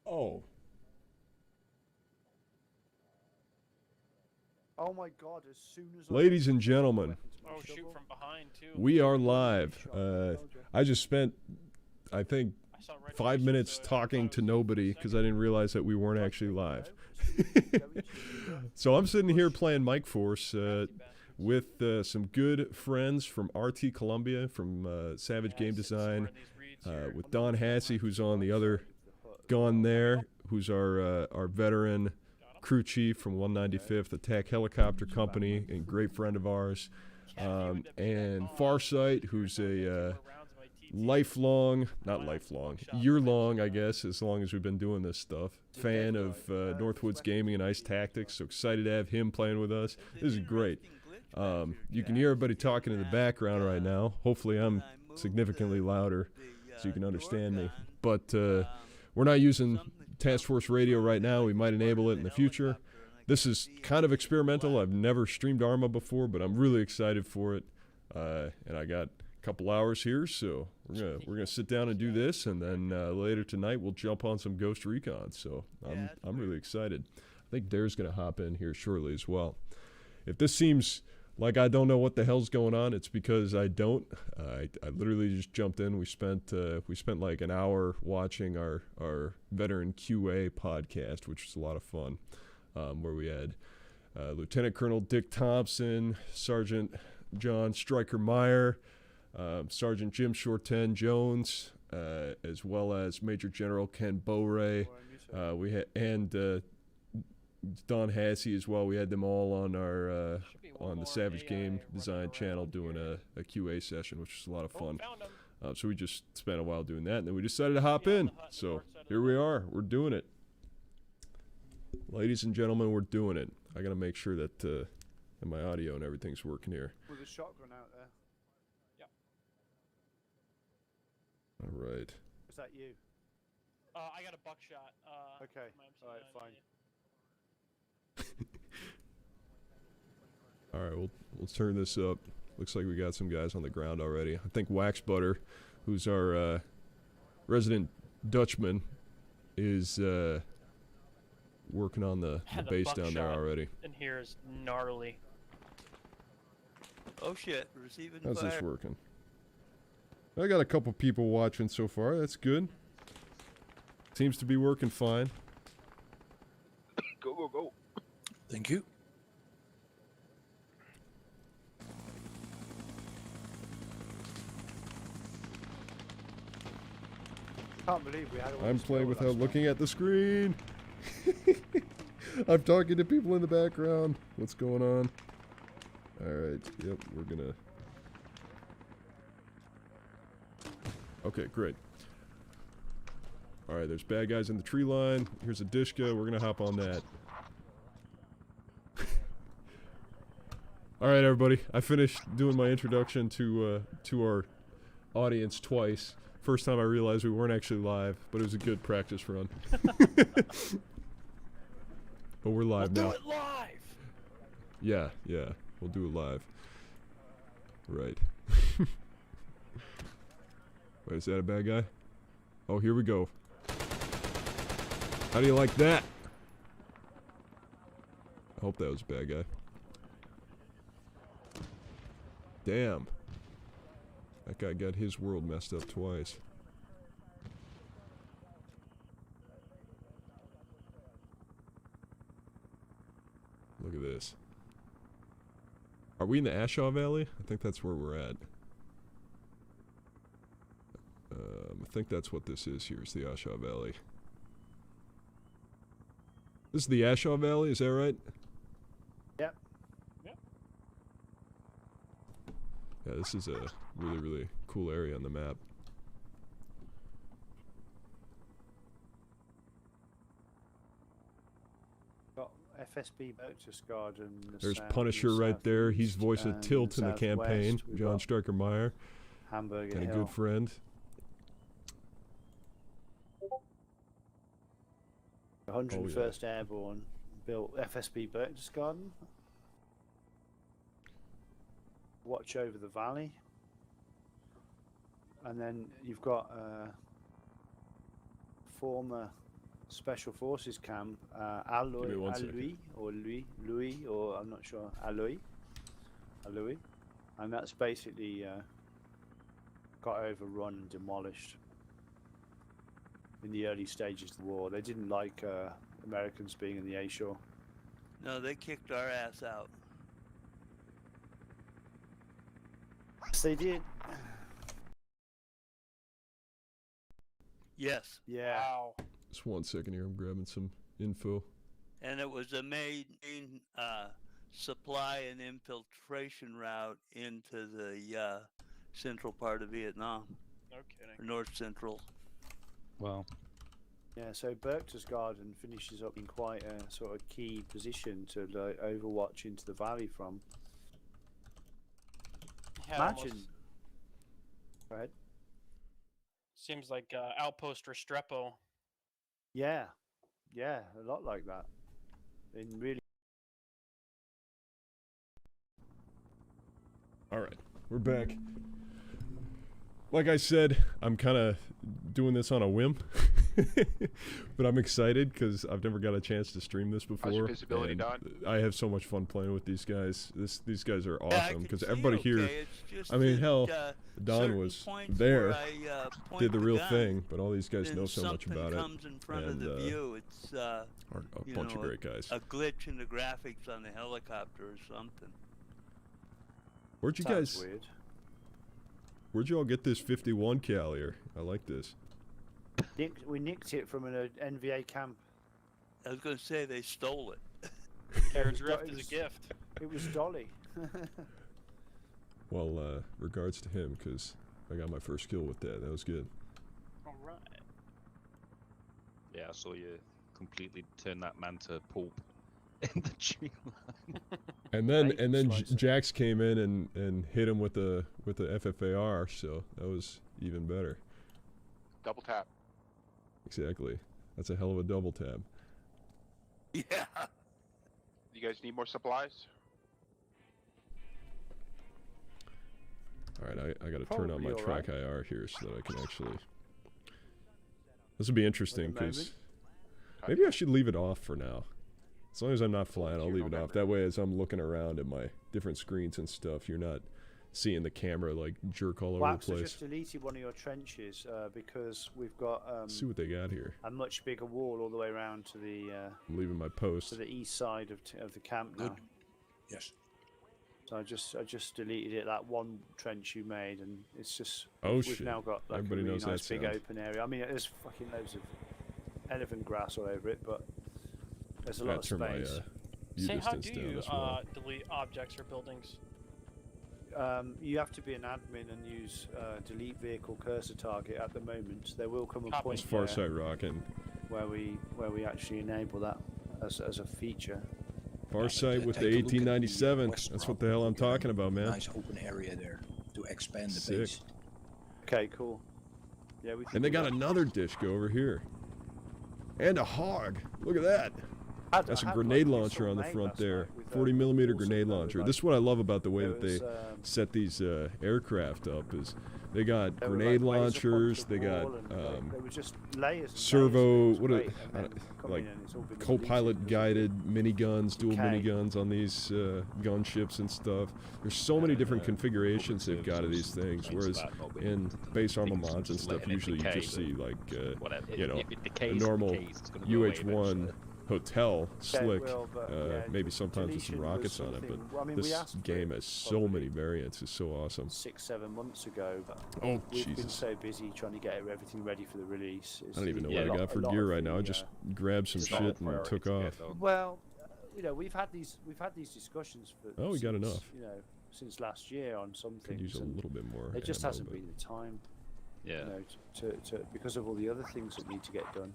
Oh, Oh my god, as soon as ladies and gentlemen, Oh, shoot from behind, too. we are live. I just spent, I think, I saw red 5 faces, minutes so I talking thought to it was nobody because I didn't realize that we weren't actually live. live. So I'm sitting here playing Mike Force with some good friends from RT Columbia, from Savage Game Design, with Don Hassey, who's on the other gun there, who's our veteran crew chief from 195th Attack Helicopter Company and great friend of ours, and Farsight, who's a year-long, I guess, as long as we've been doing this stuff, fan of Northwoods Gaming and Ice Tactics, so excited to have him playing with us. This is great. You can hear everybody talking in the background right now. Hopefully I'm significantly louder so you can understand me. But we're not using Task Force Radio right now. We might enable it in the future. This is kind of experimental. I've never streamed Arma before, but I'm really excited for it. And I got a couple hours here, so we're gonna sit down and do this, and then later tonight we'll jump on some Ghost Recon. So I'm really excited. I think Dare's gonna hop in here shortly as well. If this seems like I don't know what the hell's going on, it's because I don't. I literally just jumped in. We spent like an hour watching our veteran QA podcast, which was a lot of fun, where we had Lieutenant Colonel Dick Thompson, Sergeant John Stryker Meyer, Sergeant Jim Shorten Jones, as well as Major General Ken Bowray. We had Don Hassey as well. We had them all on our on the Savage Game Design channel doing a QA session, which was a lot of fun. So we just spent a while doing that, and then we decided to hop in. So here we are. We're doing it. Ladies and gentlemen, we're doing it. I got to make sure that my audio and everything's working here. With a shotgun out there. All right. Is that you? I got a buckshot. Okay. Alright, fine. All right, we'll turn this up. Looks like we got some guys on the ground already. I think Wax Butter, who's our resident Dutchman, is working on the base down there already. In here is gnarly. Oh shit, receiving How's fire. this working? I got a couple people watching so far. That's good. Seems to be working fine. Go, go, go. Thank you. Can't believe we had a I'm playing without looking at the screen. I'm talking to people in the background. What's going on? Alright, yep, we're gonna... Okay, great. Alright, there's bad guys in the tree line. Here's a Dishka. We're gonna hop on that. Alright, everybody. I finished doing my introduction to our audience twice. First time I realized we weren't actually live, but it was a good practice run. But we're live now. Do it live! Yeah, we'll do it live. Right. Wait, is that a bad guy? Oh, here we go. How do you like that? I hope that was a bad guy. Damn. That guy got his world messed up twice. Look at this. Are we in the Ashaw Valley? I think that's where we're at. I think that's what this is here, is the Ashaw Valley. This is the Ashaw Valley, is that right? Yep. Yeah, this is a really, really cool area on the map. Got FSB boat just guard and There's Punisher right there. He's voice of Tilt in the campaign. John Stryker Meyer. Hamburger And a Hill. good friend. 101st Airborne built FSB Burgess Garden. Watch over the valley. And then you've got former special forces camp, Give me one second. Louis, or I'm not sure, Aloy, and that's basically got overrun and demolished in the early stages of the war. They didn't like Americans being in the A shore. No, they kicked our ass out. Yes, they did. Yes. Yeah. Wow. Just 1 second here. I'm grabbing some info. And it was a main supply and infiltration route into the central part of Vietnam, No kidding. or north central. Wow. Yeah, so Berchtesgaden finishes up in quite a sort of key position to overwatch into the valley from. Yeah, Imagine. almost Go ahead. seems like Outpost Restrepo. Yeah, yeah, a lot like that. In really. All right, we're back. Like I said, I'm kind of doing this on a whim, but I'm excited because I've never got a chance to stream this before. How's your visibility, and Don? I have so much fun playing with these guys. These guys are Yeah, I awesome can because see everybody here. okay. It's just I mean, that, hell, Don certain was points there, where I, point did the real gun, thing, but all these guys then know so much something about it. comes in front of and, the view. It's Are a you bunch of know, great guys. a glitch in the graphics on the helicopter or something. Where'd you Sounds guys? weird. Where'd you all get this 51 cal here? I like this. We nicked it from an NVA camp. I was going to say they stole it. Carriage was- Rift it is was- a gift. It was Dolly. Well, regards to him because I got my first kill with that. That was good. All right. Yeah, I saw you completely turn that man to pulp in the tree line. And then Right, slice it. Jax came in and hit him with the FFAR, so that was even better. Double tap. Exactly. That's a hell of a double tab. Yeah. You guys need more supplies? All right, I got to turn on my Probably track IR here so that I can actually. This will be interesting At the because moment. maybe I should leave it off for now. As long as I'm not flying, I'll you leave it off. remember. That way, as I'm looking around at my different screens and stuff, you're not seeing the camera like jerk all over Wax, the I place. just deleted one of your trenches because we've got Let's see what they got here. a much bigger wall all the way around to the I'm leaving my post. east side of the camp now. Good. Yes. So I just deleted it, that one trench you made, and it's just Oh, we've shit. now got like Everybody a really knows nice that big sound. open area. I mean, there's fucking loads of elephant grass all over it, but there's a I lot gotta of turn my space. view Say, how distance do down you as well. delete objects or buildings? You have to be an admin and use delete vehicle cursor target at the moment. There will come a Copy. point It's Farsight rocking. where we actually enable that as a feature. Farsight with the Take a look at 1897. west That's front. what the hell I'm We got a talking about, man. Nice open area there to expand the Sick. base. Okay, cool. Yeah, we. can And they do got that. another dish go over here. And a hog. Look at that. That's a I had grenade like a launcher on the made front last there. night with, 40 millimeter also grenade there was, launcher. like, This is what I love about the way there that they was, set these aircraft up. Is they got there were, grenade like, ways up onto launchers. the They got wall and, like, there were just layers and servo. layers of it. It What was are great, and then coming like in and it's all been deleted co-pilot because guided miniguns, dual Okay. miniguns on these gunships and stuff. There's so many different configurations they've got of these things. Whereas in base armor mods and stuff, usually you just see like Whatever. you know, If it decays, a normal it decays, it's gonna go away UH-1 eventually. hotel Yeah, it slick. will, but, yeah, Maybe sometimes with some deletion was rockets on it, but something- well, I mean, we this asked for game it has so probably many variants. It's so awesome. 6-7 months ago, but Oh we've been Jesus! so busy trying to get everything ready for the release. I don't even know Yeah, what I a got for lot gear of right now. I the, just grabbed some It's not a shit and priority took to get, off. though. Well, you know, we've had these discussions for. Oh, we got since, enough. You know, since last year on some Could things. use a and little bit more. There just ammo, hasn't but- been the time, Yeah. you know, to because of all the other things that need to get done.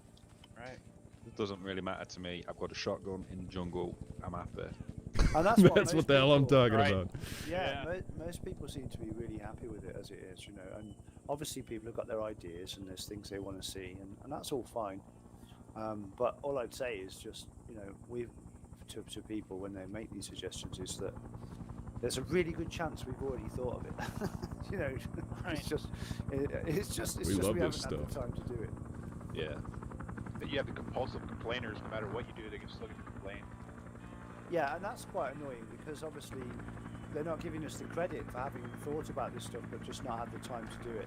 Right. It doesn't really matter to me. I've got a shotgun in jungle. I'm happy. And that's what, That's most what the hell I'm people- talking Right. about. Yeah, Yeah. most people seem to be really happy with it as it is, you know. And obviously, people have got their ideas and there's things they want to see, and that's all fine. But all I'd say is just, you know, to people when they make these suggestions is that there's a really good chance we've already thought of it. You know, Right. it's just We we love haven't this had the stuff. time to do it. Yeah. that you have the compulsive complainers. No matter what you do, they can still get to complain. Yeah, and that's quite annoying because obviously they're not giving us the credit for having thought about this stuff, but just not had the time to do it.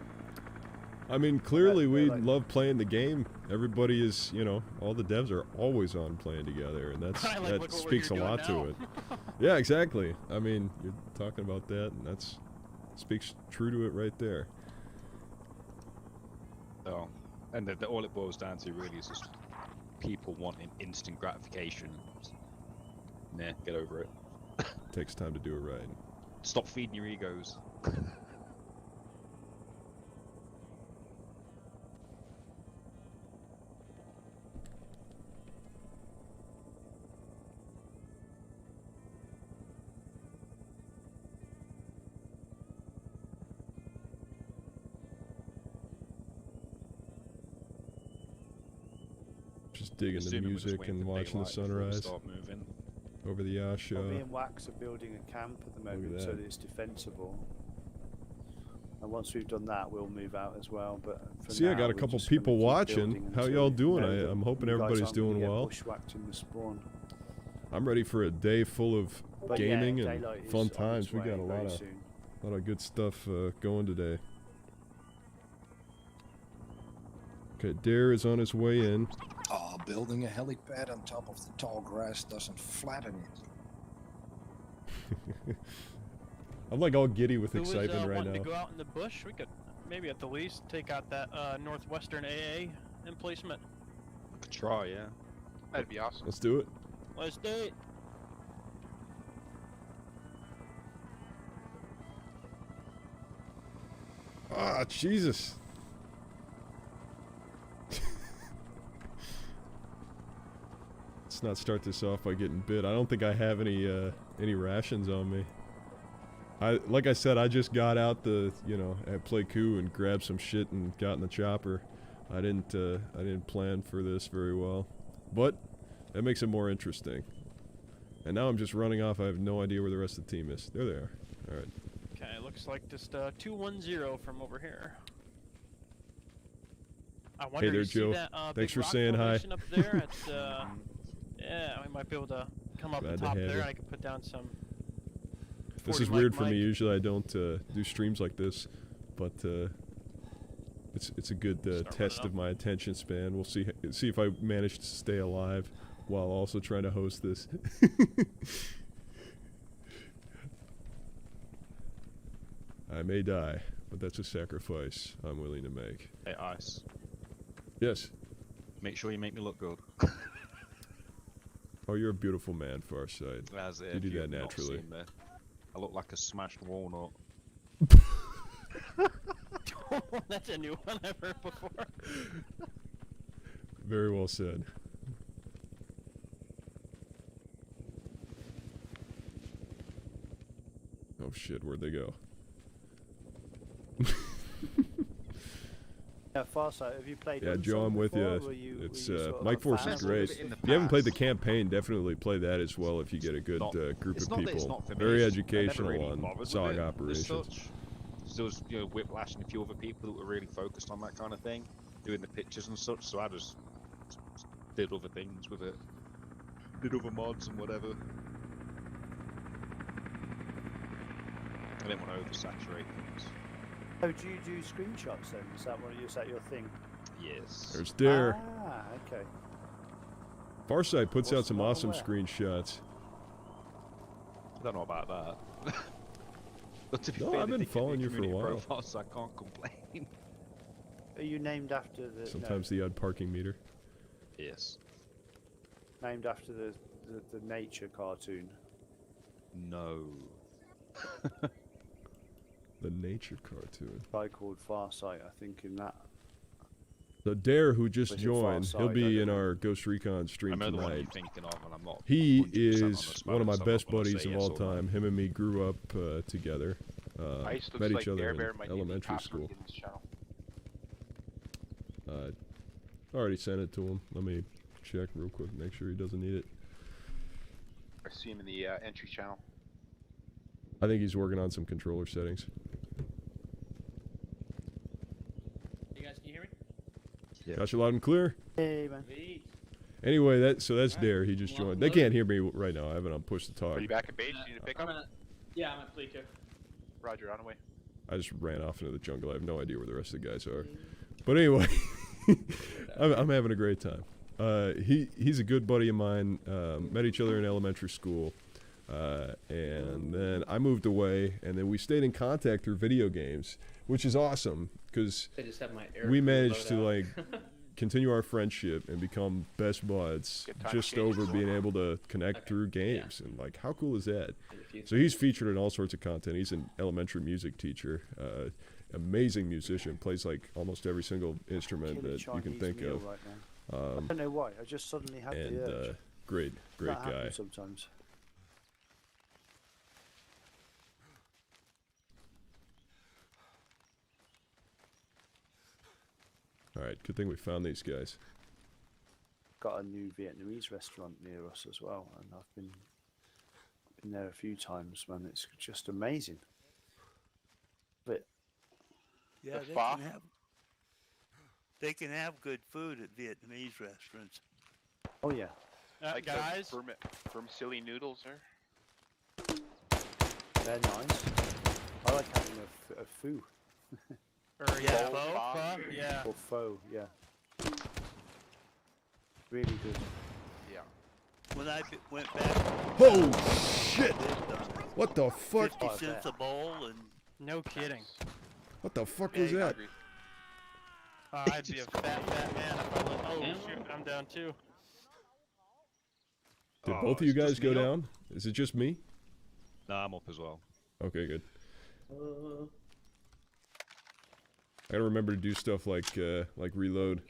I mean, clearly we like- love playing the game. Everybody is, you know, all the devs are always on playing together, and that's I like that what speaks a you're lot doing to now. it. Yeah, exactly. I mean, you're talking about that, and that's speaks true to it right there. So, and all it boils down to really is just people wanting instant gratification. Nah, get over it. Takes time to do it right. Stop feeding your egos. Just digging the Assuming we're just music waiting and for watching the daylight before we sunrise start moving. over the Yash. Well, me and Wax are building a camp at the Look at moment so that. that it's defensible. And once we've done that, we'll move out as well. But for See, I now, got a we're couple just gonna people keep watching. building How until y'all we doing? know that I'm hoping you guys everybody's aren't gonna doing get well. bushwhacked in the spawn. I'm ready for a day full of But gaming yeah, and daylight is fun on times. its We way got a very lot soon. of good stuff going today. Okay, Dare is on his way in. Oh, building a helipad on top of the tall grass doesn't flatten it. I'm like all giddy with Who was excitement right wanting now. to go out in the bush? We could maybe at the least take out that northwestern AA emplacement. Could try, yeah. That'd be awesome. Let's do it. Let's do it. Ah, Jesus. Let's not start this off by getting bit. I don't think I have any rations on me. Like I said, I just got out at Play Coup and grabbed some shit and got in the chopper. I didn't plan for this very well, but that makes it more interesting. And now I'm just running off. I have no idea where the rest of the team is. There they are. All right. Okay, looks like just 210 from over here. I wonder there, you see Joe. that, Thanks big for rock saying hi. formation up there? It's, yeah, we might be able to come up Glad the to top have there, you. and I can put down some. This 40 is weird mic for me. mic. Usually I don't do streams like this, but it's a good Start test running of my attention span. We'll see if I manage to stay alive while also trying to host this. I may die, but that's a sacrifice I'm willing to make. Hey, Ice. Yes. Make sure you make me look good. Oh, you're a beautiful man, Farsight. As You if do that you've not naturally. seen me. I look like a smashed walnut. That's a new one I've heard before. Very well said. Oh shit, where'd they go? Yeah, Farsight, have you played? Yeah, Unsung Joe, I'm with before? you. Were you It's were you sort of Mike a Force fan is of great. it? in the If you haven't played the past. campaign, definitely play that as well if you get a good Not- group it's of not that it's people. not for me, Very it's just I never educational really on bothered with SOG it as operations. such. So there was, Whiplash and a few other people that were really focused on that kind of thing, doing the pictures and such. So I just did other things with it, did other mods and whatever. I didn't want to oversaturate things. Oh, do you do screenshots then? Is that your thing? Yes. There's Dare. Ah, okay. Farsight puts out some Not awesome aware. screenshots. I don't know about that. But to be No, fair, I've they been did give me following you for a community while. profile, so I can't complain. Are you named after the? Sometimes the odd parking meter. Yes. No, named after the nature cartoon. No. The nature cartoon. Guy called Farsight, I think, in that. So Dare, who just Was it joined, Farsight? he'll I be don't in know. our Ghost Recon I stream know the one you're tonight. thinking of, and I'm not. He 100% on the is spot, one of my so I'm best not gonna buddies say of yes all or no. time. Him and me grew up together. Ice looks Met like each other Bear in Bear might need elementary password school. in this channel. I already sent it to him. Let me check real quick, make sure he doesn't need it. I see him in the entry channel. I think he's working on some controller settings. You guys, can you hear me? Got you loud and clear. Hey, man. Anyway, that's Dare. He just joined. They can't hear me right now. I have it on push to talk. Are you back at base? You need to pick up? Yeah, I'm at Fleeker. Roger, on the way. I just ran off into the jungle. I have no idea where the rest of the guys are. But anyway, I'm having a great time. He's a good buddy of mine. Met each other in elementary school. And then I moved away, and then we stayed in contact through video games, which is awesome because we managed to like continue our friendship and become best buds just over being able to connect through games. And like, how cool is that? So he's featured in all sorts of content. He's an elementary music teacher, amazing musician, plays like almost every single instrument that you can think of. Right now. I don't know why. I just suddenly had the urge. Great That guy. happens sometimes. All right, good thing we found these guys. Got a new Vietnamese restaurant near us as well, and I've been there a few times, man. It's just amazing. But Yeah, The they pho? they can have good food at Vietnamese restaurants. oh yeah, Like guys, the vermicelli noodles there. they're nice. I like having a foo or Yeah, pho, pho. yeah. or pho. Yeah, really good. Yeah. When I went back, Oh shit! this done, What the fuck? 50 cents a bowl, and No kidding. What the fuck Yeah, was you that? Hungry. I'd be a fat man if I lived. Oh shoot, I'm down too. Did Oh, both of you it's guys just go me up? down? Is it just me? Nah, I'm up as well. Okay, good. I gotta remember to do stuff like reload.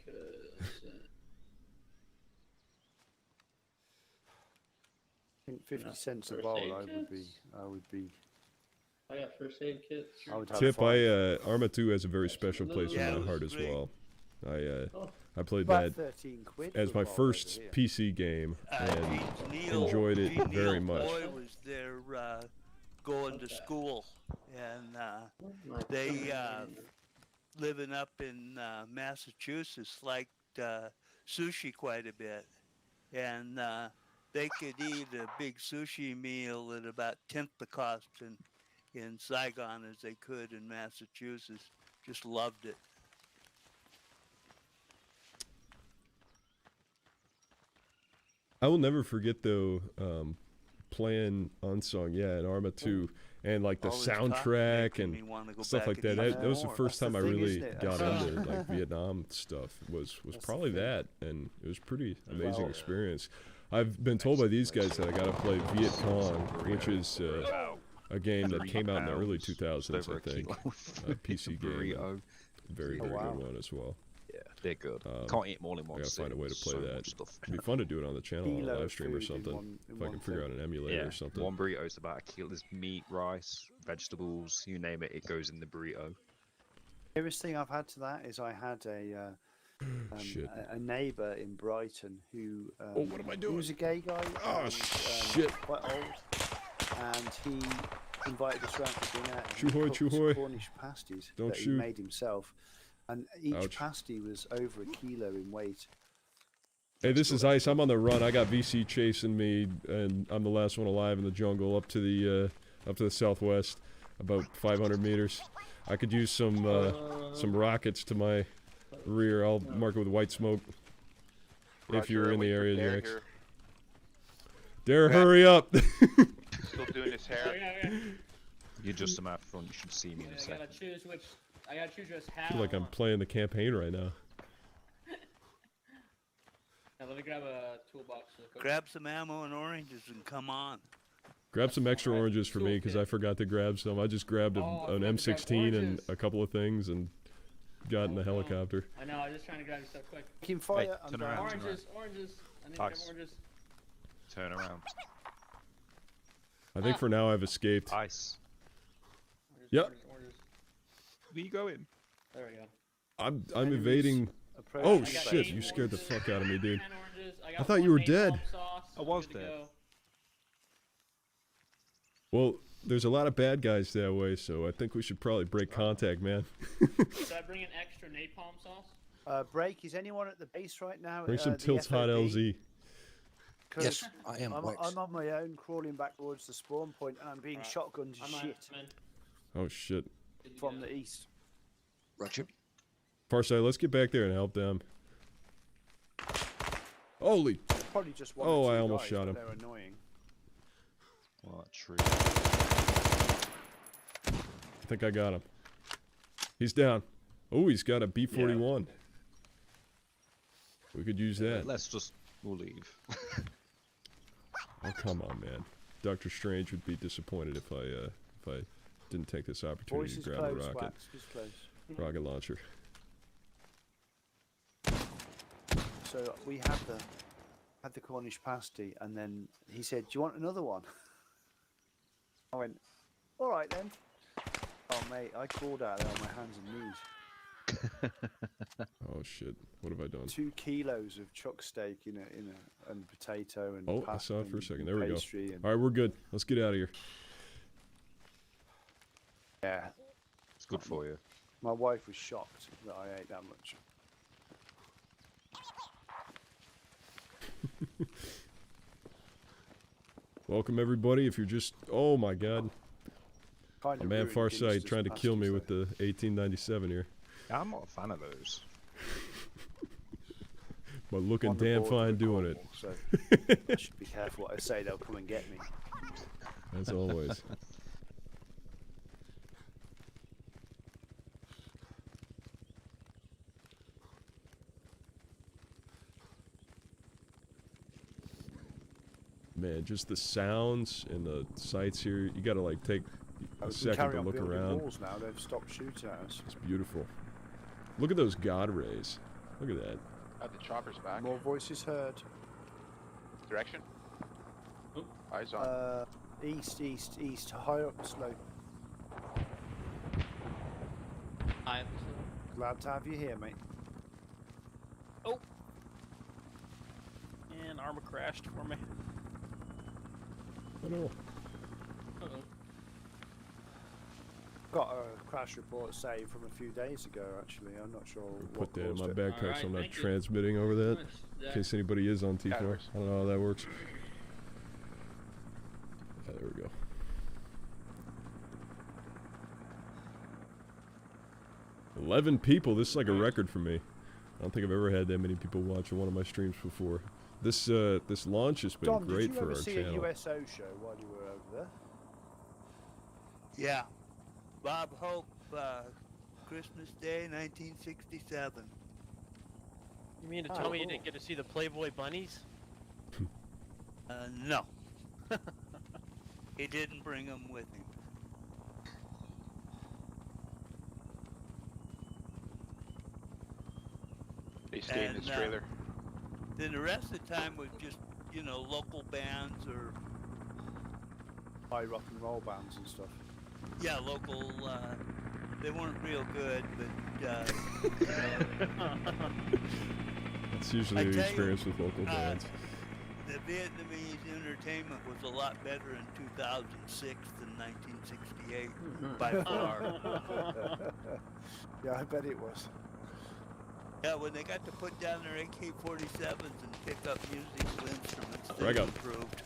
I think 50 cents a bowl. I would be. I got first aid kits. I would have Tip, five. Arma 2 has a very special place Yeah, in it my was heart as great. well. I played About that 13 quid as for my a bowl first over here. PC game, and Neil, enjoyed it Neil very much. Boy was there going to school, and they living up in Massachusetts liked sushi quite a bit, and they could eat a big sushi meal at about 10th the cost in Saigon as they could in Massachusetts. Just loved it. I will never forget though playing Unsung, in Arma 2, and like the All this talk soundtrack making and me wanna go stuff back like and that. eat That was the more. first That's time the I thing, really isn't it? got That's- into like Vietnam stuff. Was That's the probably thing. that, and it was pretty amazing Well, experience. I've been told by these guys that I gotta play Viet Cong, which is a game that came out in the early 2000s, I think. A PC game. Burrito. Very, Oh, very wow. good one as well. Yeah, they're good. Um, Can't eat them all in I one gotta sit. find a way to play So that. much stuff. It'd be fun to do it on the channel, on a Kilo live stream or food in something. one- in If I one can figure out thing. an emulator Yeah, or something. one burrito is about a kilo. There's meat, rice, vegetables, you name it, it goes in the burrito. Nearest thing I've had to that is I had Shit. a neighbour in Brighton who Oh, what am I he doing? was a gay guy. Oh, and, shit. Quite old, and he invited us round for dinner. and he Choo-hoy, cooked us choo-hoy. Cornish pasties Don't that shoot. he made himself, and each Ouch. pasty was over a kilo in weight. Hey, this is Ice. I'm on the run. I got VC chasing me, and I'm the last one alive in the jungle up to the southwest, about 500 meters. I could use some rockets to my rear. I'll mark it with white smoke if Roger, you're in the wait for area, Dare Jax. here. Dare, Okay. hurry up! Still doing his hair. You're just a out front, you should see me in a I second. gotta choose which. I gotta choose just how. I feel like I'm playing the campaign right now. Now let me grab a toolbox. Real quick. Grab some ammo and oranges and come on. Grab some extra Alright, oranges for me, because I toolkit. forgot to grab some. I just grabbed Oh, I an forgot to grab M16 and oranges. a couple of things and got in the Oh, no. helicopter. I know. I was just trying to grab your stuff quick. Making fire. I'm turn down. around. Oranges. Oranges. I need to grab Ice. oranges. Turn around. I think for now I've escaped. Ice. Oranges, Yep. Oranges, oranges. Where you going? There we go. I'm Enemies evading. approaching. Oh I got shit! 8 You scared the oranges, fuck out of me, dude. 10 oranges. I I got thought you one were napalm dead. Sauce. I was Good to dead. go. Well, there's a lot of bad guys that way, so I think we should probably break contact, man. Should I bring an extra napalm sauce? Break, is anyone at the base right now? Bring some the Tilt's Hot FOB? LZ. 'Cause Yes, I am. Wax. I'm on my own, crawling back towards the spawn point, and I'm being Right. shotgunned to I'm shit in. Oh shit. Good to from go. the east. Roger. Farside, let's get back there and help them. Holy. Probably just one. Oh, or two I almost guys, shot but him. They're annoying. Well, that's true. I think I got him. He's down. Oh, he's got a B-41. We could use that. We'll leave. Oh, come on, man. Doctor Strange would be disappointed if I didn't take this opportunity Voice to is grab close, a rocket. Wax. It's close. Rocket launcher. So we had the Cornish pasty, and then he said, "Do you want another one?" I went, "All right then." Oh mate, I crawled out there on my hands and knees. Oh shit! What have I done? 2 kilos of chuck steak and potato and Oh, I pasta saw it for a and second. There we go. pastry and- All right, we're good. Let's get out of here. Yeah, It's good for you. my wife was shocked that I ate that much. Welcome everybody. If you're just, oh my God, Kind my of man ruined Farsight Ginster's trying to kill me pasties, with though. the 1897 here. Yeah, I'm not a fan of those. But looking On the damn board fine with doing it, Cornwall, So I should be careful what I say. They'll come and get me. as always. Man, just the sounds and the sights here. You gotta like take I a can second carry to on look building around. walls now. They've stopped shooting at us. It's beautiful. Look at those God rays. Look at that. The chopper's back. More voices heard. Direction? Oop. Eyes on. East, higher up the slope. Glad to have you here, mate. And Arma crashed for me. I don't know. Uh-oh. Got a crash report saved from a few days ago. Actually, I'm not sure. Put what that in caused my it. backpack Alright, so I'm not thank you. transmitting over that. Much, In Zach. case anybody is on Yeah, it T4. works. I don't know how that works. Yeah, there we go. $11 people. This is like a record for me. I don't think I've ever had that many people watching one of my streams before. This launch has been Dom, great did you for ever our see channel. a USO show while you were over there? Yeah. Bob Hope, Christmas Day, 1967. You mean to Oh, tell me you cool. didn't get to see the Playboy bunnies? No. He didn't bring them with him. They stay in his trailer. Then the rest of the time was just, local bands or, High rock and roll bands and stuff. yeah, local, they weren't real good, but, That's usually I the tell you, experience with local bands. the Vietnamese entertainment was a lot better in 2006 than 1968, by far. Yeah, I bet it was. Yeah, when they got to put down their AK-47s and pick up musical instruments, they Frag up. improved.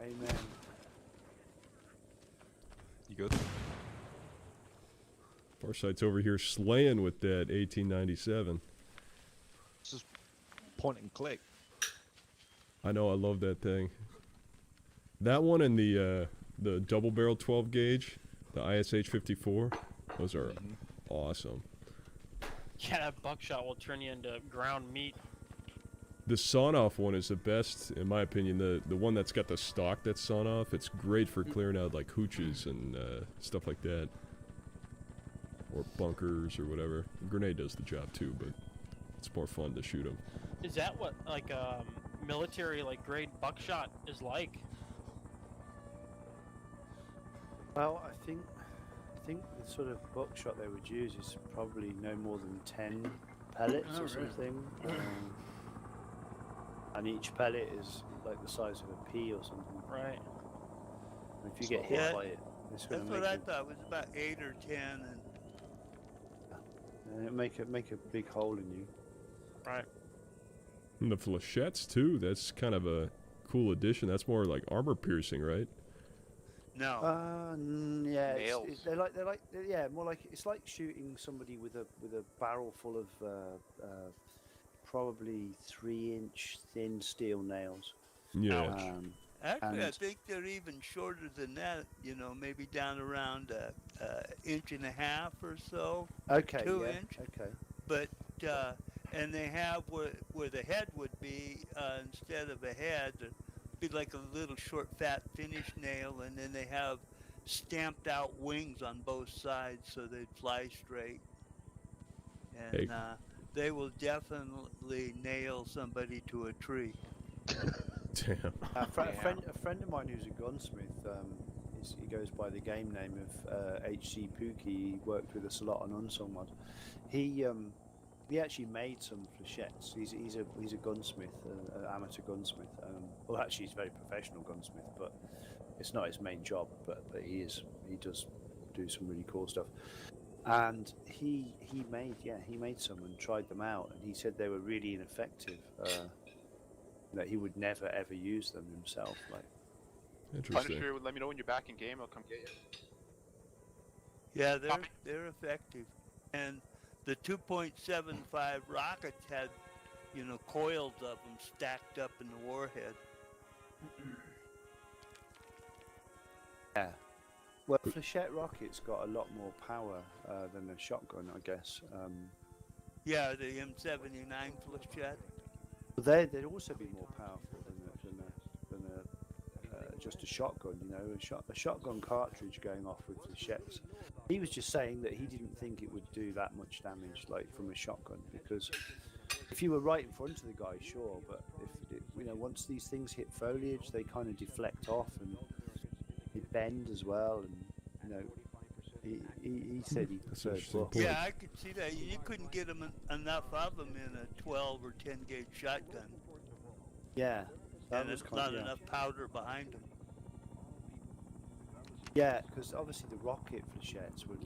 Amen. You good? Farsight's over here slaying with that 1897. It's just point and click. I know, I love that thing. That one and the double barrel 12 gauge, the ISH 54, those are awesome. Yeah, that buckshot will turn you into ground meat. The sawn off one is the best, in my opinion. The one that's got the stock that's sawn off, it's great for clearing out like hooches and stuff like that. Or bunkers or whatever. Grenade does the job too, but it's more fun to shoot them. Is that what like military like grade buckshot is like? Well, I think the sort of buckshot they would use is probably no more than 10 pellets Oh, or really? something. And each pellet is like the size of a pea or something. Right. And if you get hit Yeah, by it, it's going That's to what make I thought, was about 8 or 10, and and it make a big hole in you. Right. And the flechettes too. That's kind of a cool addition. That's more like armor piercing, right? No. Yeah, Nails. more like it's like shooting somebody with a barrel full of probably 3-inch thin steel nails. Yeah. Actually, I and- think they're even shorter than that. You know, maybe down around a inch and a half or so. Okay, 2 yeah, inch. okay. But and they have where the head would be, instead of a head, it'd be like a little short, fat finish nail, and then they have stamped out wings on both sides so they'd fly straight. And Hey. they will definitely nail somebody to a tree. Damn. A friend of mine who's a gunsmith, he goes by the game name of HC Pookie. He worked with us a lot on Unsung Mod. He actually made some flechettes. He's a gunsmith, an amateur gunsmith. Well, actually, he's a very professional gunsmith, but it's not his main job. But he does do some really cool stuff. And he made some and tried them out, and he said they were really ineffective. That he would never ever use them himself. Like, Interesting. Punisher, let me know when you're back in game. I'll come get you. Yeah, Copy. they're effective. And the 2.75 rockets had, coils of them stacked up in the warhead. yeah. Well, flechette rockets got a lot more power than a shotgun, I guess. Yeah, the M79 flechette. But they'd also be more powerful than just a shotgun. A shotgun cartridge going off with flechettes. He was just saying that he didn't think it would do that much damage, like from a shotgun, because if you were right in front of the guy, sure, but if once these things hit foliage, they kind of deflect off and they bend as well, and he said he That's preferred interesting books. point. Yeah, I could see that. You couldn't get enough of them in a 12 or 10 gauge shotgun. Yeah, that And was there's kind not of, yeah. enough powder behind them. Yeah, because obviously the rocket flechettes would,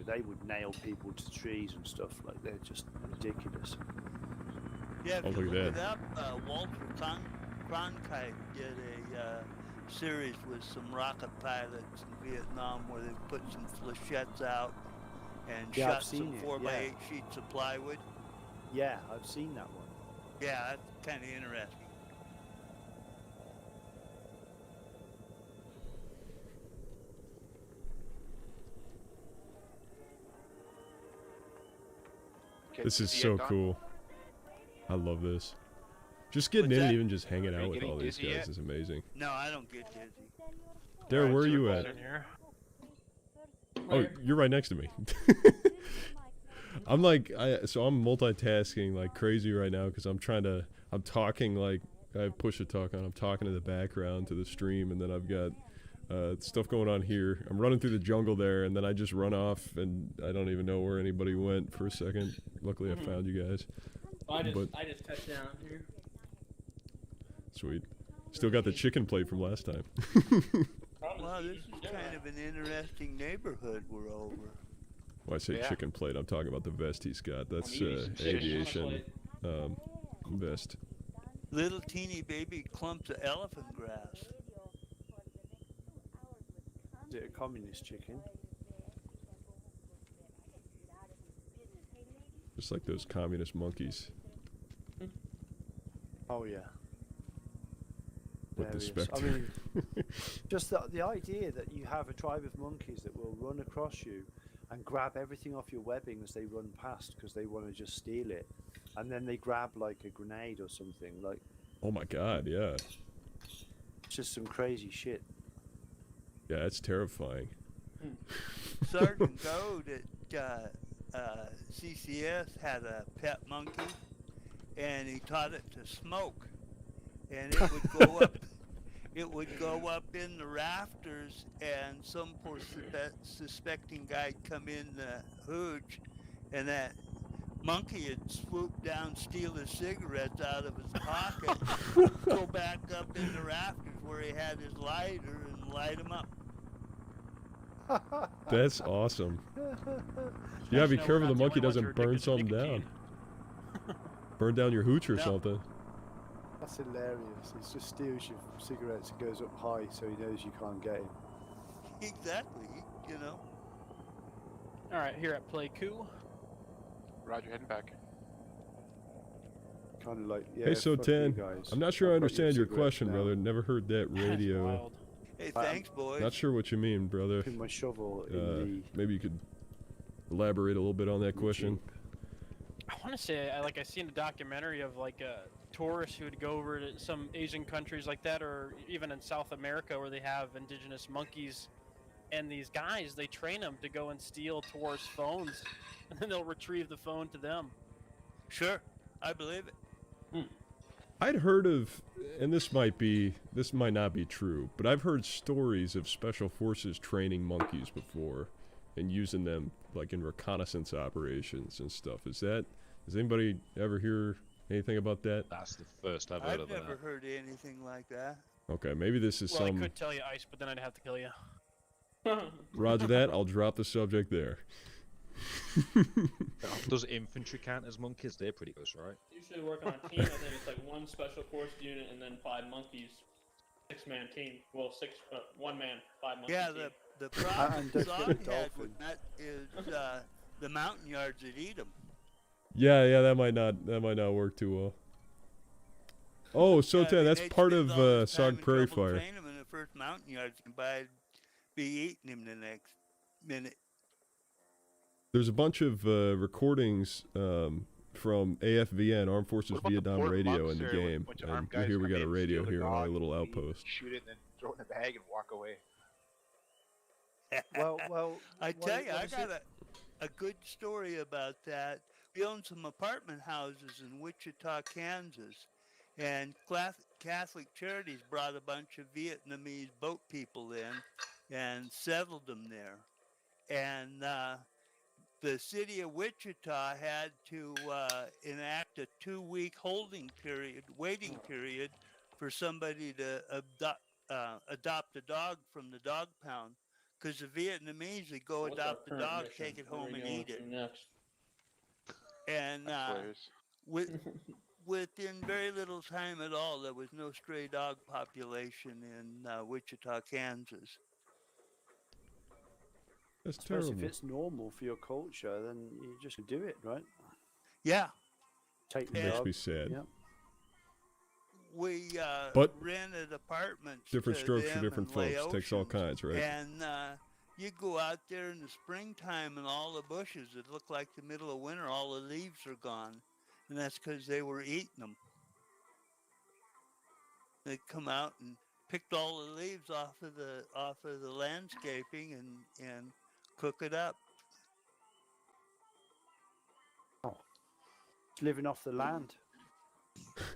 they would nail people to trees and stuff. Like, they're just ridiculous. Yeah, if Oh, you look look at it that. up, Walter Cronkite did a series with some rocket pilots in Vietnam where they put some flechettes out and Yeah, I've shot some seen it, 4x8 sheets of plywood. Yeah, I've seen that one. Yeah, that's kind of interesting. Okay, This is see so it, Don? cool. I love this. Just getting What's in and that? even just hanging Are out you with getting all these dizzy guys yet? is amazing. No, I don't get dizzy. Darren, Alright, where are so you we're at? In here. Oh, you're right next to me. I'm multitasking like crazy right now because I'm talking like I have push to talk on. I'm talking in the background to the stream, and then I've got stuff going on here. I'm running through the jungle there, and then I just run off, and I don't even know where anybody went for a second. Luckily, I found you guys. I But- just touched down here. Sweet. Still got the chicken plate from last time. Wow, this is kind of an interesting neighborhood we're over. When I say Yeah. chicken plate, I'm talking about the vest he's got. That's I'm eating some chicken on a aviation plate. vest. Little teeny baby clumps of elephant grass. Is it a communist chicken? Just like those communist monkeys Oh yeah. with the Various. spectre. I mean, just the idea that you have a tribe of monkeys that will run across you and grab everything off your webbing as they run past because they want to just steal it, and then they grab like a grenade or something. Like, Oh my god, yeah. it's just some crazy shit. Yeah, that's terrifying. Sergeant Goad at CCS had a pet monkey, and he taught it to smoke, and it would go up. It would go up in the rafters, and some poor suspecting guy'd come in the hooch, and that monkey would swoop down, steal his cigarettes out of his pocket, go back up in the rafters where he had his lighter, and light them up. That's awesome. You gotta be Nice to know we're careful not the the monkey only ones who doesn't are burn addicted to something down. nicotine. Burn down your hooch or No. something. That's hilarious. He just steals your cigarettes and goes up high so he knows you can't get him. Exactly. You know. All right, here at Play Coup. Roger, heading back. Kind of like, yeah. Hey, so fuck you 10. guys. I'm not sure I I've got understand your cigarettes question, now. brother. Never heard that That's radio. wild. Hey, thanks, boys. Not sure what you mean, brother. Put my shovel in Maybe you could elaborate a little bit on that the question. Jeep. I want to say, I seen a documentary of like tourists who would go over to some Asian countries like that, or even in South America where they have indigenous monkeys, and these guys, they train them to go and steal tourists' phones, and then they'll retrieve the phone to them. Sure, I believe it. I'd heard of, and this might not be true, but I've heard stories of special forces training monkeys before and using them like in reconnaissance operations and stuff. Does anybody ever hear anything about that? That's the first I've heard I've of that. never heard anything like that. Okay, maybe this is Well, I some. could tell you Ice, but then I'd have to kill you. Roger that. I'll drop the subject there. Does infantry count as monkeys? They're pretty close, right? Usually working on a team, I think it's like one special force unit and then 5 monkeys. 6-man team. Well, 1 man, 5 monkey Yeah, team. the problem And don't S.O.G forget the had dolphin. with that is the mountain yards that eat them. Yeah, that might not work too well. Oh, so Yeah, I mean, that's they'd part spend of all this time S.O.G and Prairie trouble Fire. training 'em in the first mountain yards, and be eating him the next minute. There's a bunch of recordings from AFVN, Armed Forces What about the Vietnam Fort Radio, Monks in the there when a game. bunch of And armed you guys hear we come got a in, radio steal the here on our dog, little we outpost. Shoot it and then throw it in the bag and walk away. Well, I tell you, what I is got it? a good story about that. We own some apartment houses in Wichita, Kansas, and Catholic Charities brought a bunch of Vietnamese boat people in and settled them there. And the city of Wichita had to enact a 2-week waiting period for somebody to adopt a dog from the dog pound. Because the Vietnamese would go What's our adopt the current dog, mission? take it Where are home, we and going eat it. to next? And That's hilarious. within very little time at all, there was no stray dog population in Wichita, Kansas. That's I suppose terrible. if it's normal for your culture, then you just do it, right? Yeah, Take the It makes dog. me sad. Yeah. we But rented apartments. Different to strokes for them different in folks. Takes all Laotians. kinds, right? And you go out there in the springtime and all the bushes that look like the middle of winter, all the leaves are gone. And that's because they were eating them. They come out and picked all the leaves off of the landscaping and cook it up. Living off the land.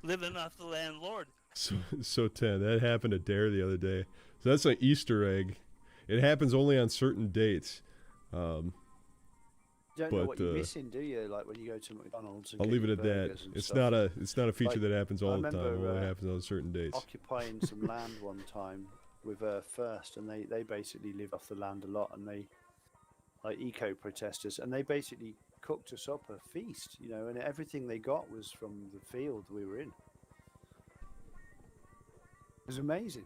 Living off the landlord. So 10. That happened to Dare the other day. So that's an Easter egg. It happens only on certain dates. You don't know But, what you're missing, do you? Like when you go to McDonald's and I'll get leave it your at that. burgers and It's stuff. not a feature Like, that happens I all the time. It remember, only happens on certain dates. Occupying some land one time with First, and they basically live off the land a lot, and they like eco protesters, and they basically cooked us up a feast, and everything they got was from the field we were in. It was amazing.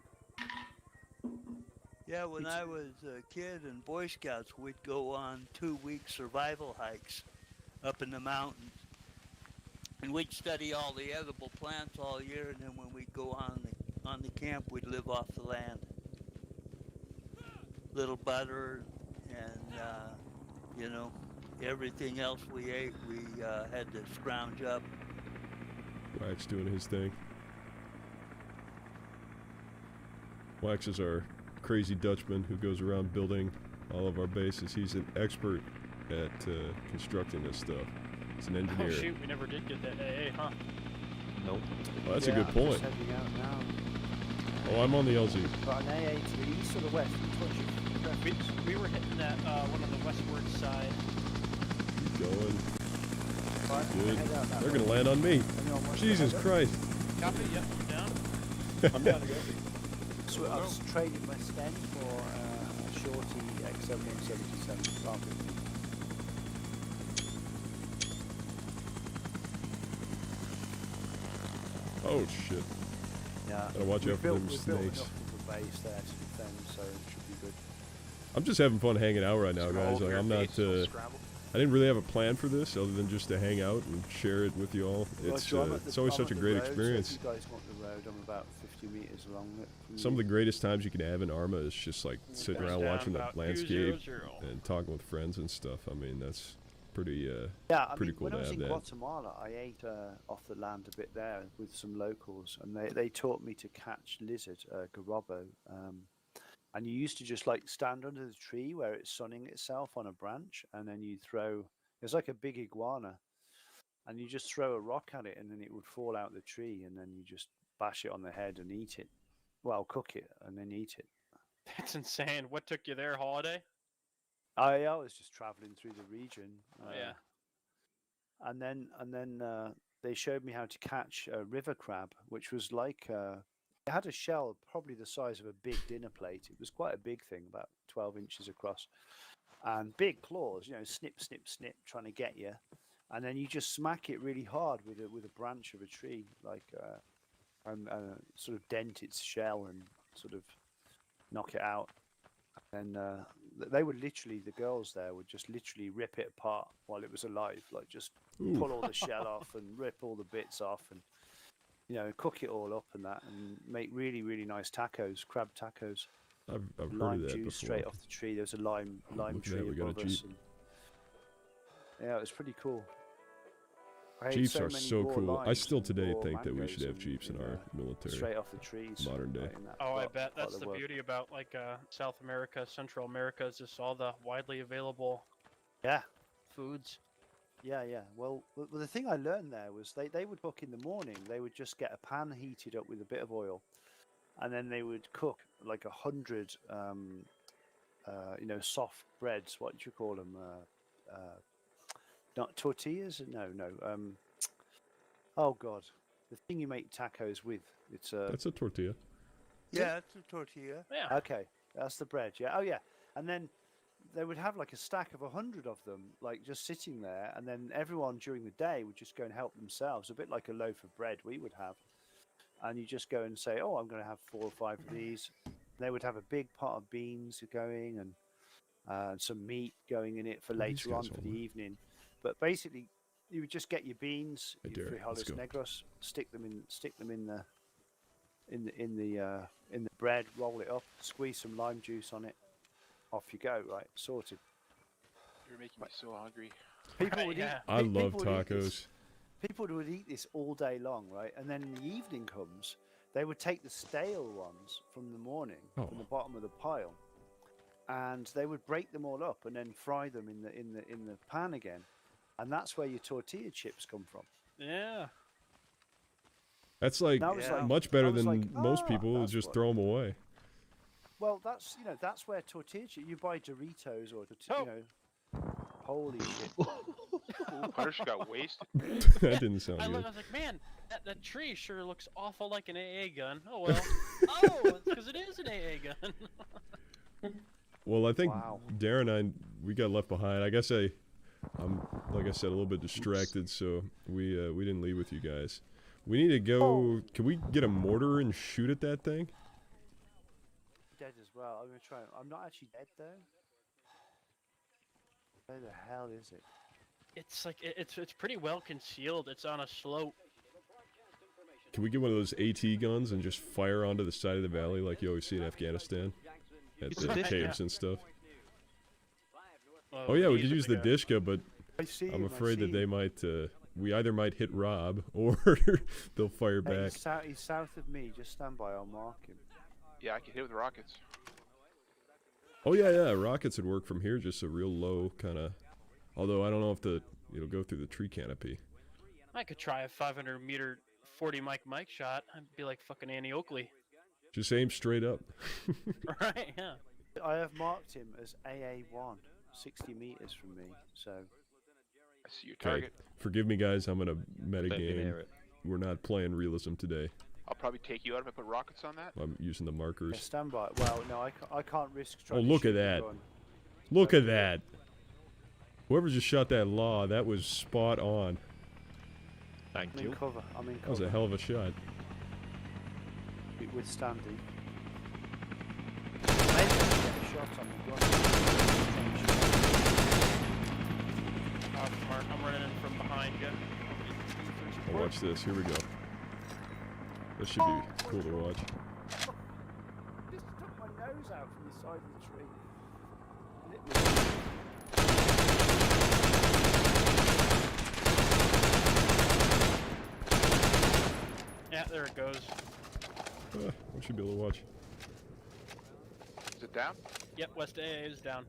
Yeah, when I was a kid in Boy Scouts, we'd go on 2-week survival hikes up in the mountains. And we'd study all the edible plants all year, and then when we'd go on the camp, we'd live off the land. Little butter and, everything else we ate, we had to scrounge up. Wax doing his thing. Wax is our crazy Dutchman who goes around building all of our bases. He's an expert at constructing this stuff. He's an engineer. Oh shoot, we never did get that AA, huh? Nope. Well, that's Yeah, a good I'm point. just heading out now. Oh, I'm on the LZ. Got an AA to the east or the west? Which one should you preference? We were hitting that one on the westward side. Keep going. Right, Good. head out that They're way. gonna land on me. Anyone wants to Jesus head up? Christ. Copy, yep, down. I'm down to go. So I was trading West End for Shorty X777 carpet. Oh shit! Yeah. Gotta watch out for them We built snakes. enough of a base there to defend, so it should be good. I'm just having fun hanging out right now, Scroll guys. over Like your I'm not. face, it'll scramble. I didn't really have a plan for this other than just to hang out and share it with you all. Well, It's Joe, I'm at it's the- always I'm such at a the great road, so experience. if you guys want the road, I'm about 50 meters along it. from Some of you. the greatest times you can have in Arma is just like sitting Goes around down watching the about landscape 200. and talking with friends and stuff. I mean, that's pretty. Yeah, I pretty mean, cool when to I was have in that. Guatemala, I ate off the land a bit there with some locals, and they taught me to catch lizard, garrobo. And you used to just like stand under the tree where it's sunning itself on a branch, and then you throw. It's like a big iguana, and you just throw a rock at it, and then it would fall out the tree, and then you just bash it on the head and eat it. Well, cook it and then eat it. That's insane. What took you there? Holiday? I was just traveling through the region. Oh, yeah. And then they showed me how to catch a river crab, which was like it had a shell probably the size of a big dinner plate. It was quite a big thing, about 12 inches across, and big claws. You know, snip, snip, snip, trying to get you. And then you just smack it really hard with a branch of a tree, like and sort of dent its shell and sort of knock it out. And they would literally, the girls there would just literally rip it apart while it was alive, like just Ooh. pull all the shell off and rip all the bits off, and cook it all up and that, and make really, really nice tacos, crab tacos. I've heard Lime of that juice before. straight off the tree. There's a lime Look at tree that, we got a above us. Jeep. And, yeah, it was pretty cool. I ate Jeeps so are many so raw cool. I limes still and today raw think that we mangoes should have and, Jeeps in our military. straight off the trees. modern day. in that Oh, I part- bet part that's of the world. beauty about like South America, Central America, is just all the widely available Yeah. foods. Yeah. Well, the thing I learned there was they would cook in the morning. They would just get a pan heated up with a bit of oil, and then they would cook like 100, soft breads. What do you call them? Not tortillas? No. Oh God, the thing you make tacos with. It's That's a tortilla. Yeah, it's a tortilla. Yeah. okay. That's the bread. Yeah. Oh yeah. And then they would have like a stack of 100 of them, like just sitting there, and then everyone during the day would just go and help themselves, a bit like a loaf of bread we would have. And you just go and say, "Oh, I'm going to have 4 or 5 of these." They would have a big pot of beans going and some meat going in it for What are these later on guys for all the like? evening. But basically, you would just get your beans, Hey, your Derek, let's frijoles go. negros, stick them in the bread, roll it up, squeeze some lime juice on it. Off you go, right? Sorted. You're making me so hungry. People Right, would yeah. eat. I pe- love people would eat this- tacos. People would eat this all day long, right? And then in the evening comes, they would take the stale ones from the morning, from the Oh. bottom of the pile, and they would break them all up and then fry them in the pan again, and that's where your tortilla chips come from. Yeah. That's like And I was Yeah. like, much better I was than like, most people who that's just what- throw them away. Well, that's where tortilla chips. You buy Doritos or holy shit. Hunter got wasted. That didn't sound I good. was like, man, that tree sure looks awful like an AA gun. Oh well. Oh, it's because it is an AA gun. Well, I think Wow. Darren and we got left behind. I guess I'm like I said, a little bit distracted, so we didn't leave with you guys. We need to go. Oh. Can we get a mortar and shoot at that thing? Dead as well. I'm gonna try. I'm not actually dead though. Where the hell is it? It's like it's pretty well concealed. It's on a slope. Can we get one of those AT guns and just fire onto the side of the valley like you always see in Afghanistan at It's the a dish caves gun. and stuff? Well, Oh yeah, we these could are use the like Dishka, but I see I'm him, I afraid see that they him. might. We either might hit Rob or they'll fire Hey, back. he's south of me. Just stand by. I'll mark him. Yeah, I can hit with rockets. Oh yeah, rockets would work from here, just a real low kind of. Although I don't know if it'll go through the tree canopy. I could try a 500-meter 40 mic shot. I'd be like fucking Annie Oakley. Just aim straight up. Right? Yeah. I have marked him as AA1, 60 meters from me. So I see your Okay, target. forgive me guys, I'm gonna Don't be metagame. near it. We're not playing realism today. I'll probably take you out if I put rockets on that. I'm using the Yeah, markers. stand by. Well, no, I can't risk Oh, trying to look shoot at the that. gun. Look at that. Whoever just shot that law, that was spot on. Thank I'm in you. cover. I'm in That was cover. a hell of a shot. Withstanding. Maybe I can get a shot on the gun. I'm running in from behind you. Oh, watch this. Here we go. This should be cool to watch. Just took my nose out from the side of the tree. Literally. Yeah, there it goes. We should be able to watch. Is it down? Yep, West A is down.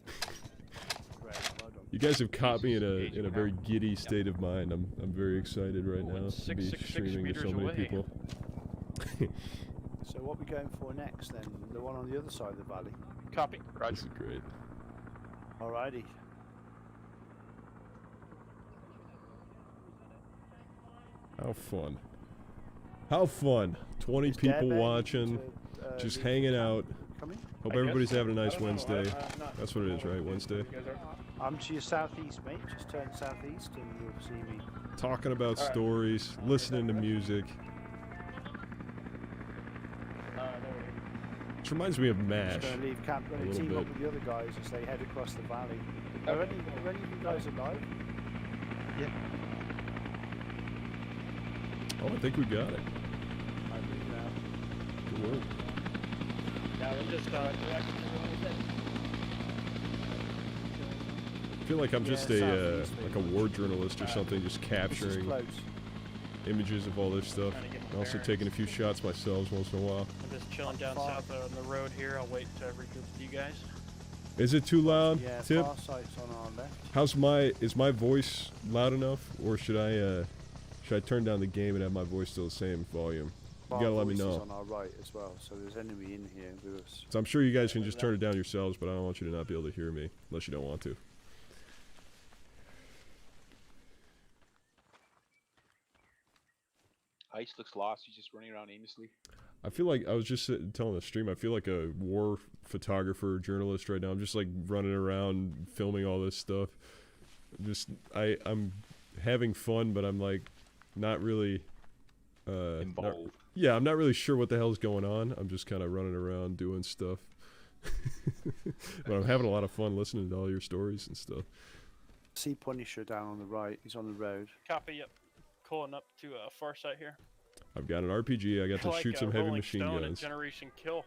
Great, well done. You guys have caught me in a very giddy state of mind. I'm very excited right Oh, now it's to be 666 streaming to so meters many away. people. So what are we going for next then? The one on the other side of the valley. Copy. This is great. Alrighty. How fun. How fun. 20 Is people Dare watching, to, just leave hanging the out. camp Coming? Hope I everybody's guess so. having a I nice don't know. Wednesday. I'm not That's what it is, right? Wednesday. You guys are? I'm to your southeast, mate. Just turn southeast and you'll see me. Talking about Alright. stories, listening to music. There Which reminds me of Just MASH. going to leave camp. Going to little team up bit. with the other guys as they head across the valley. Okay. Are any of you guys alive? Oh, I think we got it. I move now. Good work. Yeah, I'm just collecting I feel like I'm Yeah, just southeast, like a war journalist or something, just This is capturing close. images of all this stuff. Trying to get my And also bearings. taking a few shots myself once in a while. I'm just chilling down Far. south on the road here. I'll wait to regroup with you guys. Is it too loud, Yeah, Tip? far sight's on our left. Is my voice loud enough, or should I turn down the game and have my voice still the same volume? You gotta let me Voice is know. on our right as well, so there's enemy in here with us. So I'm sure you guys can just turn it down yourselves, but I don't want you to not be able to hear me, unless you don't want to. Ice looks lost. He's just running around aimlessly. I feel like I was just telling the stream. I feel like a war photographer, journalist right now. I'm just like running around filming all this stuff. I'm having fun, but I'm like not really Involved. yeah, I'm not really sure what the hell's going on. I'm just kind of running around doing stuff. But I'm having a lot of fun listening to all your stories and stuff. See Punisher down on the right. He's on the road. Copy. Yep. Calling up to far side here. I've got an RPG. I got to Like, shoot some heavy Rolling machine Stone and guns. Generation Kill.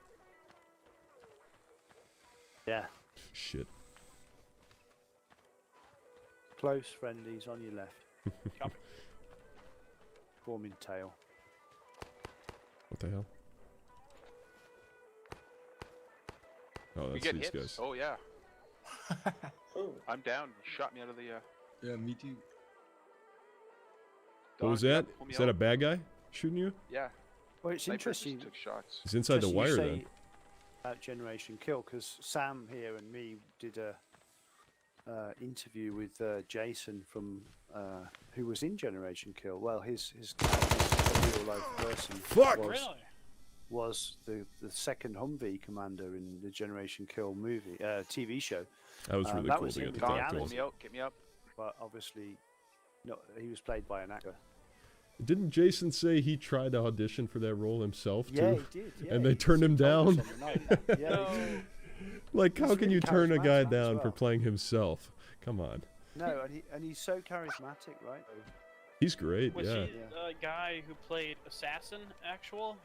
Yeah. Shit. Close friendlies on your left. Copy. Forming tail. What the hell? Oh, We that's get these hits. guys. Oh yeah. Oh. I'm down. He shot me out of the. Yeah, me too. What was Don, that? pull me Is that a out. bad guy shooting you? Yeah. Well, it's Sniper just interesting. took shots. He's inside the interesting you wire say then. About Generation Kill, because Sam here and me did a interview with Jason from who was in Generation Kill. Well, his real life person Fuck! was, Really? was the second Humvee commander in the Generation Kill movie TV show. That was really that cool was to him get to with the talk to Pull him. me out. Get me up. But obviously, no, he was played by an actor. Didn't Jason say he tried to audition for that role himself Yeah, too? he did. Yeah, And they he turned him told us down? on the night. Yeah, he did. Like, how He's can really you turn a guy charismatic as down for well. playing himself? Come on. No, and he's so charismatic, right? He's great, Was yeah. he the guy who played Assassin, called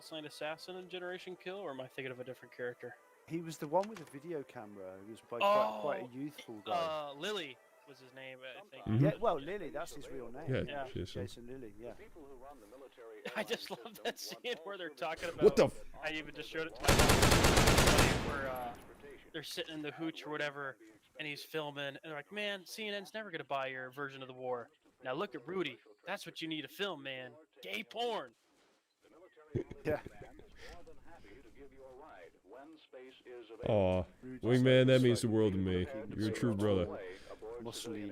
sign Assassin in Generation Kill, or am I thinking of a different character? He was the one with the video camera. He was quite Oh, a youthful guy. Lily was his name, I think. Mhm. Yeah, well, Lily, that's his real name. Yeah, Yeah. Jason. Jason Lilly, yeah. I just love that scene where they're talking about. What the? I even just showed it to my mom. Where they're sitting in the hooch or whatever, and he's filming, and they're like, "Man, CNN's never gonna buy your version of the war. Now look at Rudy. That's what you need to film, man. Gay porn." Yeah. Aw, Wingman, that means the world to me. You're a true brother. Muscly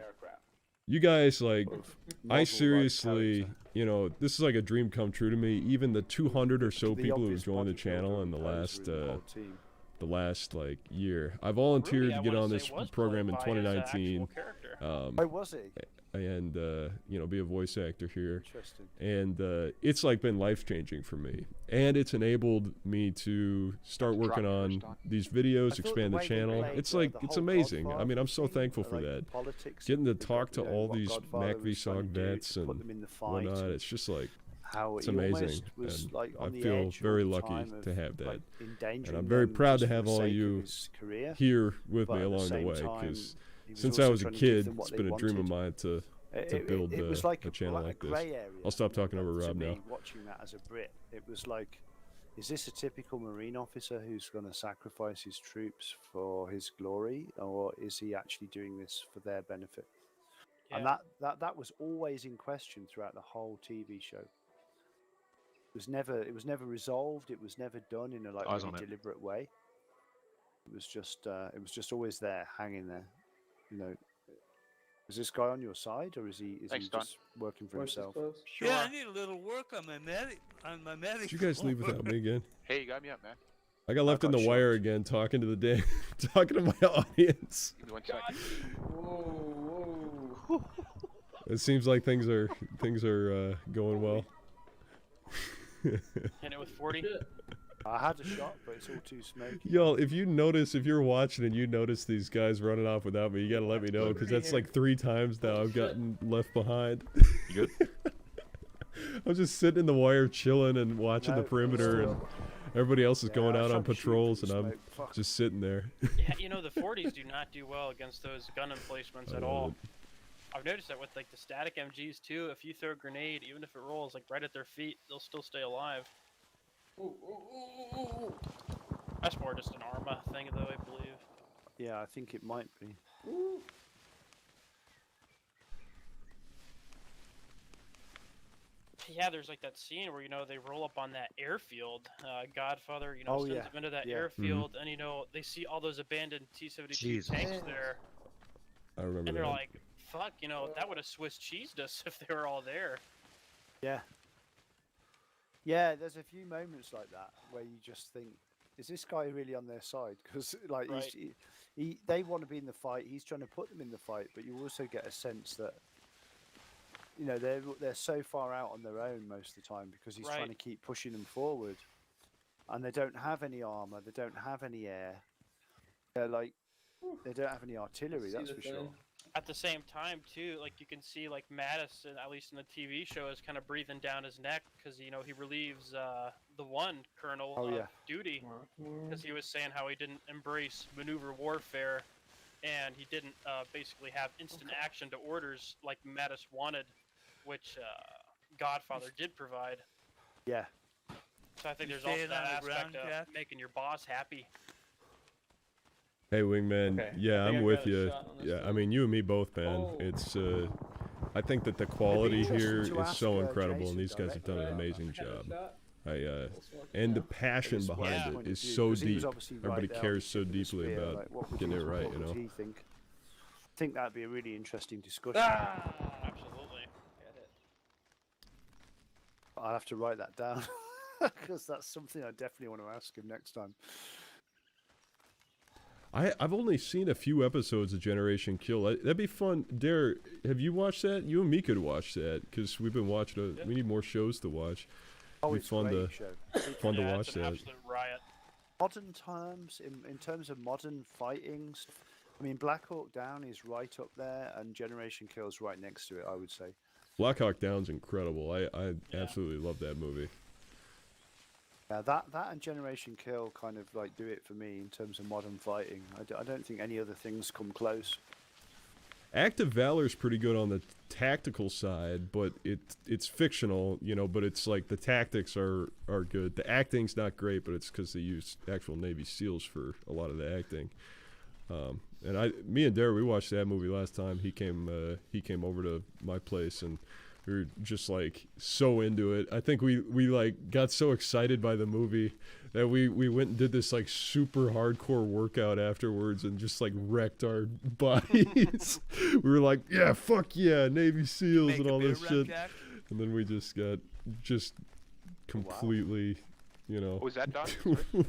You guys, like, sort of I novel-like seriously, character. you know, this is like a dream come true to me. Even the 200 or so The people who obvious joined the bodybuilder channel in and the poser in the whole team. last like year. I Rudy, volunteered I to get wanna on say, this was program in played by his, 2019. actual character. Oh, was he? And you know, be a voice actor here. Interesting. And it's like been life changing for me, and it's enabled me to start Drop working your on first on. these I videos, thought expand the way they channel. played, It's like the it's whole amazing. I Godfather mean, I'm so thing, thankful for like the that. politics Getting to of the talk to you know, all what these Godfather Mac was trying VSOG to do vets to put and them in the fight, whatnot. and It's just like how it's he amazing, almost was and like I on the feel edge very all the lucky time to of, have that. like, endangering And I'm very them proud to just for have the all sake of you his career. here with But me at the along the same way, time, because he was since I also was a trying to give kid, them what it's they been a dream of wanted. mine to It build was like a channel like this. grey area. I'll stop talking over to Rob me, now. watching that as a Brit, it was like, is this a typical Marine officer who's going to sacrifice his troops for his glory, or is he actually doing this for their benefit? Yeah. And that was always in question throughout the whole TV show. It was never resolved. It was never done in a like Eyes really on it. deliberate way. It was just always there, hanging there. You know, is this guy on your side, or is he Thanks, Don. just working for Where's this himself? close? Sure. Yeah, I need a little work on my medic. Did you guys leave without me again? Hey, you got me up, man. I got left in got the wire shocked. again, talking to the day, talking to my audience. Give me 1 second. Whoa, whoa. It seems like things are going well. Hit it with 40. I had a shot, but it's all too smoky. Y'all, if you're watching and you notice these guys running off without me, you gotta let me know, because that's like 3 times now I've gotten left behind. You good? I'm just sitting in the wire chilling and watching the No, perimeter, and still. everybody else is Yeah, going I out was on trying to shoot patrols, through and I'm smoke. Fuck. just sitting there. Yeah, you know, the 40s do not do well against those gun emplacements I at love all. it. I've noticed that with like the static MGs too. If you throw a grenade, even if it rolls like right at their feet, they'll still stay alive. That's more just an Arma thing, though, I believe. Yeah, I think it might be. Yeah, there's like that scene where, you know, they roll up on that airfield. Godfather, you know, Oh, sends yeah. them into that Yeah. airfield, and, you know, they see all those abandoned T-72 Jesus. tanks there, I remember and they're that. like, fuck, you know, that would have Swiss cheesed us if they were all there. Yeah. Yeah, there's a few moments like that where you just think, is this guy really on their side? Because like Right. they want to be in the fight. He's trying to put them in the fight, but you also get a sense that, you know, they're so far out on their own most of the time because he's trying Right. to keep pushing them forward, and they don't have any armor. They don't have any air. They're like, they don't have any artillery. See That's the for sure. thing? At the same time, too, like you can see, like Madison, at least in the TV show, is kind of breathing down his neck because, you know, he relieves the one colonel Oh, of yeah. duty because he was saying how he didn't embrace maneuver warfare and he didn't basically have instant action to orders like Mattis wanted, which Godfather did provide. Yeah. So I think You there's also staying that on the aspect ground, of Jack? making your boss happy. Hey, Wingman. Okay, Yeah, I think I'm I've with got a you. shot on this Yeah, I one. mean, you and me both, man. Oh. It's I think that the quality interesting here to is ask, so incredible, Jason and these guys have done an directly. amazing Had a job. shot? And the passion His behind Yeah. it point is of view, so 'cause he was deep. obviously right Everybody there on cares the so tip of the deeply spear, about like, what would getting he- it right, what you would know. he think? I think that'd be a really interesting discussion. Absolutely. Got hit. I'll have to write that down because that's something I definitely want to ask him next time. I've only seen a few episodes of Generation Kill. That'd be fun. Dare, have you watched that? You and me could watch that because we've been watching. We need more shows to watch. Oh, Be it's fun a to- great show. Fun Yeah, to watch it's an that. absolute riot. Modern times, in terms of modern fighting stuff, I mean, Black Hawk Down is right up there, and Generation Kill is right next to it, I would say. Black Hawk Down's incredible. I Yeah. absolutely love that movie. Yeah, that and Generation Kill kind of like do it for me in terms of modern fighting. I don't think any other things come close. Active Valor's pretty good on the tactical side, but it's fictional, you know, but it's like the tactics are good. The acting's not great, but it's because they use actual Navy SEALs for a lot of the acting. And me and Dare, we watched that movie last time. He came over to my place, and we were just like so into it. I think we like got so excited by the movie that we went and did this like super hardcore workout afterwards and just like wrecked our bodies. We were like, yeah, fuck yeah, Navy SEALs Make and a all beer this run, shit. Jack? And then we just got completely, you know, What was that, Doc?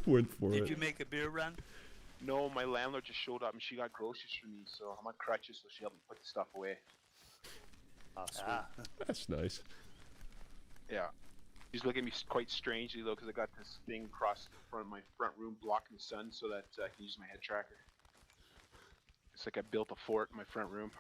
went for Did it. you make a beer run? No, my landlord just showed up and she got groceries for me, so I'm on crutches, so she helped me put the stuff away. That's nice. Yeah. She's looking at me quite strangely though, because I got this thing across the front of my front room blocking the sun so that I can use my head tracker. It's like I built a fort in my front room.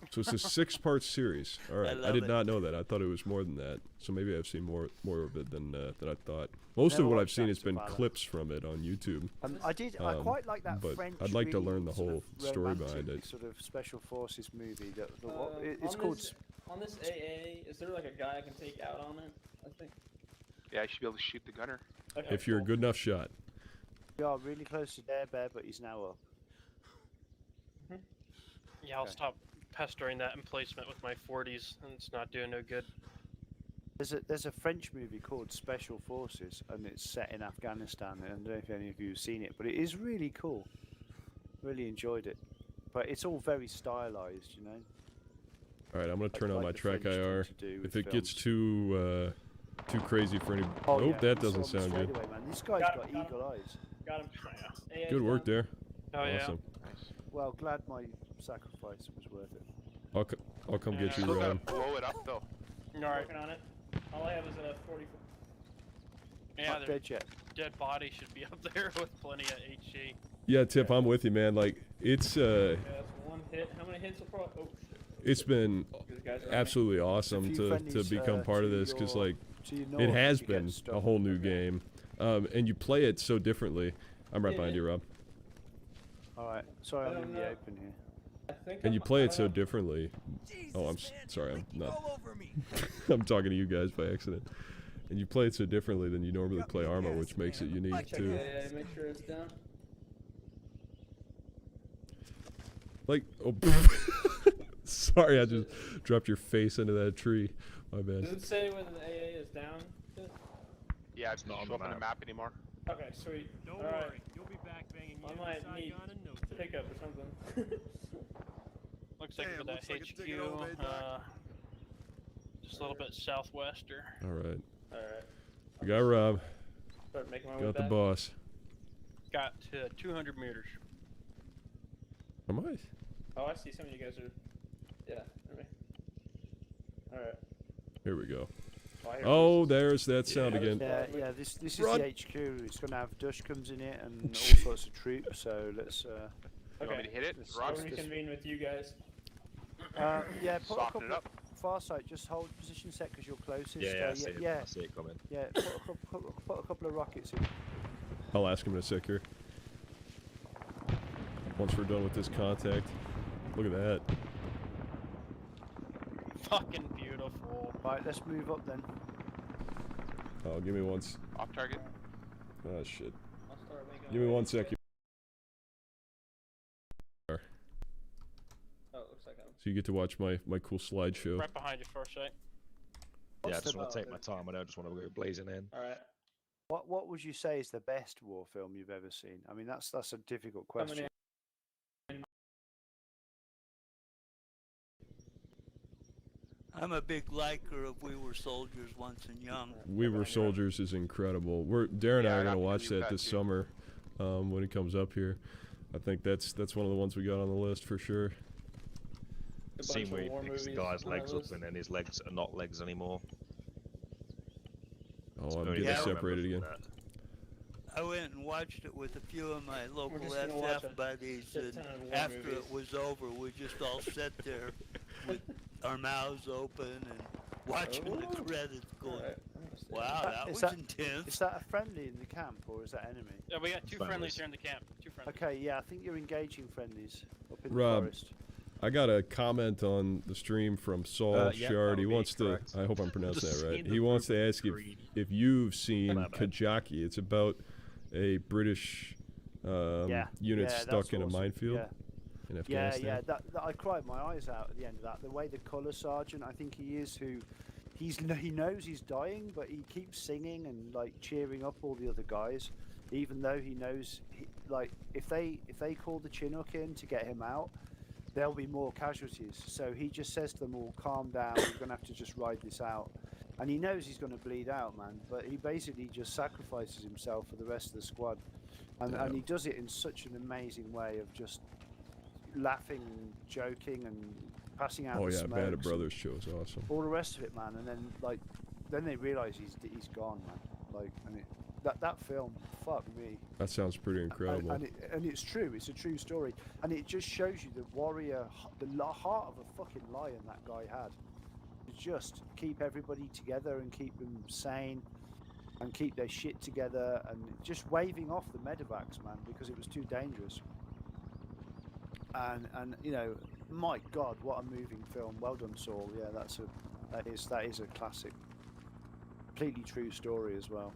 So it's a 6-part series. All right, I love did it. not know that. I thought it was more than that. So maybe I've seen more of it than I thought. Most of Never what I've watched seen has Active been Valor. clips from it on YouTube. I quite like that but French. I'd like to really learn the sort whole of story behind romantic it. Sort of special forces movie. It's on called. This, on this AA, is there like a guy I can take out on it? I think. Yeah, I should be able to shoot the gunner. Okay, If you're a cool. good enough shot. We are really close to Bear, but he's now up. Yeah, I'll Okay. stop pestering that emplacement with my 40s, and it's not doing no good. There's a French movie called Special Forces, and it's set in Afghanistan. And I don't know if any of you have seen it, but it is really cool. Really enjoyed it, but it's all very stylized, you know. All right, I'm gonna turn on like my the track French tend IR. to do If with it gets films. too crazy for any. Oh, Nope, yeah, that we saw doesn't him sound straight good. away, man. This guy's Got got him, got him. eagle eyes. Got him. AA 's Good work down. there. Oh yeah. Awesome. Nice. Well, glad my sacrifice was worth it. I'll come get you, Still gotta Ryan. blow it up though. I'm Alright. working on it. All I have is a 40. Yeah, Not their dead yet. dead body should be up there with plenty of HG. Yeah, Tip, I'm with you, man. Like it's Yeah, that's one hit. How many hits will probably? Oh shit. it's been These guys are absolutely awesome few to friendlies, become part of to this because your- like So you know it if has you get been a struck. whole new game, and you play it so differently. I'm right Yeah, behind yeah. you, Rob. All right. Sorry, I I'm don't in the know. open here. I think And you I'm- play I it don't so know. differently. Oh, sorry, I'm not. I'm talking to you guys by accident. And you play it so differently than you normally play Arma, which makes it unique Check too. AA, make sure it's down. Like, oh, sorry, I just dropped your face into that tree. My Does bad. it say when the AA is down? Yeah, it's not on show the up on the map anymore. Okay, sweet. Don't All right. worry, you'll be back banging I you might in need Saigon in no time. pickup or something. Looks like Damn, for that looks like a HQ, dig in old Doc. just a little bit southwester. All right, All right. we got Rob. Start making my way Got the back. boss. Got to 200 meters. Am I? Oh, I see. Some of you guys are. Yeah. Anyway. All right. Here we go. I hear Oh, voices. there's that sound I again. just- Yeah, this is Run. the HQ. It's going to have Dushkums in it and all sorts of troops. So let's. You want me Okay. to hit it? This- Rob? I'll this- reconvene with you guys. Yeah, put a Soften couple. it up. Far side, just hold position set because you're closest. Yeah, I see yeah, it. yeah, I see it coming. yeah. Put a couple of rockets in. I'll ask him in a sec here. Once we're done with this contact. Look at that. Fucking beautiful. Right, let's move up then. Oh, give me once. Off target. Oh shit. I'll start making Give me my way. one sec. Oh, it looks like I'm. So you get to watch my cool slideshow. Right behind you, Farsight. Yeah, I What's just the- want to take my time. I don't just want to go blazing in. All right. What would you say is the best war film you've ever seen? I mean, that's a difficult Coming question. I'm a big liker of We Were Soldiers Once and Young. We Were Soldiers is incredible. Darren and I Yeah, are I'd gonna have to watch agree with that that this too. summer when it comes up here. I think that's one of the ones we got on the list for sure. A bunch Scene of where he war picks the movies guy's on my legs up list. and then his legs are not legs anymore. Oh, It's I'm the only getting thing I remember separated from again. that. I went and watched it with a few of my local just gonna watch FF a buddies, shit and ton of war after movies. it was over, we just all sat there with our mouths open and watching the Ooh. credits going, Alright, I'm gonna stay. wow, that Is was that- intense. Is that a friendly in the camp or is that enemy? Yeah, we got two Friendlies. friendlies here in the camp. Two friendlies. Okay, yeah, I think you're engaging friendlies up in Rob, the forest. I got a comment on the stream from Saul Yeah, Shard. that He would be wants to. correct. I hope I'm pronouncing Just that right. seen the He wants to group ask green. if you've seen My bad. Kajaki. It's about a British Yeah, unit yeah, stuck that's in a awesome. minefield Yeah. in Yeah, Afghanistan. yeah, that I cried my eyes out at the end of that. The way the colour sergeant, I think he is, who he knows he's dying, but he keeps singing and like cheering up all the other guys. even though he knows, like, if they call the Chinook in to get him out, there'll be more casualties. So he just says to them all, calm down, we're going to have to just ride this out. And he knows he's going to bleed out, man, but he basically just sacrifices himself for the rest of the squad. And he does it in such an amazing way of just laughing and joking and passing out the smokes. Band of Brothers show is awesome. All the rest of it, man. And then, like, then they realise he's gone, man. Like, and that film, fuck me. That sounds pretty incredible. And it's true. It's a true story. And it just shows you the warrior, the heart of a fucking lion that guy had. To just keep everybody together and keep them sane and keep their shit together and just waving off the medevacs, man, because it was too dangerous. And you know, my God, what a moving film. Well done, Saul. Yeah, that is a classic. Completely true story as well.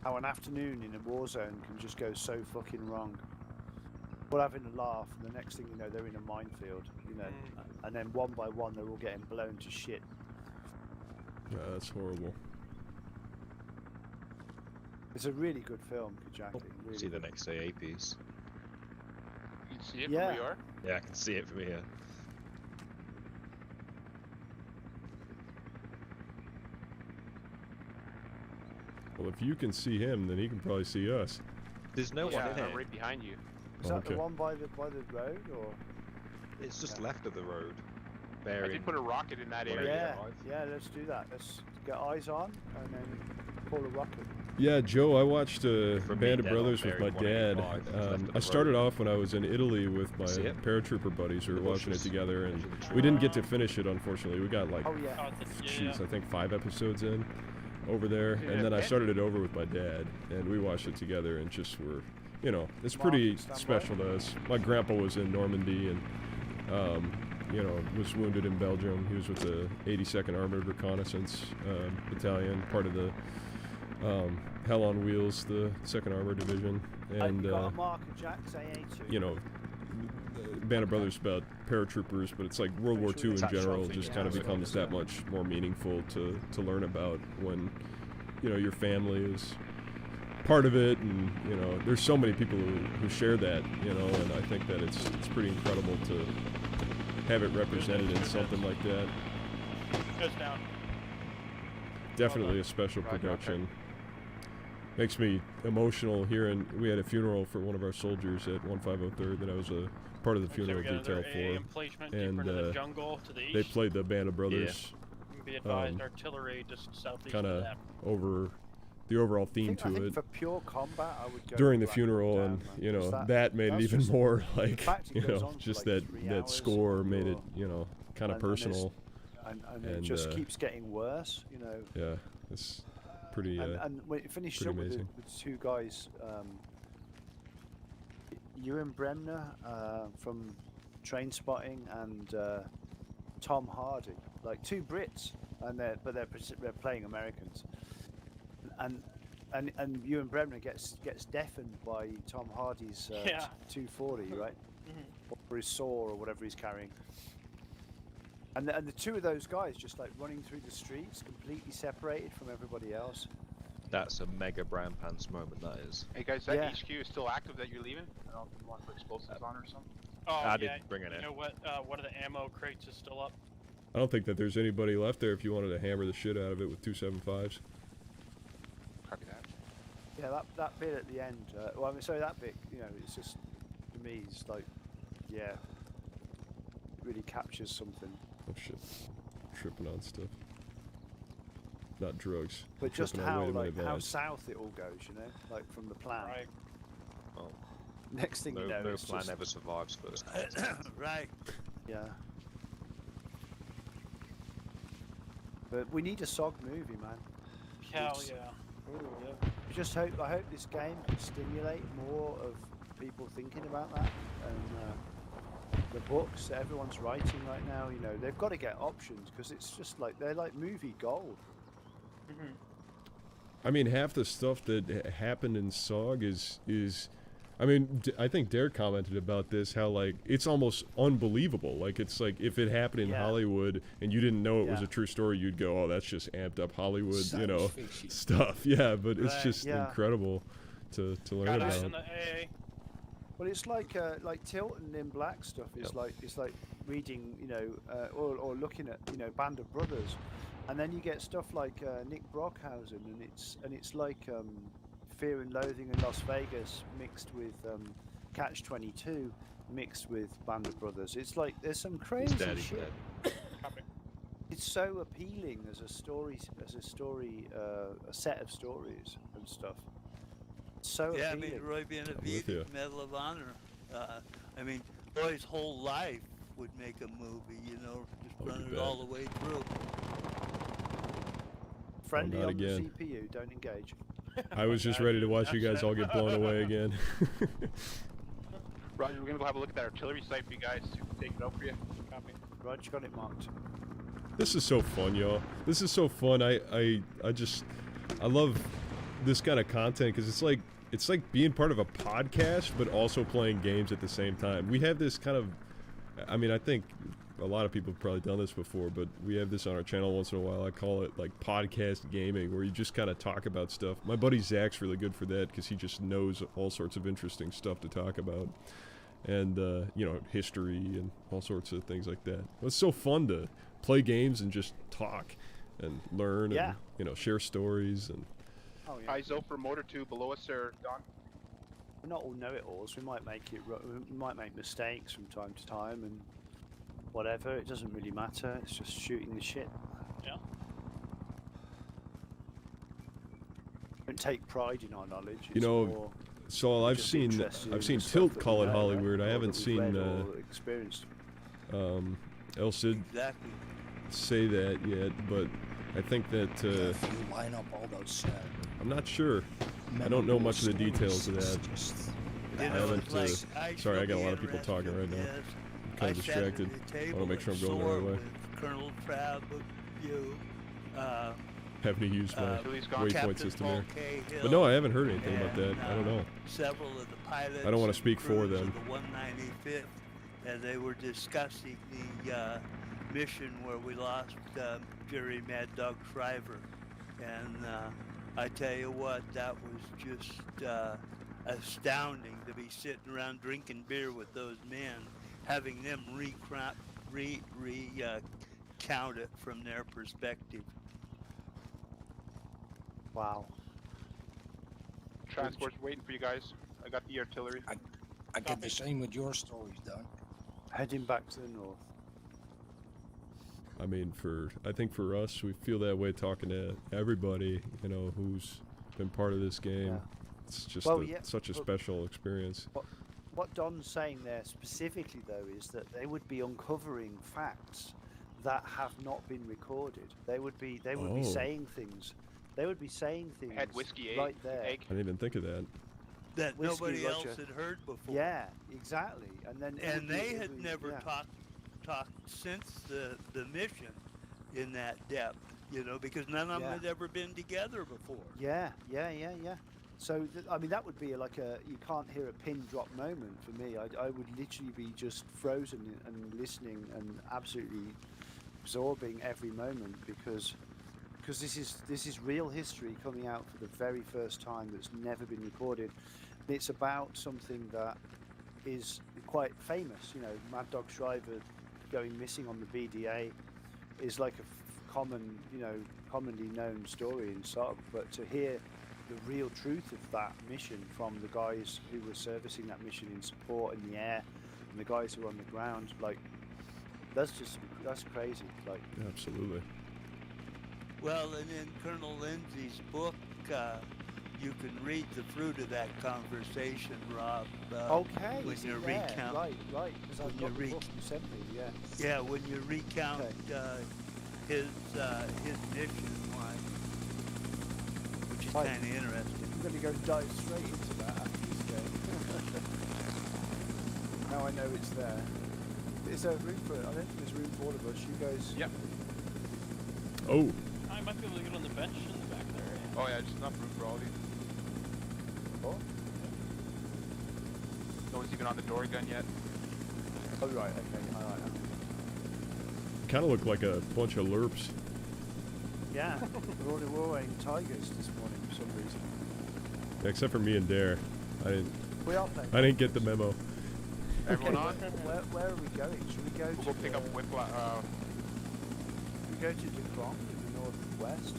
How an afternoon in a war zone can just go so fucking wrong. We're having a laugh, and the next thing you know, they're in a minefield, you know, and then one by one, they're all getting blown to shit. Yeah, that's horrible. It's a really good film, Kajaki. Really See the good. next AA piece. You can see it Yeah. from where you are? Yeah, I can see it from here. Well, if you can see him, then he can probably see us. There's no one Yeah, in I'm it. right behind you. Is that Okay. the one by the road, or? It's just left of the road. I Bearing. did put a rocket in that Where area. are you? Yeah, let's do that. Let's get eyes on and then pull a rocket. Yeah, Joe, I watched From me, Band of dead Brothers on with my Prairie, dad. 185, left of I the started road. off when I was in Italy with my See it? paratrooper buddies. We were The watching it bushes. together, and Edge of the tree. we didn't get to finish it, unfortunately. We got like, Oh yeah. Oh, it's jeez, I think 5 episodes in over there, and then I started it over with my dad, and we watched it together, and just were, you know, it's pretty Stand by. special to us. My grandpa was in Normandy, and you know, was wounded in Belgium. He was with the 82nd Armored Reconnaissance Battalion, part of the Hell on Wheels, the 2nd Armored Division, and got a marker, Jack's AA2. you know, Band of Brothers about paratroopers, but it's like World War II in That's general something, just yeah. kind of That's becomes that much more meaningful to learn about when, you know, your family is part of it, and, you know, there's so many people who share that, you know, and I think that it's pretty incredible to have it represented in something like that. Goes down. Definitely a special Roger, production. Makes me emotional hearing. We had a funeral for one of our soldiers at 1503rd that I was a part of the So funeral we got another detail AA for. emplacement and, deeper into the uh, jungle to the east. They played the Band of Brothers Be advised, um, artillery just southeast kind of of that. over the overall I theme think, I to think it for pure combat, I would go during the Black funeral, Hawk and Down, man, you know 'cause that made it that's even just- more like, fact, it you goes know, on for just like that 3 that hours score made it, or- you know, kind of and there's- personal. and it and, just keeps getting worse, you know. Yeah, it's pretty. And when it finishes pretty up with the amazing. two guys, Ewan Bremner from Train Spotting and Tom Hardy, like two Brits, and they're playing Americans, and Ewan Bremner gets deafened by Tom Hardy's Yeah. 240, right, Mhm. or his saw or whatever he's carrying. And the two of those guys just like running through the streets, completely separated from everybody else. That's a mega brown pants moment, that is. Hey guys, that Yeah. HQ is still active that you're leaving? I don't know if you want to put explosives on or something. Oh, I yeah. didn't bring it You in. know what? One of the ammo crates is still up. I don't think that there's anybody left there if you wanted to hammer the shit out of it with 275s. Copy that. Yeah, that bit at the end. Well, I mean, sorry, that bit. You know, it's just to me, it's like, yeah, it really captures something. Oh shit, tripping on stuff. Not drugs. But just tripping on how way to my like how advance. south it all goes, you know, like from the plan. Right. Oh, Next thing no, you know, no it's plan just, ever survives first. Right. yeah. But we need a S.O.G movie, man. Hell It's- yeah. I hope this game can stimulate more of people thinking about that, and the books that everyone's writing right now. You know, they've got to get options because it's just like they're like movie gold. Mhm. I mean, half the stuff that happened in S.O.G is I mean, I think Derek commented about this, how, like, it's almost unbelievable. Like, it's like if it happened in Yeah. Hollywood and you didn't know it was Yeah. a true story, you'd go, oh, that's just amped up Hollywood, you know, Science fiction. stuff. Yeah, but it's Right. just Yeah. incredible to learn Got about. eyes on the AA. Well, it's like Tilton in Black stuff is Yep. it's like reading, you know, or looking at, you know, Band of Brothers, and then you get stuff like Nick Brockhausen, and it's like Fear and Loathing in Las Vegas mixed with Catch-22 mixed with Band of Brothers. It's like there's some crazy daddy shit. It's so appealing as a story, a set of stories and stuff. So Yeah, I appealing. mean, Roy being a I'm with you. Vietnam Medal of Honor. I mean, Roy's whole life would make a movie, you know, just Oh, run you it bet. all the way through. Friendly not on again. the CPU, don't engage. I was just ready to watch you guys all get blown away again. Roger, we're gonna go have a look at that artillery site for you guys. See if we can take it out for you. Copy. Roger, got it marked. This is so fun, y'all. This is so fun. I love this kind of content because it's like being part of a podcast, but also playing games at the same time. We have this kind of, I mean, I think a lot of people have probably done this before, but we have this on our channel once in a while. I call it like podcast gaming, where you just kind of talk about stuff. My buddy Zach's really good for that because he just knows all sorts of interesting stuff to talk about. And, you know, history and all sorts of things like that. It's so fun to play games and just talk and learn Yeah. and, you know, share stories. And Oh yeah. ISO for motor 2 below us there, Don. We're not all know-it-alls. We might make we might make mistakes from time to time and whatever. It doesn't really matter. It's just shooting the shit. Yeah. Don't take pride in our knowledge. You It's know, more so I've just seen interested in I've the seen stuff Tilt that we call it know, Hollywood. right? I Or haven't that we've seen read or experienced. El Cid Exactly. say that yet, but I think that If you line up all those I'm not sure. I don't know much of the details of that. You I know, haven't, it's like, I sorry, I got a still lot of people be talking right now. interested, I'm kind of I sat distracted. at the I table want to make sure I'm and going the right soared way. with Colonel Trabb, you, Having to use my Achilles gone. waypoint Captain system Paul there. K. Hill, But no, I haven't heard anything about and, that. I don't know. Several of the pilots. I don't wanna and speak for crews them. Of the 195th, and they were discussing the mission where we lost Jerry Mad Dog Shriver, and I tell you what, that was just astounding to be sitting around drinking beer with those men, having them recount it from their perspective. Wow. Transport's waiting for you guys. I got the artillery. I get the same with your stories, Don. Heading back to the north. I mean, I think for us, we feel that way talking to everybody, you know, who's been part of this game. Yeah. It's just Well, yeah, such a but- special experience. What Don's saying there specifically, though, is that they would be uncovering facts that have not been recorded. They would be Oh. saying things. They would be saying things Had whiskey right egg. there. Egg. I didn't even think of that. That Whiskey, nobody else Roger. had heard before. Yeah, exactly. And then it And would be- they it had would be- never yeah. talked since the mission in that depth, you know, because none of them Yeah. had ever been together before. Yeah. So I mean, that would be like you can't hear a pin drop moment for me. I would literally be just frozen and listening and absolutely absorbing every moment because this is real history coming out for the very first time that's never been recorded. And it's about something that is quite famous. You know, Mad Dog Shriver going missing on the BDA is like a commonly known story in SOG, but to hear the real truth of that mission from the guys who were servicing that mission in support in the air and the guys who were on the ground, like that's crazy. Like, Absolutely. Well, and in Colonel Lindsay's book, you can read the fruit of that conversation, Rob. okay, when is you it there? recount. right, because when I've you got the book you sent me. Yeah. Yeah, when you recount his mission, why, which is Right. kind of interesting. I'm going to go dive straight into that after this game. Now I know it's there. Is there room for it? I don't think there's room for all of us. You guys. Yep. Oh, I might be able to get on the bench in the back there. Oh yeah, just enough room for all of you. Oh. No one's even on the door gun yet. Oh right, okay, alright. Kind of look like a bunch of lerps. Yeah, we're all wearing tigers this morning for some reason. Except for me and Dare. We are playing. I didn't get the memo. Everyone on? Where are we going? Should we go We'll to go pick up Whiplash. we go to Decron in the northwest?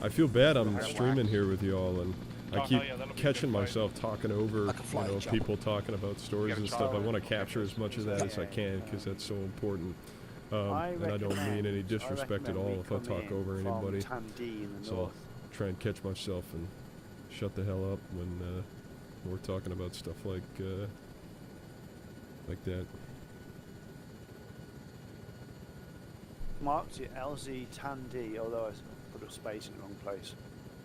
I feel bad I'm Alright, streaming here with y'all, and I Oh, keep hell yeah, that'll be a catching good fight. myself talking over, Like a fly jump. people talking about stories gotta and stuff. I try. want to capture as much of that as I can because that's so important. And I don't mean any disrespect at all if I talk over anybody. So I'll try and catch myself and shut the hell up when we're talking about stuff like that. Marked it LZ Tandy, although I put a space in the wrong place.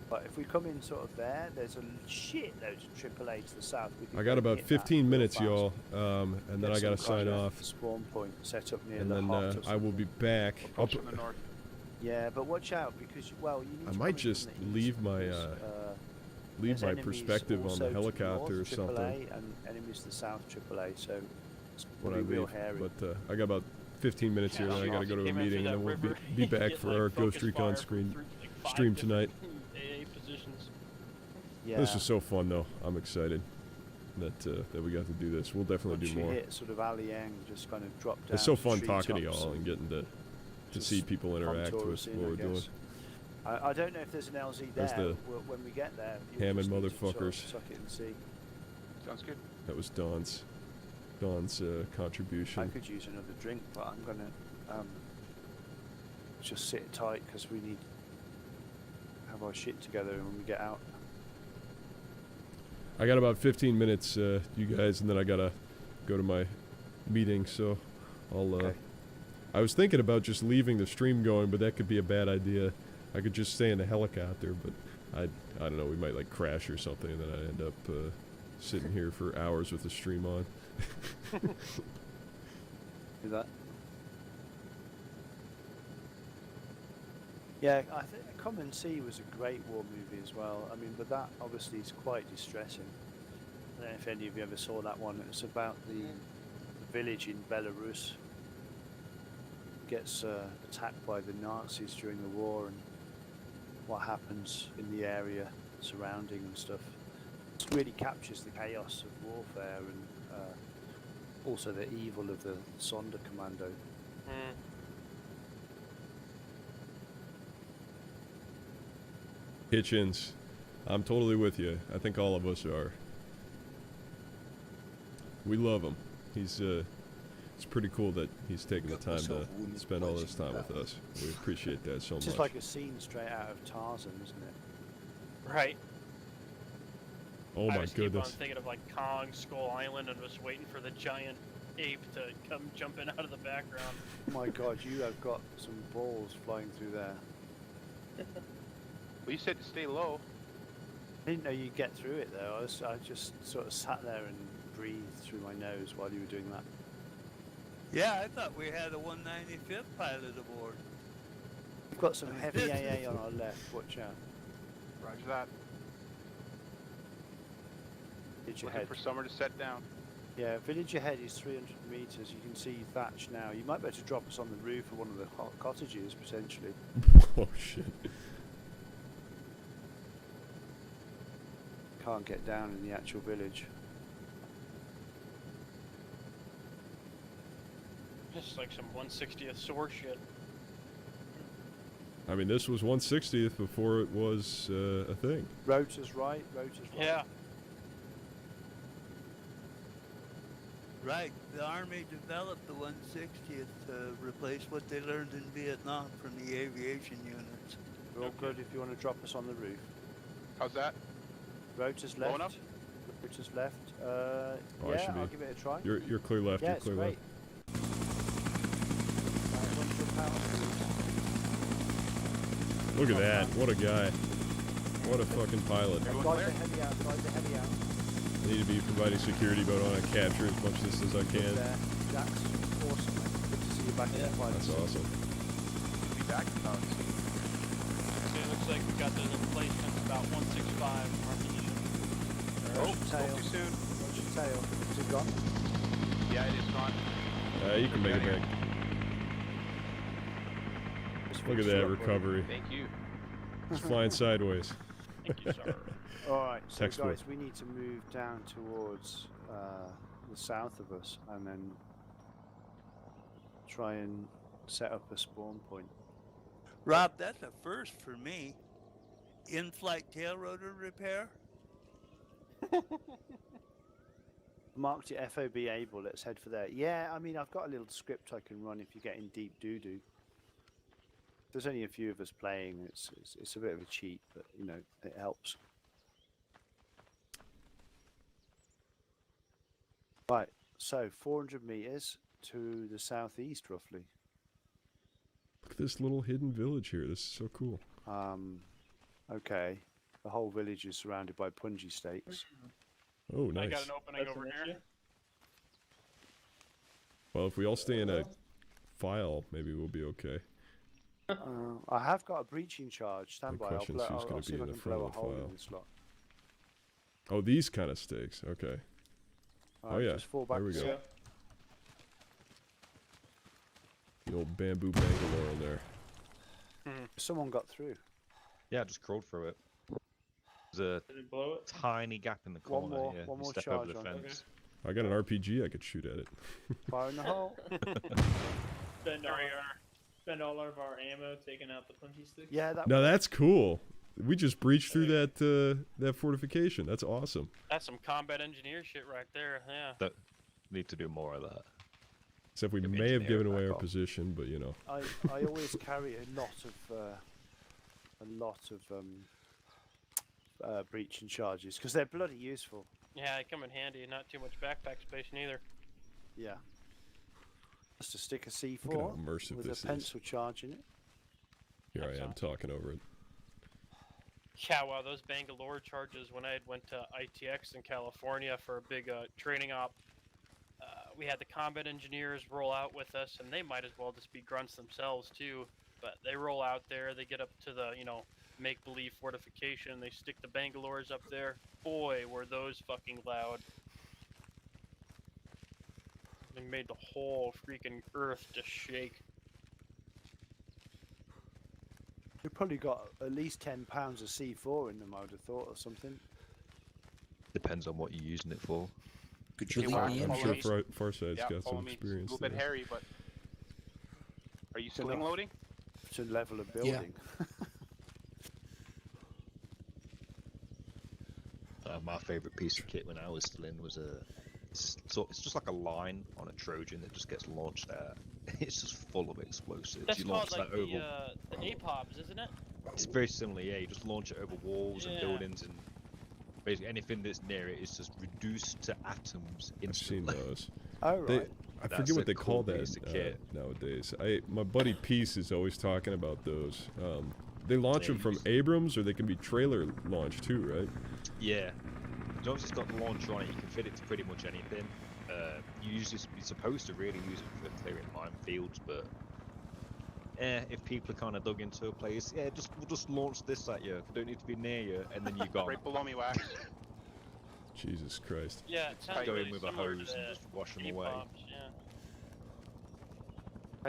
But if we come in sort of there, there's a shit loads of AAA to the south. We can I go got about hit that 15 real minutes, fast. y'all, and then Get I gotta some kind sign of off, Spawn point set up near and the then hut or I will be something. back. I'll Approach from the north. Yeah, but watch out because well, you need I to might come in from just the east leave my, because, leave there's my enemies perspective on also the to helicopter or north, something AAA, and enemies to the south AAA, so it's when gonna I be real leave. hairy. But I got about 15 minutes here, and then I gotta go to a Came in meeting, through and then that we'll river, be back get, for like, our focus Ghost Recon fire screen from like 5 stream tonight. different AA positions. Yeah. This is so fun, though. I'm excited that we got to do this. We'll definitely Once do you more. hit sort of Aliang, just kind of drop down. It's so to fun talking to treetops y'all and getting to just see people interact contour with us in, what I we're doing. guess. I don't know if there's an LZ there. That's the When we get there, you Hammond just need to sort of motherfuckers. suck it and see. Sounds good. That was Don's I contribution. could use another drink, but I'm gonna just sit tight because we need to have our shit together when we get out. I got about 15 minutes, you guys, and then I gotta go to my meeting. So I'll. Okay. I was thinking about just leaving the stream going, but that could be a bad idea. I could just stay in the helicopter, but I don't know. We might like crash or something, and then I end up sitting here for hours with the stream on. Do that. Yeah, I think Come and See was a great war movie as well. I mean, but that obviously is quite distressing. I don't know if any of you ever saw that one. It's about the village in Belarus gets attacked by the Nazis during the war and what happens in the area surrounding and stuff. It really captures the chaos of warfare and also the evil of the Sonderkommando. Hitchens, I'm totally with you. I think all of us are. We love him. He's it's pretty cool that he's taking the time to spend all this time with us. We appreciate that so It's much. just like a scene straight out of Tarzan, isn't it? Right. Oh I my just keep on goodness. thinking of like Kong, Skull Island, and was waiting for the giant ape to come jumping out of the background. Oh my god, you have got some balls flying through there. Well, you said to stay low. I didn't know you'd get through it though. I just sort of sat there and breathed through my nose while you were doing that. Yeah, I thought we had a 195th pilot aboard. We've got some heavy AA on our left, watch out. Roger that. Village Looking ahead. for somewhere to set down. Yeah, village ahead is 300 meters. You can see thatch now. You might be able to drop us on the roof of one of the cottages potentially. Oh shit. Can't get down in the actual village. Just like some 160th SOAR shit. I mean, this was 160th before it was a thing. Rotor's right, rotor's right. Yeah. Right, the Army developed the 160th to replace what they learned in Vietnam from the aviation units. We're all good if you want to drop us on the roof. How's that? Rotor's Low left. enough? Rotor's left. I Yeah, should I'll be. give it a try. You're clear left. Yeah, You're it's clear great. left. Right, 1 power. Look at that. What a guy. What a fucking pilot. Everyone Guide clear? the heavy out, guide the heavy out. I need to be providing security, but I want to capture as much of this as I Good can. there. Jax, awesome. Good to see you back in the fight. That's awesome. Be back in about. So it looks like we got the replacement about 165 Armenian. Oh, tail. spoke too soon. Watch your tail. Is it gone? Yeah, it is gone. You can make it back. Look at that recovery. Thank you. It's flying sideways. Thank you, sir. All right, so Textbook. guys, we need to move down towards the south of us, and then try and set up a spawn point. Rob, that's a first for me. In-flight tail rotor repair. Marked it FOB able. Let's head for there. Yeah, I mean, I've got a little script I can run if you get in deep doo-doo. There's only a few of us playing. It's a bit of a cheat, but you know it helps. Right, so 400 meters to the southeast, roughly. Look at this little hidden village here. This is so cool. Okay, the whole village is surrounded by punji stakes. Oh, I nice. got an opening That's over an here. issue. Well, if we all stay in a file, maybe we'll be okay. I have got a breaching charge. Stand by. question is who's I'll gonna see be if I in can the front blow a of the hole file. in this lot. Oh, these kind of stakes. Okay. Alright, yeah, just fall back. there we a go. sec. The old bamboo Bangalore in there. Someone got through. Yeah, I just crawled through it. There's Did it blow it? a tiny gap in the corner. more- yeah, one you more step over charge the on. fence. I got an RPG. I could shoot at it. Fire in the hole. Spend There all, we are. spend all of our ammo taking out the punchy stick. Yeah, that. Now that's cool. We just breached through that fortification. That's awesome. That's some combat engineer shit right there. Yeah. Need to do more of that. Except we Give may have engineer given back away our off. position, but you know. I always carry a lot of breaching charges because they're bloody useful. Yeah, they come in handy. Not too much backpack space neither. Yeah. Just to stick a C4 Look at how immersive with this a is. pencil charge in it. Here That's I am awesome. talking over it. Yeah, wow, those Bangalore charges when I had went to ITX in California for a big training op. We had the combat engineers roll out with us, and they might as well just be grunts themselves too. But they roll out there, they get up to the make-believe fortification, they stick the Bangalores up there. Boy, were those fucking loud! They made the whole freaking earth just shake. We've probably got at least 10 pounds of C4 in them, I would have thought, or something. Depends on what you're using it for. Could you Yeah, lead well, me in? I'm follow sure me. Farsight's Yeah, got follow some me. It's experience a little bit there. hairy, but are you sling enough. loading? To level a building. My favourite piece of kit when I was still in was it's just like a line on a Trojan that just gets launched at. It's just full of explosives. That's you called launch like that over. the APOBs, isn't it? It's very similar, yeah. You just launch it over walls and Yeah. buildings, and basically anything that's near it is just reduced to atoms I've seen instantly. those. Oh, They, right. I That's forget what a they call cool that piece of kit. nowadays. My buddy Peace is always talking about those. They launch them from These. Abrams, or they can be trailer launched too, right? Yeah. As long as it's got the launcher on it, you can fit it to pretty much anything. You're supposed to really use it for clearing minefields, but if people are kind of dug into a place, we'll just launch this at you. Don't need to be near you, and then you're gone. Right below me, Wax. Jesus Christ. Yeah, it sounds Go really in with a similar to hose and the just wash them away. APOBs, yeah.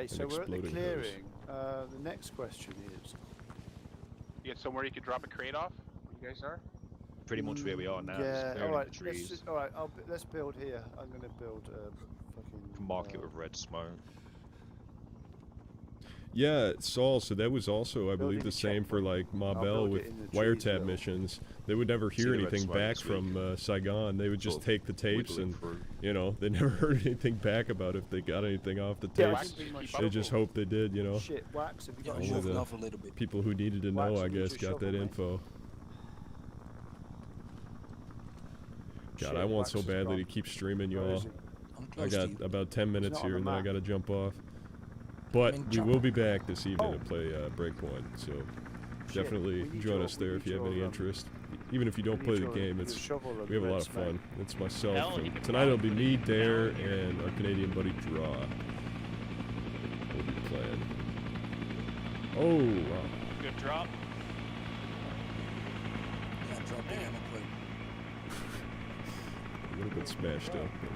Hey, so we're at the exploding hose. clearing. The next question is... You get somewhere you could drop a crate off? Where you guys are? Pretty much where we are now. Yeah, just clearing alright. the trees. Alright, let's build here. I'm going to build a fucking... You can mark it with red smoke. Yeah, Saul, so that was also, I believe, Building the a same for like Mabel build with it in the trees, wiretap though. missions. They would never See hear the red anything smoke back this week. from Saigon. They would just Sort of take the tapes wiggling and, through. you know, they never heard anything back about if they got anything off the Yeah, tapes. pretty much They just hoped they did, you know. Shit, Wax, have you got a Only Move shovel? the- off a little bit. People who needed to know, Wax, I you guess, just got that shovel, mate. info. God, Shit, I want Wax so is badly gone. to keep streaming, Where y'all. is he? I'm I close got to you. about 10 minutes not on here, the and then I map. got to jump off. But in we jump. will be back this evening Oh. to play Breakpoint, so Shit, definitely we need join your- us there we if you need have any your, interest. Even if you don't we play need the your- game, your it's shovel of we have a red lot of smoke. fun. It's myself, Hell, you and can tonight it'll be probably me, put it Dare, down here. and our Canadian buddy Draw. We'll be playing. Oh, wow. Good drop. Yeah, drop the ammo crate. little bit smashed up. But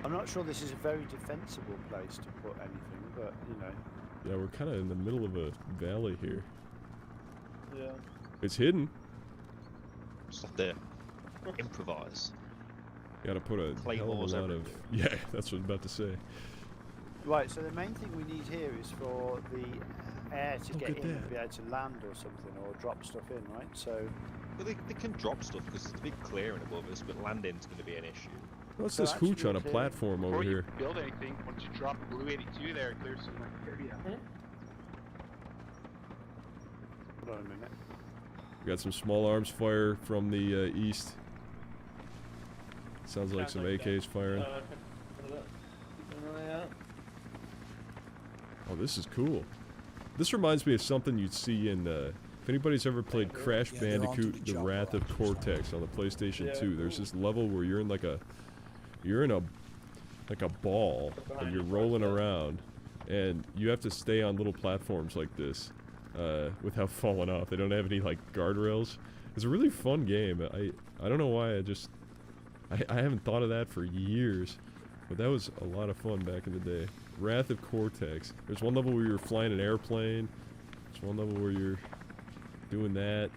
I'm not sure this is a very defensible place to put anything, but you know. yeah, we're kind of in the middle of a valley here. Yeah. It's hidden. Just have to improvise. Got to put a hell of a Claymores lot of. everywhere. Yeah, that's what I was about to say. Right, so the main thing we need here is for the air to Look get at in that. and be able to land or something, or drop stuff in, right? So, Well, they can drop stuff because there's a big clearing above us, but landing's going to be an issue. What's So this hooch actually on a clear- platform over Before you here? build anything, once you drop Blue 82 there, it clears some area. hold on a minute. We got some small arms fire from the east. Sounds like Sounds some like AKs firing. Okay. Yeah. Oh, this is cool. This reminds me of something you'd see in, if anybody's ever played Crash Yeah, they're onto Bandicoot, the The job Wrath of right now. Cortex on the PlayStation Yeah, 2. There's cool. this level where you're in like a ball, and you're rolling around, and you have to stay on little platforms like this, without falling off. They don't have any like guardrails. It's a really fun game. I don't know why I haven't thought of that for years, but that was a lot of fun back in the day. Wrath of Cortex. There's one level where you're flying an airplane. There's one level where you're doing that.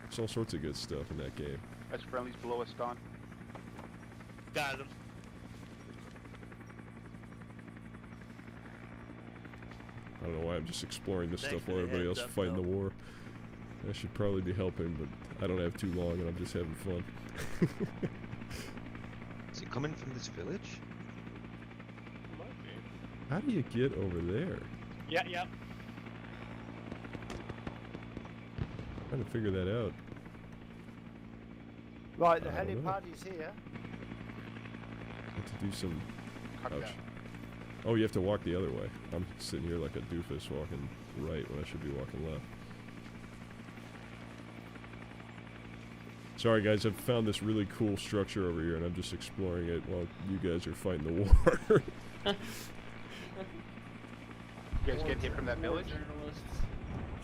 There's all sorts of good stuff in that game. That's friendlies below us, Don. Got him. I don't know why I'm just exploring this Thanks stuff for while the everybody else heads is up, fighting the though. war. I should probably be helping, but I don't have too long and I'm just having fun. Is it coming from this village? How do you get over there? Yeah, yeah. Trying to figure that out. Right, the I don't know. helipad is here. Have to do some. Cut Ouch. that. Oh, you have to walk the other way. I'm sitting here like a doofus walking right when I should be walking left. Sorry guys, I've found this really cool structure over here and I'm just exploring it while you guys are fighting the war. You guys get hit from that village? Journalists.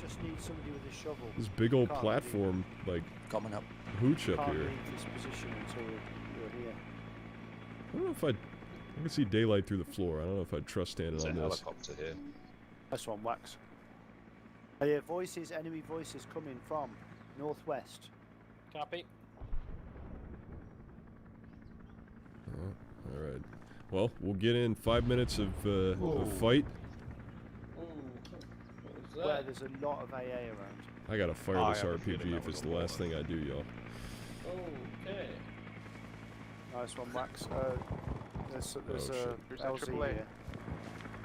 Just need somebody with a shovel. This big old Can't platform, like, Coming up. hooch up Can't here. leave this position until you're here. I don't know if I can see daylight through the floor. I don't know if I'd trust standing There's a on this. helicopter here. That's one, Wax. I hear voices, enemy voices coming from northwest. Copy. Oh, all right. Well, we'll get in 5 minutes of fight. Ooh. What was Where that? there's a lot of AA around. I gotta fire I this have a feeling RPG that if was it's a the wall. last thing I do, y'all. Okay. Nice one, Wax. There's Oh, a shit. There's that LZ AAA. here.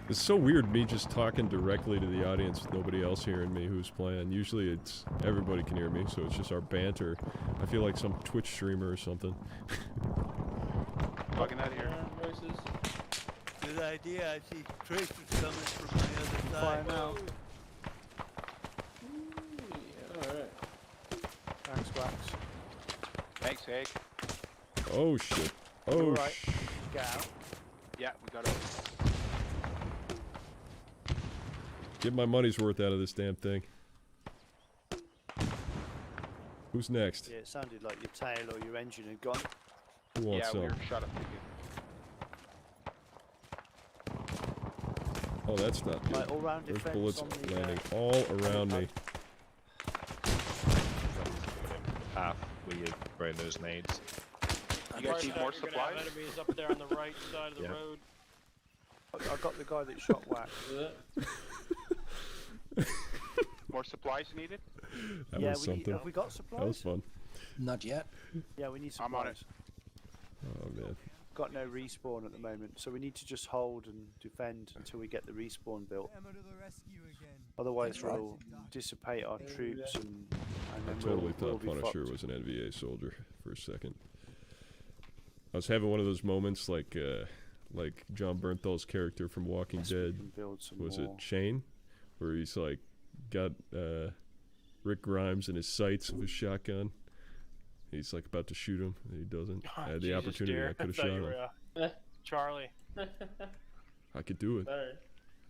It's so weird me just talking directly to the audience with nobody else hearing me who's playing. Usually it's everybody can hear me, so it's just our banter. I feel like some Twitch streamer or something. Bugging out of here. Voices. Good idea. I see tracers coming from the other Fire side. now. Alright. Thanks, Wax. Thanks, Hank. Oh shit. Oh Alright. Get out. Yeah, we got it. Get my money's worth out of this damn thing. Who's next? Yeah, it sounded like your tail or your engine had gone. Who wants Yeah, some? we were shot up again. Oh, that's not good. Right, all round There's defense bullets on the landing all around me. Path where you're throwing those nades. You guys need more You're gonna have supplies? enemies up there on the right side of the Yeah. road. I got the guy that shot Wax. Is it? More supplies needed? That yeah, was we something. have we got That was supplies? fun. Not yet. Yeah, we need supplies. I'm on it. Oh man. Got no respawn at the moment, so we need to just hold and defend until we get the respawn built. Otherwise, That's right. we'll dissipate our troops and I then totally we'll thought be Punisher fucked. was an NVA soldier for a second. I was having one of those moments like John Bernthal's character from Walking Yes, we Dead. can build some Was more. it Shane? Where he's like got Rick Grimes in his sights of his shotgun. He's like about to shoot him, and he doesn't. I had the Jesus, opportunity, dear. I could have thought shot you him. were, Charlie. I could do it. Sorry.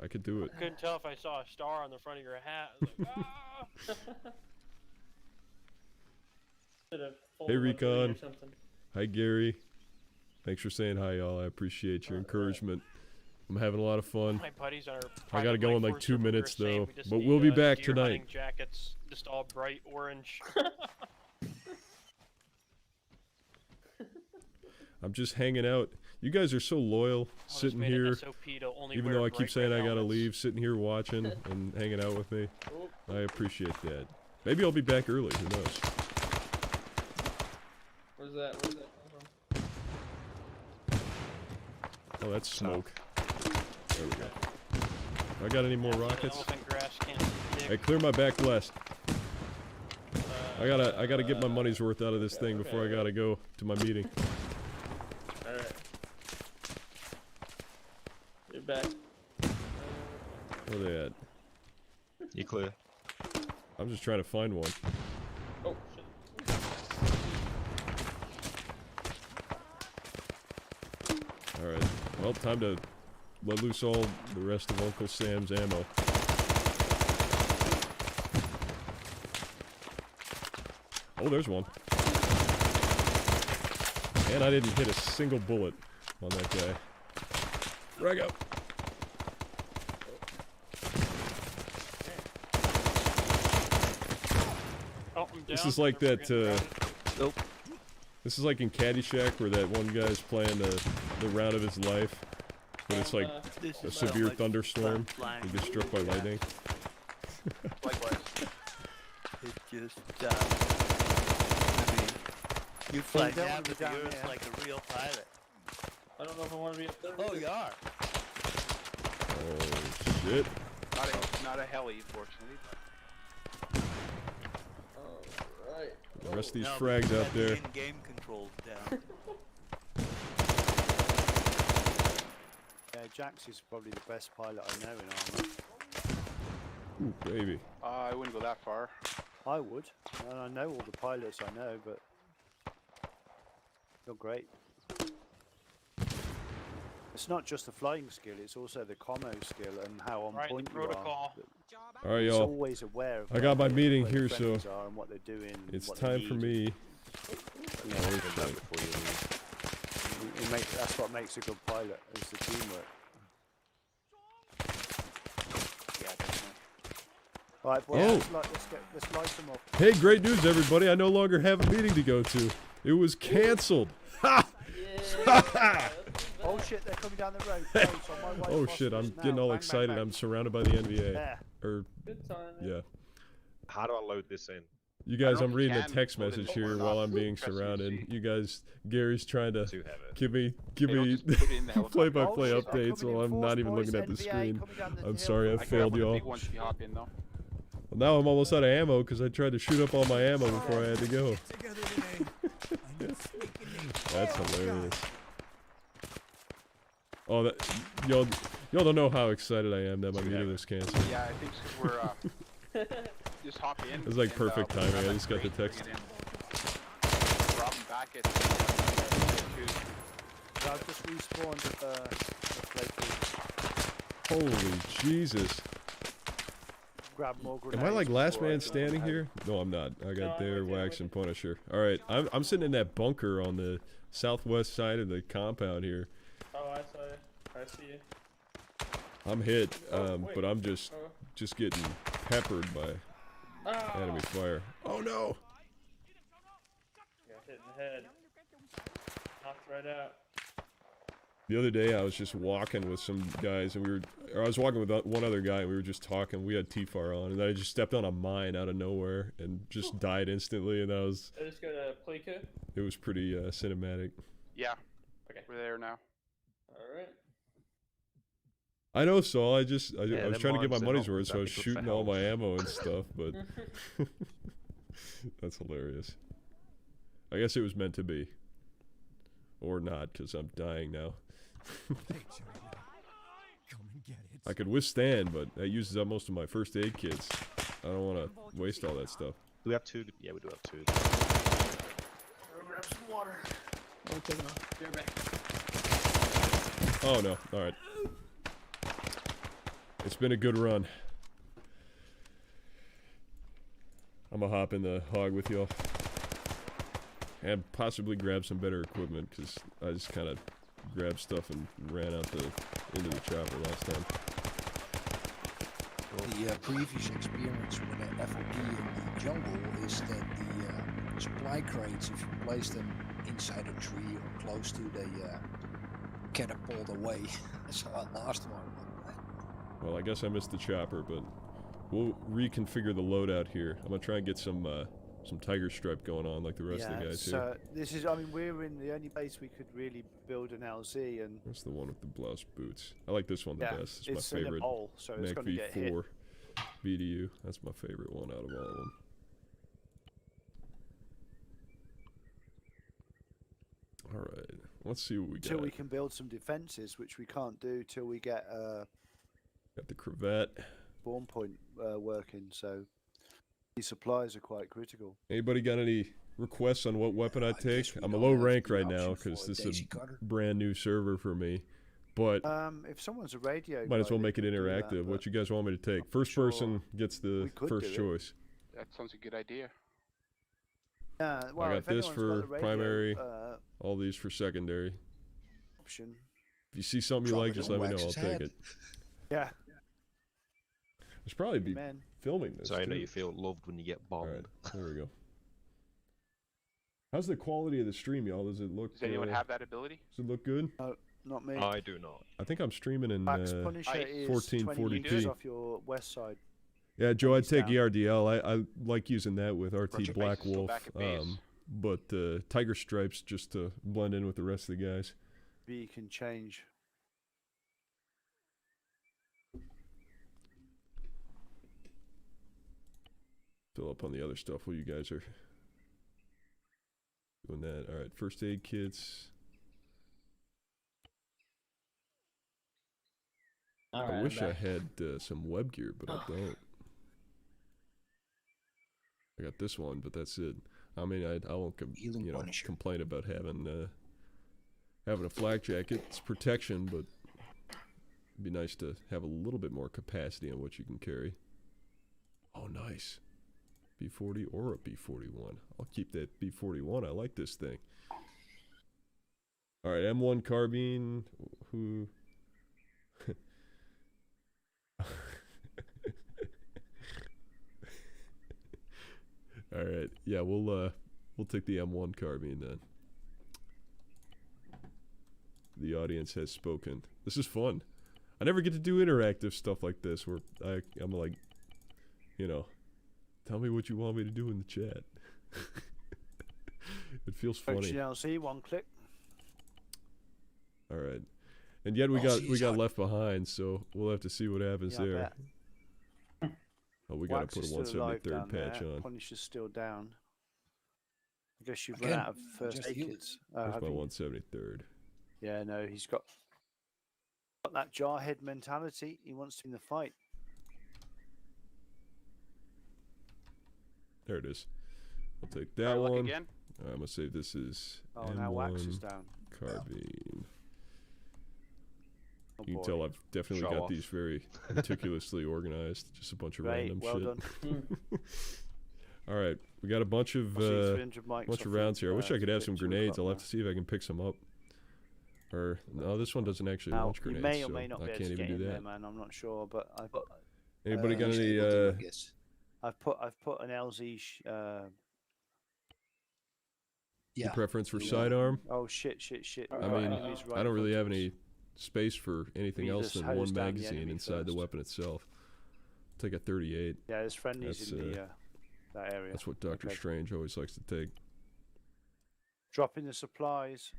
I could do it. Couldn't tell if I saw a star on the front of your hat. I was like, ah! Should have full Hey, of like, green or Recon. something. Hi, Gary. Thanks for saying hi, y'all. I appreciate your encouragement. I'm having a lot of fun. My buddies are. I gotta private go in Lake like Forest 2 server, we were minutes saying though, we just but need, we'll be back deer hunting tonight. jackets, just all bright orange. I'm just hanging out. You guys are so loyal, I'll sitting just made an here, SOP to only even wear though I keep bright saying red I gotta helmets. leave, sitting here watching and hanging out with me. Oh, I appreciate that. Maybe I'll be back early, who knows? where's that? Where's that come from? Oh, that's smoke. There we go. I got any more rockets? Elephant grass can't dig. Hey, clear my back west. I gotta get my money's worth out of this thing before I gotta go to my meeting. Alright. You're back. Where they at? You clear? I'm just trying to find one. Oh, shit. Alright. Well, time to let loose all the rest of Uncle Sam's ammo. Oh, there's one. And I didn't hit a single bullet on that guy. Frag out. Oh, I'm down. This is like that, Nope. this is like in Caddyshack where that one guy's playing the round of his life. But it's like This a is severe like thunderstorm. flying. He gets struck by lightning. Likewise. It just, I mean, you fly don't down wanna to be the down earth there. like a real pilot. I don't know if I want to be up there. Oh, you are. Oh, shit. Not a heli, unfortunately. Alright. The rest of these No, but frags you out got the there. in-game controls down. Yeah, Jax is probably the best pilot I know in Arma. Ooh, baby. I wouldn't go that far. I would, and I know all the pilots I know, but you're great. It's not just the flying skill; it's also the commo skill and how on Right, the point you protocol. are. Alright, It's y'all. always aware of I got my where meeting the here, so friendlies are and what they're doing. and it's what they time for need. me. You know, that's what makes a good pilot, is the teamwork. Yeah, definitely. Right, boys, Oh. let's light them off. Hey, great news, everybody. I no longer have a meeting to go to. It was canceled. Ha! Oh shit, they're coming down the road. Oh, it's on my way Oh to shit, I'm Phosphorus getting now. all Bang, excited. bang, bang. I'm surrounded by the NVA. There. Or, Good time. yeah. How do I load this in? You I guys, don't I'm know if reading you a can text load it message in here or while not. I'm being Press surrounded. UC. You guys, Gary's trying to To have it. give me They don't just put it in the helicopter. play-by-play Oh, shit, they're updates coming while in I'm not force, even boys. looking at the NVA screen. coming down the I'm hill. sorry, I I grab failed one of the y'all. big ones if you hop in, though. Well, now I'm almost out of ammo because I tried to shoot up all my ammo before I had to go. That's hilarious. Oh, that y'all don't know how excited I am that my meeting was canceled. Yeah, I think so we're just hop in. It was like and, perfect we'll timing. grab I that just got the crate, text. bring it in. Drop 'em back at 2. So I've just respawned the Flaky. Holy Jesus! Grab more Am grenades. I like last before I man jump standing out. here? No, I'm not. I got No, I'm there, with you, I'm Wax with and you. Punisher. All right, I'm sitting in that bunker on the southwest side of the compound here. Oh, I saw you. I see you. I'm hit, Oh, wait. but I'm just Oh. getting peppered by Ah! enemy fire. Oh no! Got hit in the head. Knocked right out. The other day I was just walking with some guys and I was walking with one other guy and we were just talking. We had T-FAR on and then I just stepped on a mine out of nowhere and just died instantly, and I just got a play kit. it was pretty cinematic. Yeah. Okay. We're there now. Alright. I know, Saul. I was them trying to get my mines, they're money's not worth, so I was exactly good for shooting all my health. ammo and stuff. But that's hilarious. I guess it was meant to be, or not, because I'm dying now. I could withstand, but that uses up most of my first aid kits. I don't want to waste all that stuff. Do we have 2? Yeah, we do have 2. Grab some water. Oh, take it off. Be right back. Oh no! All right. It's been a good run. I'm gonna hop in the hog with y'all. And possibly grab some better equipment, because I just kind of grabbed stuff and ran out into the chopper last time. The previous experience with an FOG in the jungle is that the supply crates, if you place them inside a tree or close to, they catapult away. So I lost one. Well, I guess I missed the chopper, but we'll reconfigure the loadout here. I'm gonna try and get some tiger stripe going on like the rest of the guys here. This is, I mean, we're in the only place we could really build an LZ, and That's the one with the blouse boots. I like this one the best. It's my in a favorite. bowl, so it's Mac going to get hit. V4 VDU. That's my favorite one out of all of them. All right, let's see what we got. Till we can build some defenses, which we can't do till we get Got the cravat. spawn point working. So these supplies are quite critical. Anybody got any requests on what weapon I I take? guess we I'm a don't low have rank the right option now for because a this is daisy a cutter. brand new server for me. But If someone's a radio, might as guy, well they make it could do that, interactive. but What you guys want me to take? I'm First sure person gets the we could first do it. choice. That sounds a good idea. well, got if this anyone's got for the radio, primary. All these for secondary. option. If you see something you Drop like, it just on let me know. I'll Wax's take head. it. Yeah, I should probably be man. filming this. So I know too. you feel loved when you get bombed. All right, there we go. How's the quality of the stream, y'all? Does it look? Does anyone have that ability? Does it look good? Not me. I do not. I think I'm streaming in. Max Punisher is 1440p. 20 meters off your west side. Yeah, Joe, I'd He's take down. ERDL. I like using that with RT Roger. Black Base is still Wolf. back at base. But Tiger Stripes just to blend in with the rest of the guys. Maybe you can change. Fill up on the other stuff while you guys are doing that. All right, first aid kits. I wish I had some web gear, but I don't. I got this one, but that's it. I mean, I won't Healing Punisher. complain about having a flak jacket. It's protection, but it'd be nice to have a little bit more capacity on what you can carry. Oh, nice. B40 or a B41. I'll keep that B41. I like this thing. All right, M1 carbine. Who? All right. Yeah, we'll take the M1 carbine then. The audience has spoken. This is fun. I never get to do interactive stuff like this where I'm like, tell me what you want me to do in the chat. It feels funny. LC, one click. All right. And yet we got left behind, so we'll have to see what happens Yeah, I there. bet. Oh, we gotta Wax put a is still alive 173rd down patch there. on. Punisher's still down. I guess you've Again, run out of first just aid healed. kits. Where's Have my you? 173rd? Yeah, no, he's got that jarhead mentality. He wants to be in the fight. There it is. I'll take Try that luck one. again. I'm gonna say this is Oh, now Wax is M1 down. carbine. Oh, You can boy. tell I've definitely Show got off. these very meticulously organized. Just a bunch of Great, random well shit. done. All right, we got a bunch of I'll see 300 mics bunch off of the, rounds here. I wish I could have flip some 2 grenades. o'clock I'll have now. to see if I can pick some up. Or no, this one doesn't actually Now, launch you grenades, may or so may not I be able can't to even get do in that. there, man. I'm not sure, but Anybody got He's any? able to, I guess. I've put an LZ. Yeah. preference for Yeah. sidearm? Oh shit! I We've got mean, enemies right I don't in really front have of us. any space for anything We else just than hose one down the magazine enemy inside the first. weapon itself. Take a 38. Yeah, there's friendlies That's, in the that area. That's what Doctor Okay. Strange always likes to take. Dropping the supplies.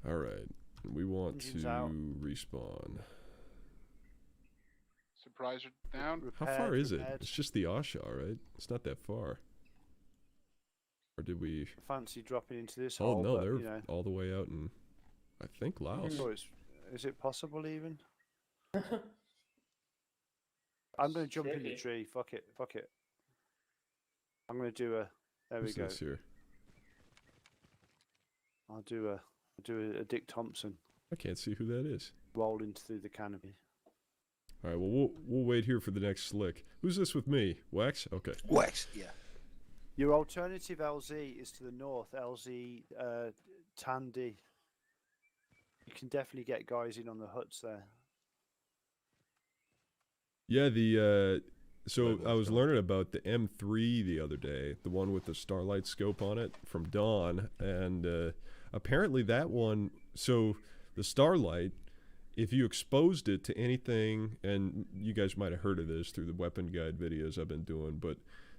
All right, we want Engines to out. respawn. Surprise are down. How Repaired, far is it? repaired. It's just the Asha, right? It's not that far. Or did we? Fancy dropping into this Oh hole, no, but, they're you know, all the way out in, I think Laos. so is it possible even? I'm going to jump in the Maybe. tree. Fuck it. I'm going to do a. There Who's we go. this here? I'll do a Dick Thompson I can't see who that is. rolling through the canopy. All right, well we'll wait here for the next slick. Who's this with me? Wax? Okay. Wax. Yeah. Your alternative LZ is to the north, LZ Tandy. You can definitely get guys in on the huts there. Yeah, the so Local I was scope. learning about the M3 the other day, the one with the Starlight scope on it from Dawn, and apparently that one. So the Starlight, if you exposed it to anything, and you guys might have heard of this through the weapon guide videos I've been doing, but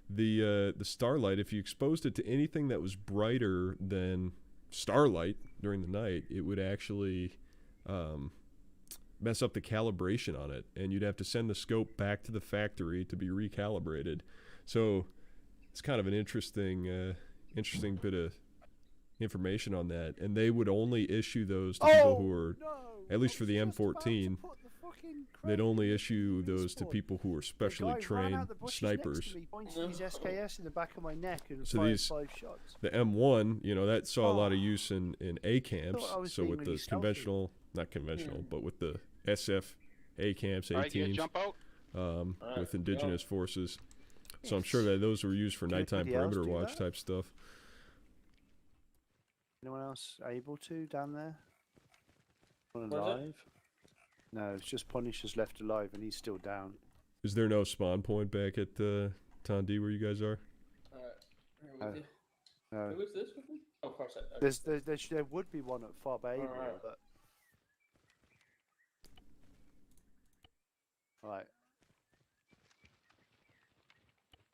the Starlight, if you exposed it to anything that was brighter than Starlight during the night, it would actually mess up the calibration on it, and you'd have to send the scope back to the factory to be recalibrated. So it's kind of an interesting interesting bit of information on that, and they would only issue those to people who are, at least for the M14, they'd only issue those to people who are specially trained snipers. Pointing his SKS in the back of my neck and So fired these, 5 shots. the M1, you know, that saw a lot of use in A camps. I was So being with really the stealthy. conventional, not conventional, but with the SF A camps, A All right, you guys teams, jump out. Alright, with indigenous go. forces. So I'm sure that those were used for Can nighttime anybody else perimeter do watch that? type stuff. Anyone else able to down there? One What is it? alive? No, it's just Punisher's left alive and he's still down. Is there no spawn point back at Tondi where you guys are? Alright. Here with you. No. Who is this with me? Oh, of course. There would be one at Fob Able, Alright. but... Right.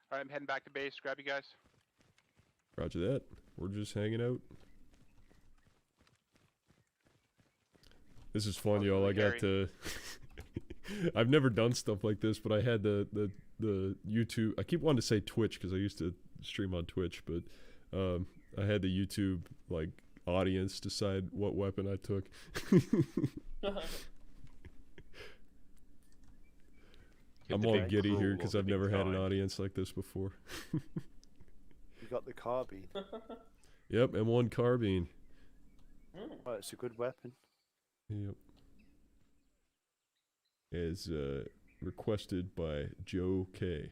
All right, I'm heading back to base. Grab you guys. Roger that. We're just hanging out. This is fun, y'all. I got to... I've never done stuff like this, but I had the YouTube... I keep wanting to say Twitch because I used to stream on Twitch, but I had the YouTube, like, audience decide what weapon I took. I'm all giddy here because I've never had an audience like this before. You got the carbine. Yep, M1 carbine. Right, it's a good weapon. Yep. As requested by Joe K.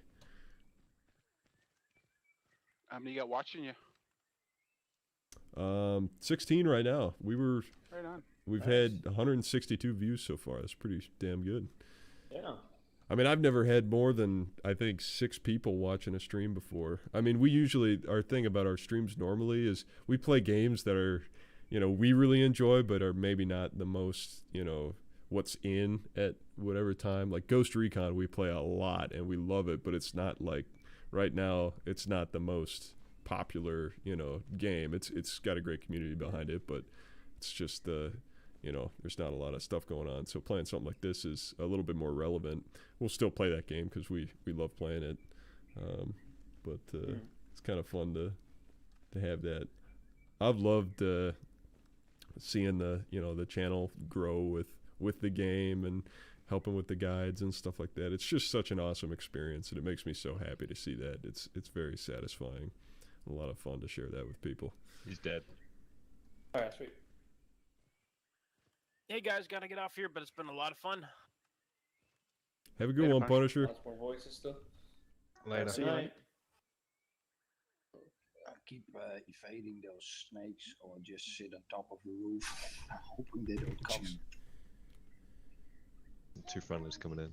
How many you got watching you? 16 right now. We've Right on. had 162 views so far. That's pretty damn good. Yeah. I mean, I've never had more than, I think, 6 people watching a stream before. I mean, we usually, our thing about our streams normally is we play games that are, you know, we really enjoy, but are maybe not the most, you know, what's in at whatever time. Like Ghost Recon, we play a lot and we love it, but it's not like, right now, it's not the most popular, you know, game. It's got a great community behind it, but it's just, you know, there's not a lot of stuff going on. So playing something like this is a little bit more relevant. We'll still play that game because we love playing it. But it's kind of fun to have that. I've loved seeing the channel grow with the game and helping with the guides and stuff like that. It's just such an awesome experience, and it makes me so happy to see that. It's very satisfying. A lot of fun to share that with people. He's dead. Alright, sweet. Hey guys, gotta get off here, but it's been a lot of fun. Have a good Later, one, Punisher. Lots more voices still. Later. See you, mate. I keep evading those snakes, or just sit on top of the roof, hoping they don't come. 2 friendlies coming in.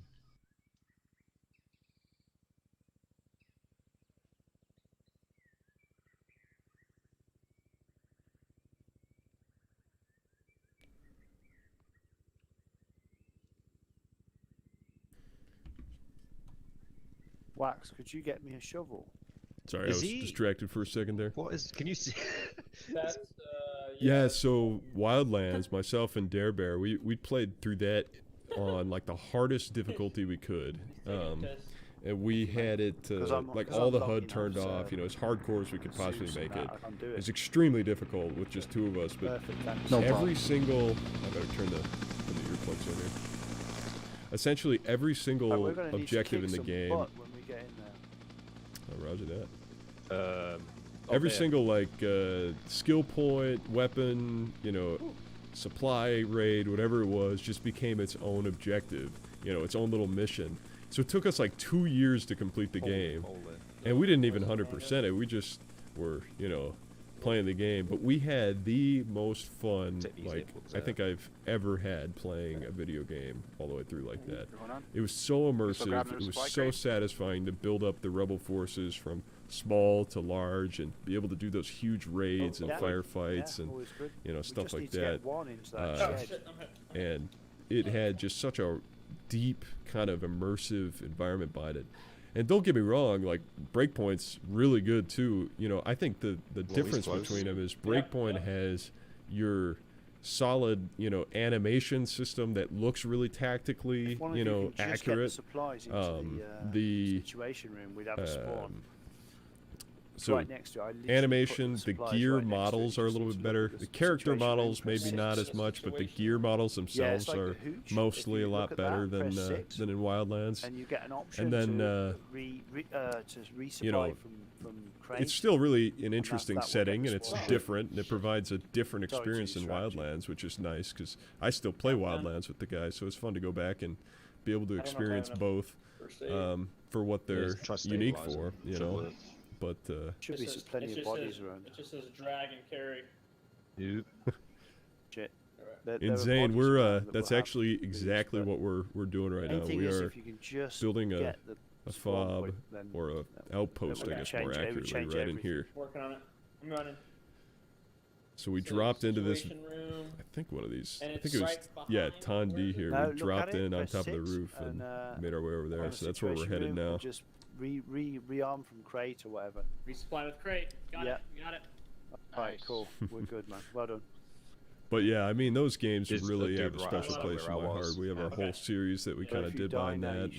Wax, could you get me a shovel? Sorry, I Is was he- distracted for a second there. What is? Can you see? That's Yeah, so Wildlands, myself and Dare Bear, we played through that on like the hardest difficulty we could. And we had it 'Cause I'm- like 'cause all I'm the lucky HUD enough, turned off, so you know, as hardcore as we could possibly Suits and make that, it. I can do It's it. extremely difficult with just 2 of us, but Perfect, thanks. No every problem. single, I better turn the earplugs in here. Essentially every Right, single we're gonna need to objective kick in the some game. butt when we get in there. Oh, roger that. Oh, Every man. single like skill point, weapon, you know, supply raid, whatever it was, just became its own objective, you know, its own little mission. So it took us like 2 years to complete the game, and we didn't even 100% it. We just were, you know, playing the game. But we had the most fun, like, I think I've ever had playing a video game all the way through like that. It was so immersive. It was so satisfying to build up the rebel forces from small to large and be able to do those huge raids and firefights and, you know, stuff like that. And it had just such a deep kind of immersive environment behind it. And don't get me wrong, like, Breakpoint's really good too. You know, I think the difference between them is Breakpoint has your solid, you know, animation system that looks really tactically, you know, accurate. The situation room, we'd have a spawn. So right next to it. animation, the gear models are a little bit better. The character models maybe not as much, but the gear models themselves are mostly a lot better than in Wildlands. And you get an option then to resupply, you know, from crates. it's still really an interesting setting, and it's different, and it provides a different experience than Wildlands, which is nice because I still play Wildlands with the guys, so it's fun to go back and be able to experience both for what they're unique for, you know. But should be plenty of bodies around. It just says drag and carry. Yep. Shit. In Zane, we're that's actually exactly what we're doing right now. We are building a fob or a outpost, I guess more accurately, right in here. Working on it. I'm running. So we dropped into this, I think one of these, I think it was, yeah, Tondi here. We dropped in on top of the roof and made our way over there. So that's where we're headed now. Just rearm from crate or whatever. Resupply with crate. Got it. You got it. Alright, cool. We're good, man. Well done. But yeah, I mean, those games really have a special place in my heart. We have our whole series that we kind of did behind that.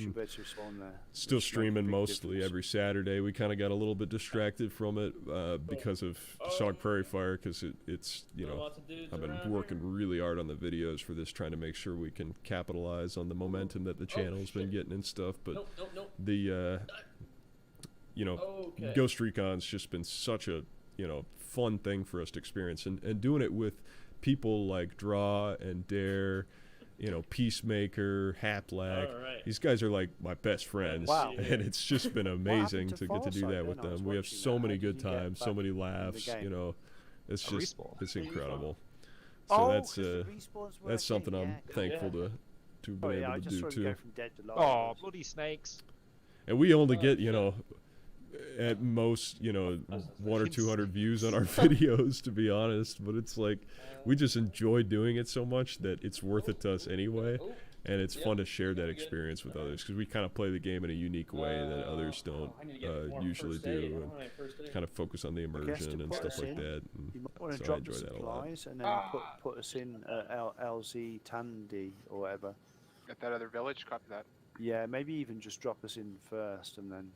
Still streaming mostly every Saturday. We kind of got a little bit distracted from it because of S.O.G Prairie Fire, because it's, you know, I've been working really hard on the videos for this, trying to make sure we can capitalize on the momentum that the channel's been getting and stuff. But the, you know, Ghost Recon's just been such a, you know, fun thing for us to experience, and doing it with people like Draw and Dare, you know, Peacemaker, Haplak. These guys are like my best friends, and it's just been amazing to get to do that with them. We have so many good times, so many laughs, you know, it's just, it's incredible. So that's something I'm thankful to be able to do too. Oh, bloody snakes. And we only get, you know, at most, you know, 100 or 200 views on our videos, to be honest, but it's like we just enjoy doing it so much that it's worth it to us anyway, and it's fun to share that experience with others, because we kind of play the game in a unique way that others don't usually do, and kind of focus on the immersion and stuff like that. You might want to drop the supplies and then put us in LZ Tandy or whatever. At that other village, copy that. Yeah, maybe even just drop us in first and then.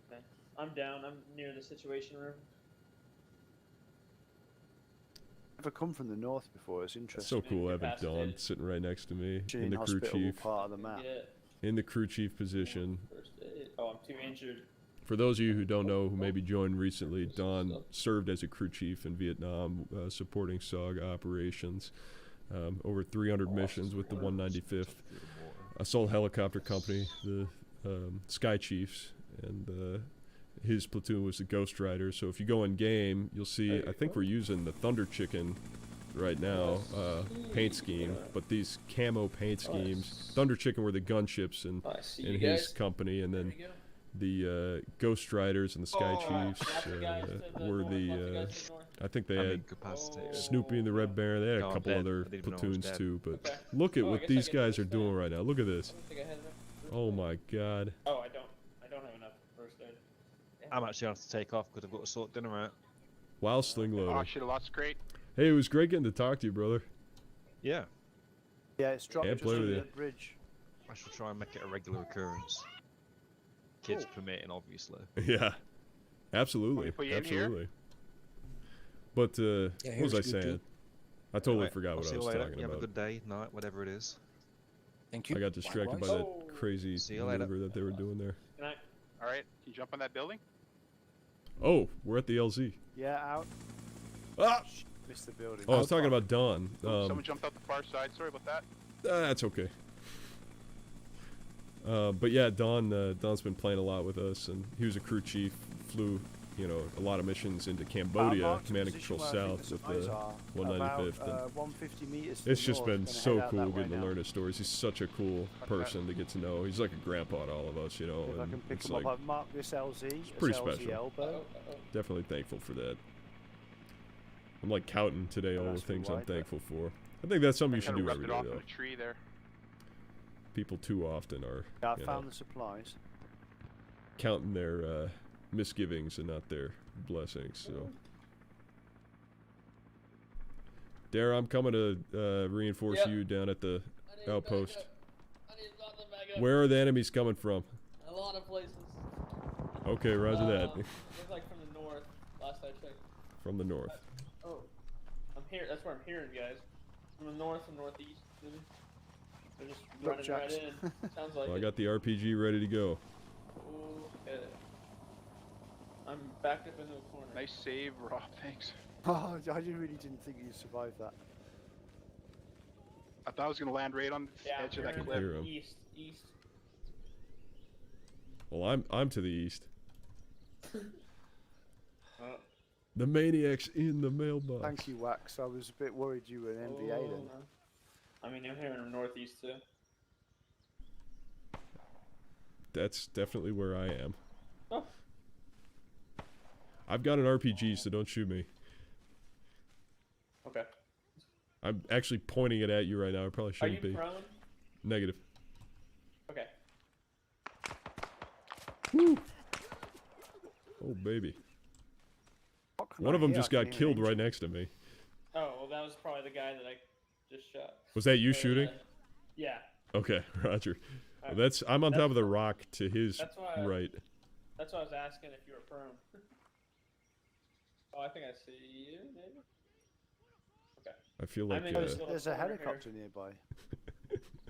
I'm down. I'm near the situation room. Never come from the north before. It's interesting. It's so cool having Dawn sitting right next to me in the crew chief. Part of the map. In the crew chief position. Oh, I'm too injured. For those of you who don't know, who maybe joined recently, Dawn served as a crew chief in Vietnam, supporting S.O.G operations. Over 300 missions with the 195th Assault Helicopter Company, the Sky Chiefs, and his platoon was the Ghost Riders. So if you go in game, you'll see, I think we're using the Thunder Chicken right now, paint scheme, but these camo paint schemes, Thunder Chicken were the gunships in his company, and then the Ghost Riders and the Sky Chiefs were the, I think they had Snoopy and the Red Baron. They had a couple other platoons too, but look at what these guys are doing right now. Look at this. Oh my god. Oh, I don't have enough first aid. I'm actually going to have to take off because I've got to sort dinner out. Wow, sling loading. Oh, shit, lots great. Hey, it was great getting to talk to you, brother. Yeah. Yeah, it's dropped just over the bridge. I shall try and make it a regular occurrence. Kids permitting, obviously. Yeah, absolutely, absolutely. But what was I saying? I totally forgot what I was talking about. Have a good day, night, whatever it is. Thank you. I got distracted by that crazy maneuver that they were doing there. Good night. All right, can you jump on that building? Oh, we're at the LZ. Yeah, out. Ah! Missed the building. Oh, I was talking about Dawn. Someone jumped out the far side. Sorry about that. That's okay. But yeah, Dawn's been playing a lot with us, and he was a crew chief flew, you know, a lot of missions into Cambodia, Marked command and position control where I think south the with supplies the are, 195th. about, 150 meters to It's the just north, been gonna so head out cool that way getting to now. learn his stories. He's such a cool person to get to know. He's like a grandpa to all of us, you know. If I And can pick it's him like, up, I've marked this LZ. It's pretty LZ special. elbow. definitely thankful for that. I'm like counting today all the That's things I'm wide, but- thankful for. I think that's something you should Kind of do rubbed every it day, off in though. a tree there. People too often are Yeah, I you found know, the supplies. counting their misgivings and not their blessings. So, Dara, I'm coming to reinforce Yep. you down at the outpost. I need to drop them back up. Where are the enemies coming from? A lot of places. Okay, roger that. Looks like from the north. Last I checked. From the north. Oh, I'm here. That's where I'm hearing, guys. From the north and northeast. Maybe. They're just Look, running right Jax. in. Sounds like Well, I it. got the RPG ready to go. Okay. I'm backed up into a corner. Nice save, Rob. Thanks. Oh, I really didn't think you'd survive that. I thought I was gonna land right on the Yeah, edge of you're that in cliff. Hear 'em. east. Well, I'm to the east. Oh. The maniac's in the mailbox. Thank you, Wax. I was a bit worried you were an NBA then. no. I mean, I'm hearing them northeast too. That's definitely where I am. Oh. I've got an RPG, so don't shoot me. Okay. I'm actually pointing it at you right now. I probably Are shouldn't you be. prone? Negative. Okay. Woo! Oh, baby. What can One I of them hear? just I can got hear killed an right next to me. Oh, well, that was probably the guy that I just shot. Was that you Or, shooting? Yeah. Okay, Roger. Uh, Well, I'm on that's top of the why- rock to his That's why. right. That's why I was asking if you were prone. Oh, I think I see you, maybe. I feel I'm like in Oh, this uh, little there's a corner here. helicopter nearby.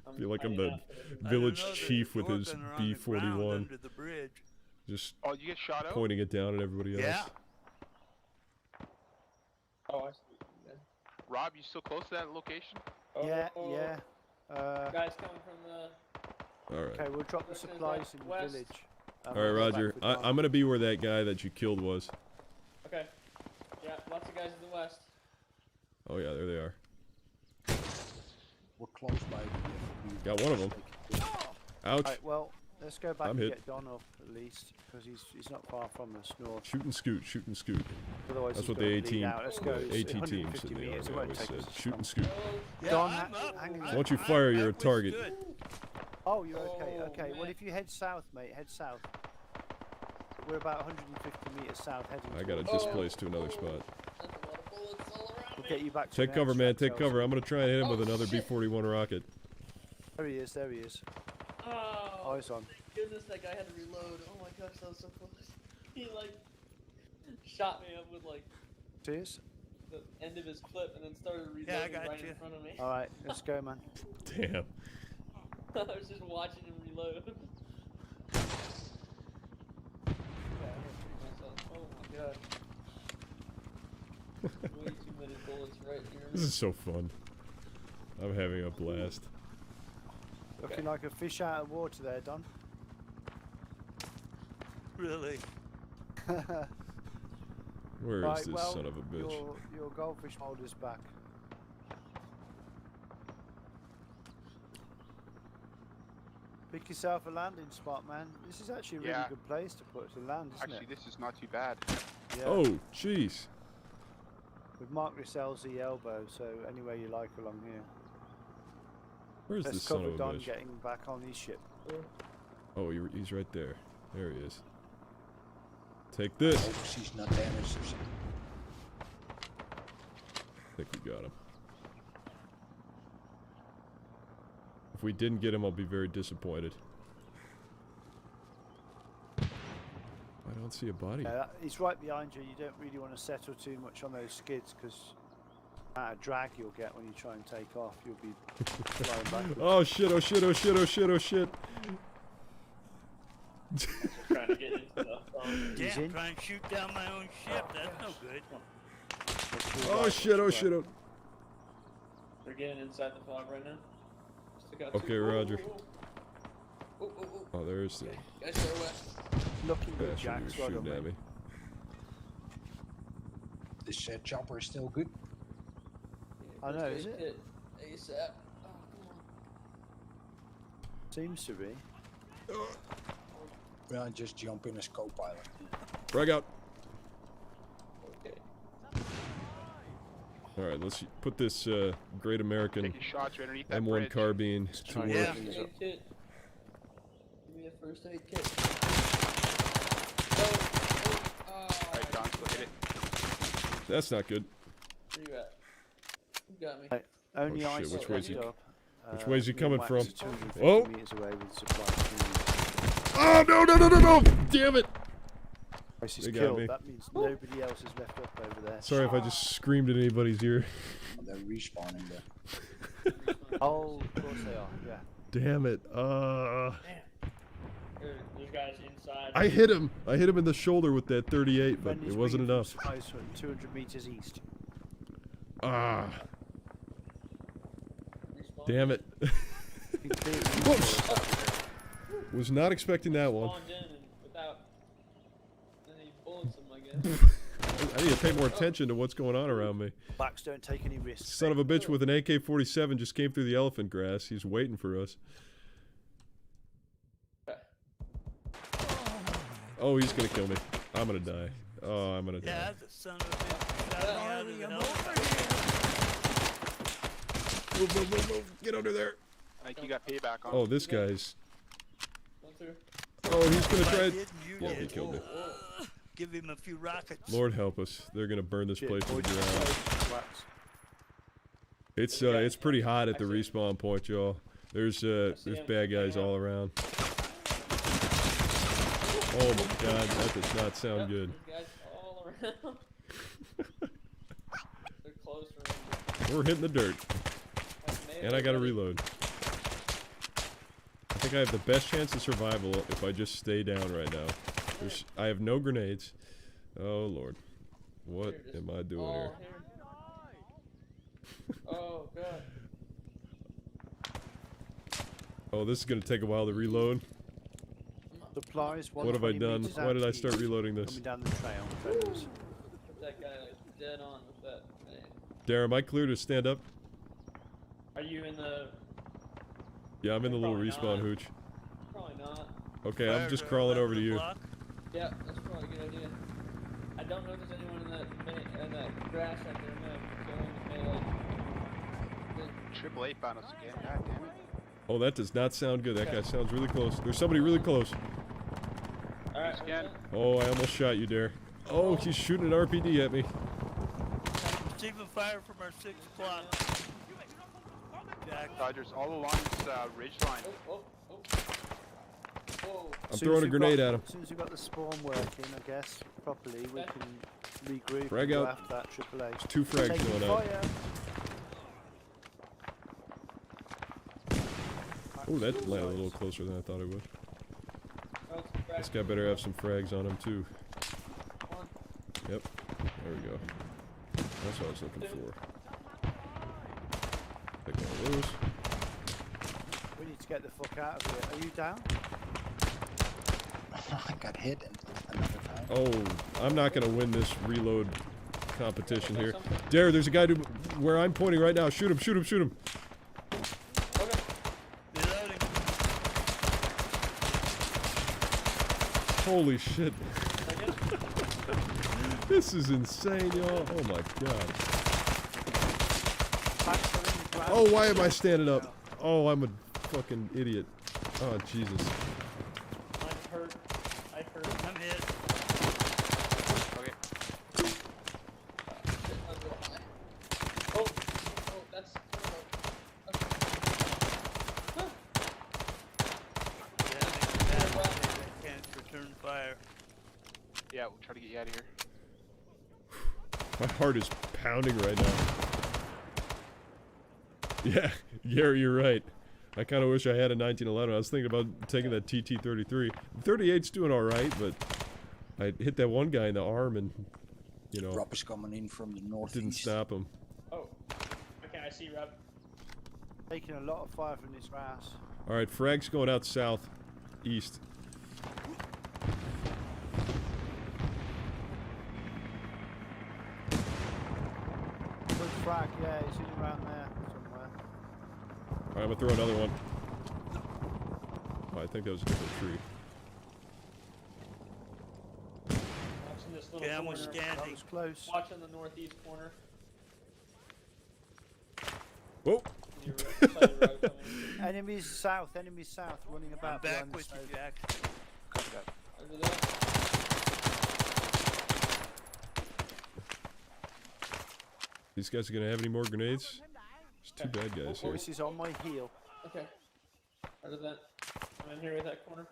I feel like I'm hiding the out for the- village I don't know, chief there's with a his door gunner on the ground B-41, under the bridge. just Oh, you get shot out? pointing it down at everybody else. Yeah. Oh, I see. Yeah. Rob, you still close to that location? Oh, Yeah, oh, yeah. Guys coming from the. All right. Okay, we'll drop the Direction is supplies in the west. village. All right, we'll go back Roger. for Don. I'm gonna be where that guy that you killed was. Okay. Yeah, lots of guys in the west. Oh yeah, there they are. We're close by the Got one of them. Ouch. Right, well, let's go back I'm and hit. get Don up at least, because he's not far from us north. Shoot and scoot. Shoot and scoot. Otherwise, That's he's what gonna the bleed A-team, out. Let's go. It's AT team 150 said. They meters. It always won't take said. us. Shoot and scoot. Yeah, Don, I'm up. hang on. I'm- Once you fire, you're a I'm target. withstood. Oh, you're okay. Oh, Okay. Well, man. if you head south, mate, head south. We're about 150 meters south heading. I gotta towards- displace to another spot. That's a lot of bullets all around We'll me. get you back to Take an cover, man. extract Take cells. cover. I'm gonna try and hit him with Oh, another shit. B-41 rocket. There he is. There he is. Oh, Eyes on. thank goodness that guy had to reload. Oh my gosh, that was so close. He like shot me up with like Cheers. the end of his clip and then started reloading Yeah, I got right you. in front of me. All right, let's go, man. Damn. I was just watching him reload. Yeah, I hurt myself. Oh my god. Way too many bullets right here. This is so fun. I'm having a blast. Looking like a fish out of water there, Don. Really? Where is Right, this well, son of a bitch? Your goldfish holder's back. Pick yourself a landing spot, man. This is actually a really Yeah. good place to put to land, isn't Actually, it? this is not too bad. Yeah. Oh, jeez. We've marked this LZ elbow, so anywhere you like along here. Where's Let's this son cover of a Don bitch? getting back on his ship. Oh, he's right there. There he is. Take this. Hope she's not damaged or something. I think we got him. If we didn't get him, I'll be very disappointed. I don't see a body. He's right behind you. You don't really want to settle too much on those skids because the amount of drag you'll get when you try and take off, you'll be flying backwards. Oh shit, oh shit, oh shit, oh shit, oh shit. Trying to get into the He's Damn, in. trying to shoot down my own ship. That's no good. Oh shit, oh shit, oh. They're getting inside the fog right now. Stick out Okay, two. Roger. Oh, oh, oh, oh. Oh, there's the Guys, go west. Looking good, bastard Jack. who's Well shooting done, at mate. me. this chopper is still good. I know, is it? Kit. ASAP. Oh, come on. Seems to be. Well, just jump in as co-pilot. Frag out. Okay. All right, let's put this great American Taking shots right underneath that M1 bridge. carbine to try and work. get First these aid up. kit. Give me a first aid kit. Oh, Alright, Don, go hit it. That's not good. where you at? You got me. Right. Only Oh, I shit, which way's he- stepped up. which way's he me and coming Wax from? is 250 Oh! meters away with supply. Oh, no, no, no, no, no! Damn it! Wax is They got killed. me. That means nobody else is left up over there. Sorry if I just screamed in anybody's ear. Oh, they're respawning there. Oh, of course they are. Yeah. Damn it. There's guys inside. I hit him. I hit him in the shoulder with that 38, but Brendan's it wasn't bringing enough. supplies from 200 meters east. Ah, Respawn. damn it. He clearly Whoops. Was not expecting that one. Spawned in and without any bullets in my gun. I need to pay more attention to what's going on around me. Backs don't take any risks. Son of a bitch with an AK-47 just came through the elephant grass. He's waiting for us. Oh, he's gonna kill me. I'm gonna die. Oh, I'm gonna die. Yeah, the son of a bitch shot me out of the elevator. Move, move, move, move. Get under there. I think you got payback on. Oh, this guy's. One through. Oh, he's gonna If I try. didn't, you Yeah, he did. killed me. Give him a few rockets. Lord help us. They're gonna burn this Shit, place to the boy, ground. Wax. It's pretty hot at the I see him. respawn point, y'all. There's him. bad guys all around. Oh my god, that does not sound Yep, good. there's guys all around. They're close range. We're hitting the dirt, I've made and it I gotta already. reload. I think I have the best chance of survival if I just stay down right now. I have no grenades. Oh lord, what Here, just am I doing all here? Oh god. Oh, this is gonna take a while to reload. Supplies. What have I 120 done? meters Why out did I east, start reloading this? Coming down the trail. Friends. Put that guy like dead on with that thing. Darren, am I clear to stand up? Are you in the... Yeah, I'm in the little Probably respawn not. hooch. Probably not. Okay, I'm just Fire, crawling over to 11 you. o'clock. Yeah, that's probably a good idea. I don't know if there's anyone in that grass right there, no. So I like... Triple A found us again. God damn it. Oh, that does not sound good. That guy sounds really close. There's somebody really close. Alright, Again. Oh, I almost shot you, Dare. Oh, he's shooting an RPD at me. Receiving fire from our 6 o'clock. Jack. Dodgers all along this ridge line. Oh. Whoa. I'm throwing a grenade at him. As soon as we've got the spawn working, I guess, properly, we can regroup Frag and go out. after that AAA. There's 2 frags Taking going out. fire. Oh, that landed a little closer than I thought it would. Oh, it's a This crack. guy better have some frags on him, too. One. Yep. There we go. That's what I was looking for. Take one of those. We need to get the fuck out of here. Are you down? I got hit another time. Oh, I'm not going to win this reload competition here. Something. Dare, there's a guy where I'm pointing right now. Shoot him, shoot him, shoot him. Okay. Reloading. Holy shit. Second. This is insane, y'all. Oh my god. Backs are in the ground. Oh, why am I standing up? Oh, I'm a fucking idiot. Oh, Jesus. I'm hurt. I hurt. I'm hit. Okay. Shit, I'm real high. Oh, that's... Okay. Huh. Yeah, I can't return fire. Yeah, we'll try to get you out of here. My heart is pounding right now. Yeah, Gary, you're right. I kind of wish I had a 1911. I was thinking about taking that TT-33. The 38's doing all right, but I hit that one guy in the arm and, you know, Rob is coming in from the northeast. didn't stop him. Oh. Okay, I see Rob. Taking a lot of fire from this grass. All right, frag's going out south, east. frag, yeah, he's in around there somewhere. Alright, I'm gonna throw another one. Oh, I think that was a different tree. Watching this little Yeah, I'm corner. That standing. was close. Watching the northeast corner. Whoa! Your right, side of the right coming in. Enemies south, running I'm about back behind the with you, smoke. Jack. Copy that. Over there. These guys are gonna have any more grenades? There's two bad guys here. Voice is on my heel. Okay. Out of that. I'm in here with that corner.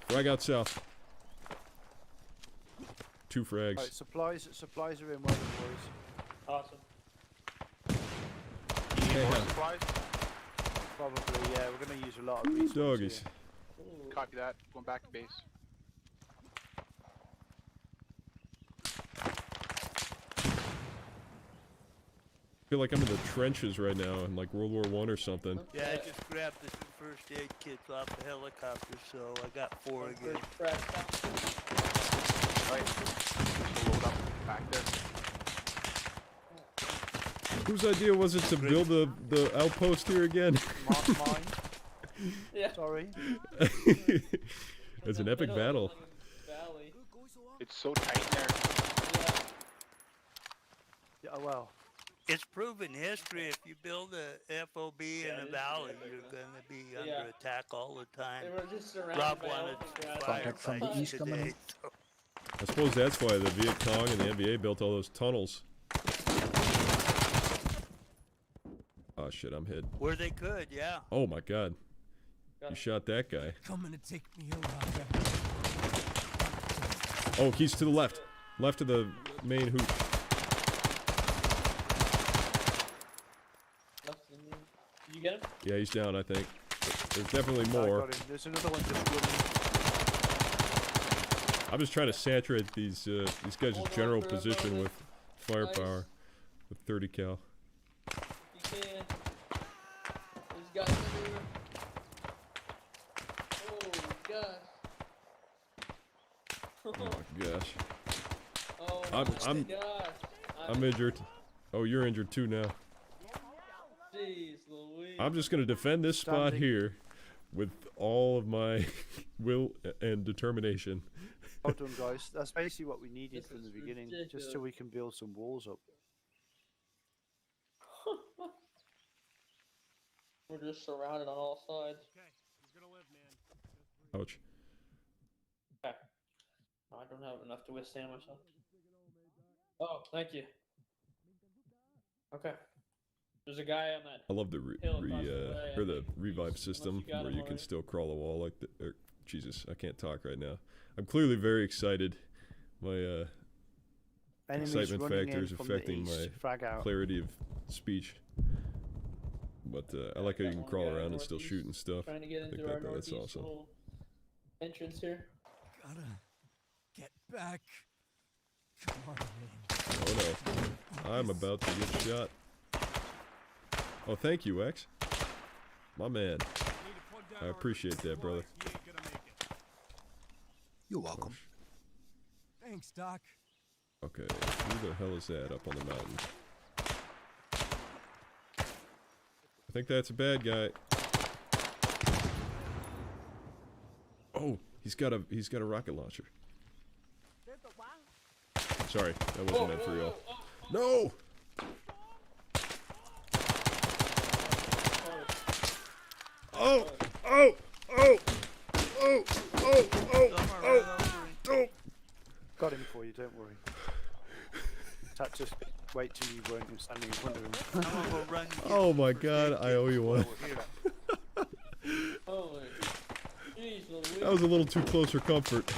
Frag out south. 2 frags. Right, supplies are in well, boys. Awesome. Hey, More huh. supplies? Probably, yeah, we're gonna use a lot of resources. Doggies. here. Ooh. Copy that. Going back to base. I feel like I'm in the trenches right now in like World War I or something. Yeah, I just grabbed the 2 first aid kits off the helicopter, so I got 4 again. Good crack. Right. Just load up back there. Whose idea was it to build the outpost here again? Mine. Yeah. Sorry. It's an epic battle. Valley. It's so tight in there. Yeah, well. It's proven history. If you build a FOB Yeah, in it a is valley, pretty you're epic, going to be Yeah. under attack all the time. They were just surrounded Rob by wanted elephant grass. Contact from the firefights east coming today. in. So. I suppose that's why the Viet Cong and the NBA built all those tunnels. Oh shit, I'm hit. Where they could, yeah. Oh my god. Got You it. shot that guy. Coming to take me over. Oh, he's to the left. Left of the main hoop. Left in the- Did you get him? Yeah, he's down, I think. There's definitely I more. got him. There's another one just running. I'm just trying to saturate these guys' Hold on general for a position moment. with firepower with 30 cal. You can. There's guys everywhere. Oh gosh. Oh my gosh. Oh I'm- my gosh. I'm injured. Oh, you're injured too now. Jeez Louise. I'm just gonna defend this spot Standing. here with all of my will and determination. Well done, guys. That's basically what we needed This from the is beginning, just ridiculous. so we can build some walls up. We're just surrounded on all sides. Ouch. Okay. I don't have enough to withstand myself. Oh, thank you. Okay. There's a guy on that. I love the Hill across the way, or I the think. revive Unless system you got where him you can already. still crawl a wall like the. Jesus, I can't talk right now. I'm clearly very excited. My Enemies excitement running factor in is from affecting the my east. Frag out. clarity of speech. But I like how you can crawl around and still shoot and stuff. Trying to get think into our that's northeast awesome. little entrance here. Gotta get back. Come on, man. Oh no, I'm about to get shot. Oh, thank you, X. My man. I appreciate that, brother. You're welcome. Thanks, Doc. Okay, who the hell is that up on the mountain? I think that's a bad guy. Oh, he's got a rocket launcher. Sorry, that wasn't meant for y'all. No! Oh! Oh! Oh! Oh! Oh! Oh! Oh! Got him for you, don't worry. That just wait till you weren't standing in front of him. I'm gonna go run. and get Oh the my first god, aid I owe kit you while one. we're here. Holy. Jeez Louise. That was a little too close for comfort.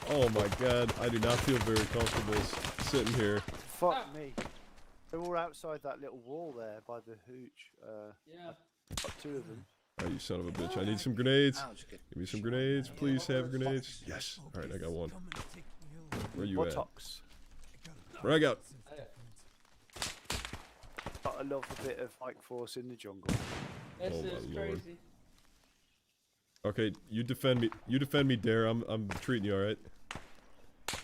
Oh my god, I do not feel very comfortable sitting here. Fuck me. They're all outside that little wall there by the hooch. Yeah. Got 2 of them. Oh, you son of a bitch. I need some grenades. I'll just get Give me some grenades. Please have grenades. Yes. Alright, I got one. Coming to take me over. Where you at? Buttocks. Frag out. But I love a bit of Mike Force in the jungle. This Oh my is lord. crazy. Okay, you defend me. You defend me, Dare. I'm treating you all right.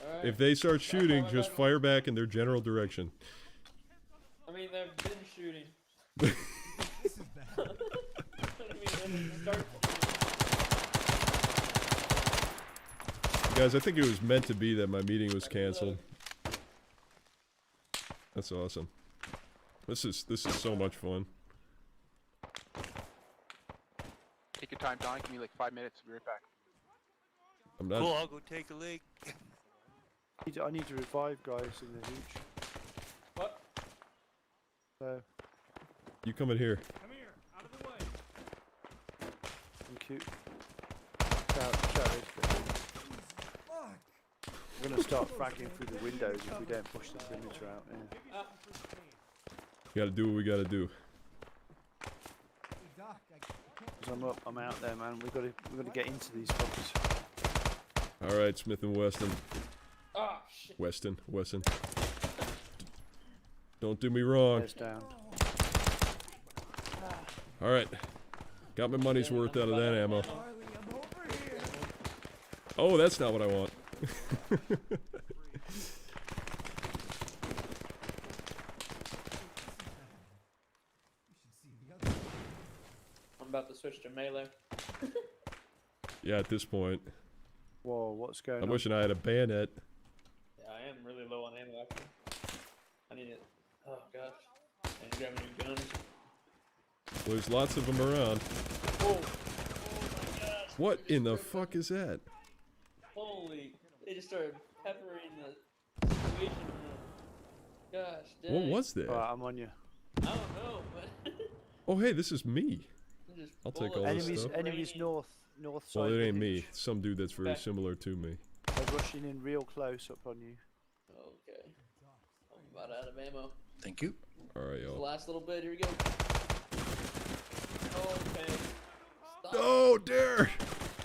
Alright. If they start shooting, fine, just fine. fire back in their general direction. I mean, they've been shooting. This is bad. I mean, they didn't start Guys, I think it was meant to be that my meeting was canceled. That's awesome. This is so much fun. Take your time, Don. Give me like 5 minutes. I'll be right back. I'm not. Cool, I'll go take a leak. I need to revive guys in the hooch. What? So, You come in here. Come here, out of the way. thank you. Shout Fuck. We're gonna start fragging through the windows if we don't push the perimeter out. Yeah. We gotta do what we gotta do. Hey, Doc, I can't. 'Cause I'm out there, man. We've got to get into these fuckers. All right, Smith and Weston. Oh, shit. Weston. Don't do me wrong. There's down. All right. Got my money's worth out of that ammo. Charlie, I'm over here. Oh, that's not what I want. You should see the other. I'm about to switch to melee. Yeah, at this point. Whoa, what's going I'm on? wishing I had a bayonet. Yeah, I am really low on ammo, actually. I need it. Oh, gosh. And grab new guns. Well, there's lots of them around. Oh! Oh my gosh! What they in the just fuck is that? Holy! They just started peppering the situation room. Gosh, dang. What was that? Alright, I'm on you. I don't know, but Oh, hey, this is me. just I'll take bullets all this Enemies, stuff. enemies raining. north side. Well, of it the ain't me. hooch. Some dude that's very Okay. similar to me. They're rushing in real close up on you. Okay. I'm about out of ammo. Thank you. All right, The y'all. last little bit, here we go. Okay. Stop. Oh, Dare!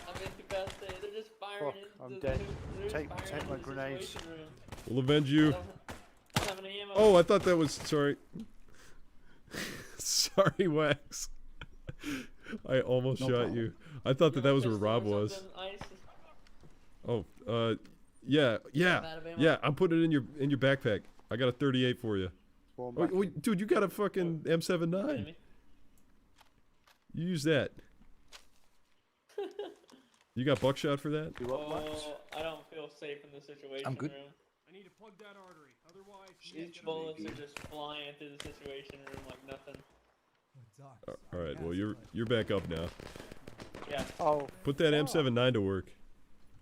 I'm incapacitated. They're just firing Fuck, into I'm the dead. they're just Take firing my into the grenades. situation room. We'll avenge I you. don't have any ammo. Oh, I thought that was. Sorry. Sorry, Wax. I almost No shot problem. you. I thought that You that was have where a Rob pistol or was. something? Ice? Oh, I'm yeah, out of ammo. yeah. I'm putting it in your backpack. I got a 38 for you. Spawn Oh, back oh, in. dude, you got a fucking M79. Enemy. You use that. You got buckshot for that? You what, Max? Oh, I don't feel safe in the situation I'm good. room. I need to plug that artery. Otherwise, These bullets are just flying through the situation room like nothing. Doc, All right, well you're back up now. Yeah. Oh, Put that fuck. M79 to work.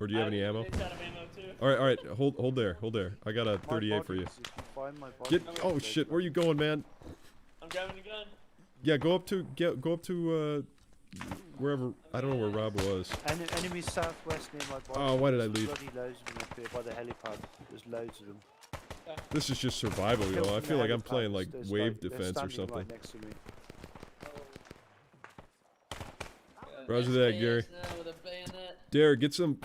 Or do you have any ammo? It's out of ammo too. All right. Hold there. I got a My 38 for you. bodies, if you find my body, Get. Oh shit, where you going, man? I'm grabbing a gun. Yeah, go up to wherever. I don't know where Rob was. Enemies southwest near my body. Oh, why did I There's leave? Bloody loads of them up here by the helipad. There's loads of them. This is just survival, Killed yo. I from feel the like I'm helipads. playing like There's wave they're defense or standing something. Right next to me. Roger that, Gary. Now with a bayonet. Dare, get some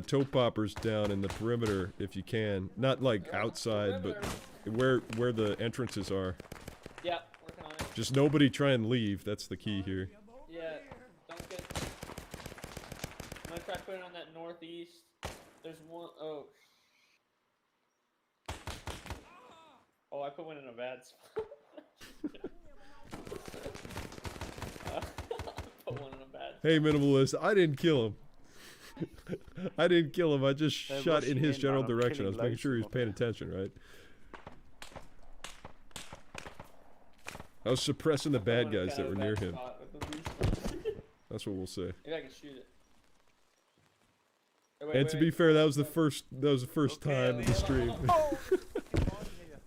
toe poppers down in the perimeter if you can. Not like outside, but where the entrances are. Yeah, working on it. Just nobody try and leave. That's the key here. Yeah, don't get. I'm gonna try putting it on that northeast. There's one oh. Oh, I put one in a bad spot. Put one in a bad spot. Hey, minimalist, I didn't kill him. I didn't kill him. I just They're shot in rushing his in, general man. I'm direction. I was killing making loads sure he of was them paying up there. attention, right? I was suppressing the I put bad one in guys kind that of were a near bad him. spot with the respawn. That's what we'll say. Maybe I can shoot it. Hey, And to be fair, that was the first Okay, time of the stream. Oh, come on here.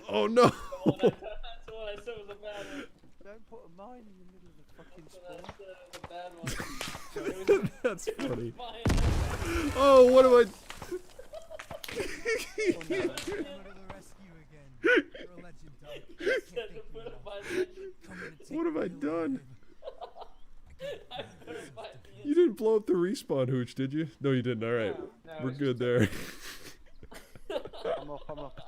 Oh no! That's the one I said was a bad one. Don't put a mine in the middle of the fucking That's what I spawn. said was a bad one. That's funny. Fine. Oh, what am I? Go to the rescue again. You're a legend, Doc. He Can't said to thank put me him enough. by the engine. Come in and take What have I me done? alive. I put him by the You engine. didn't blow up the respawn hooch, did you? No, you didn't. All right, No, we're it's good just- there. I'm up.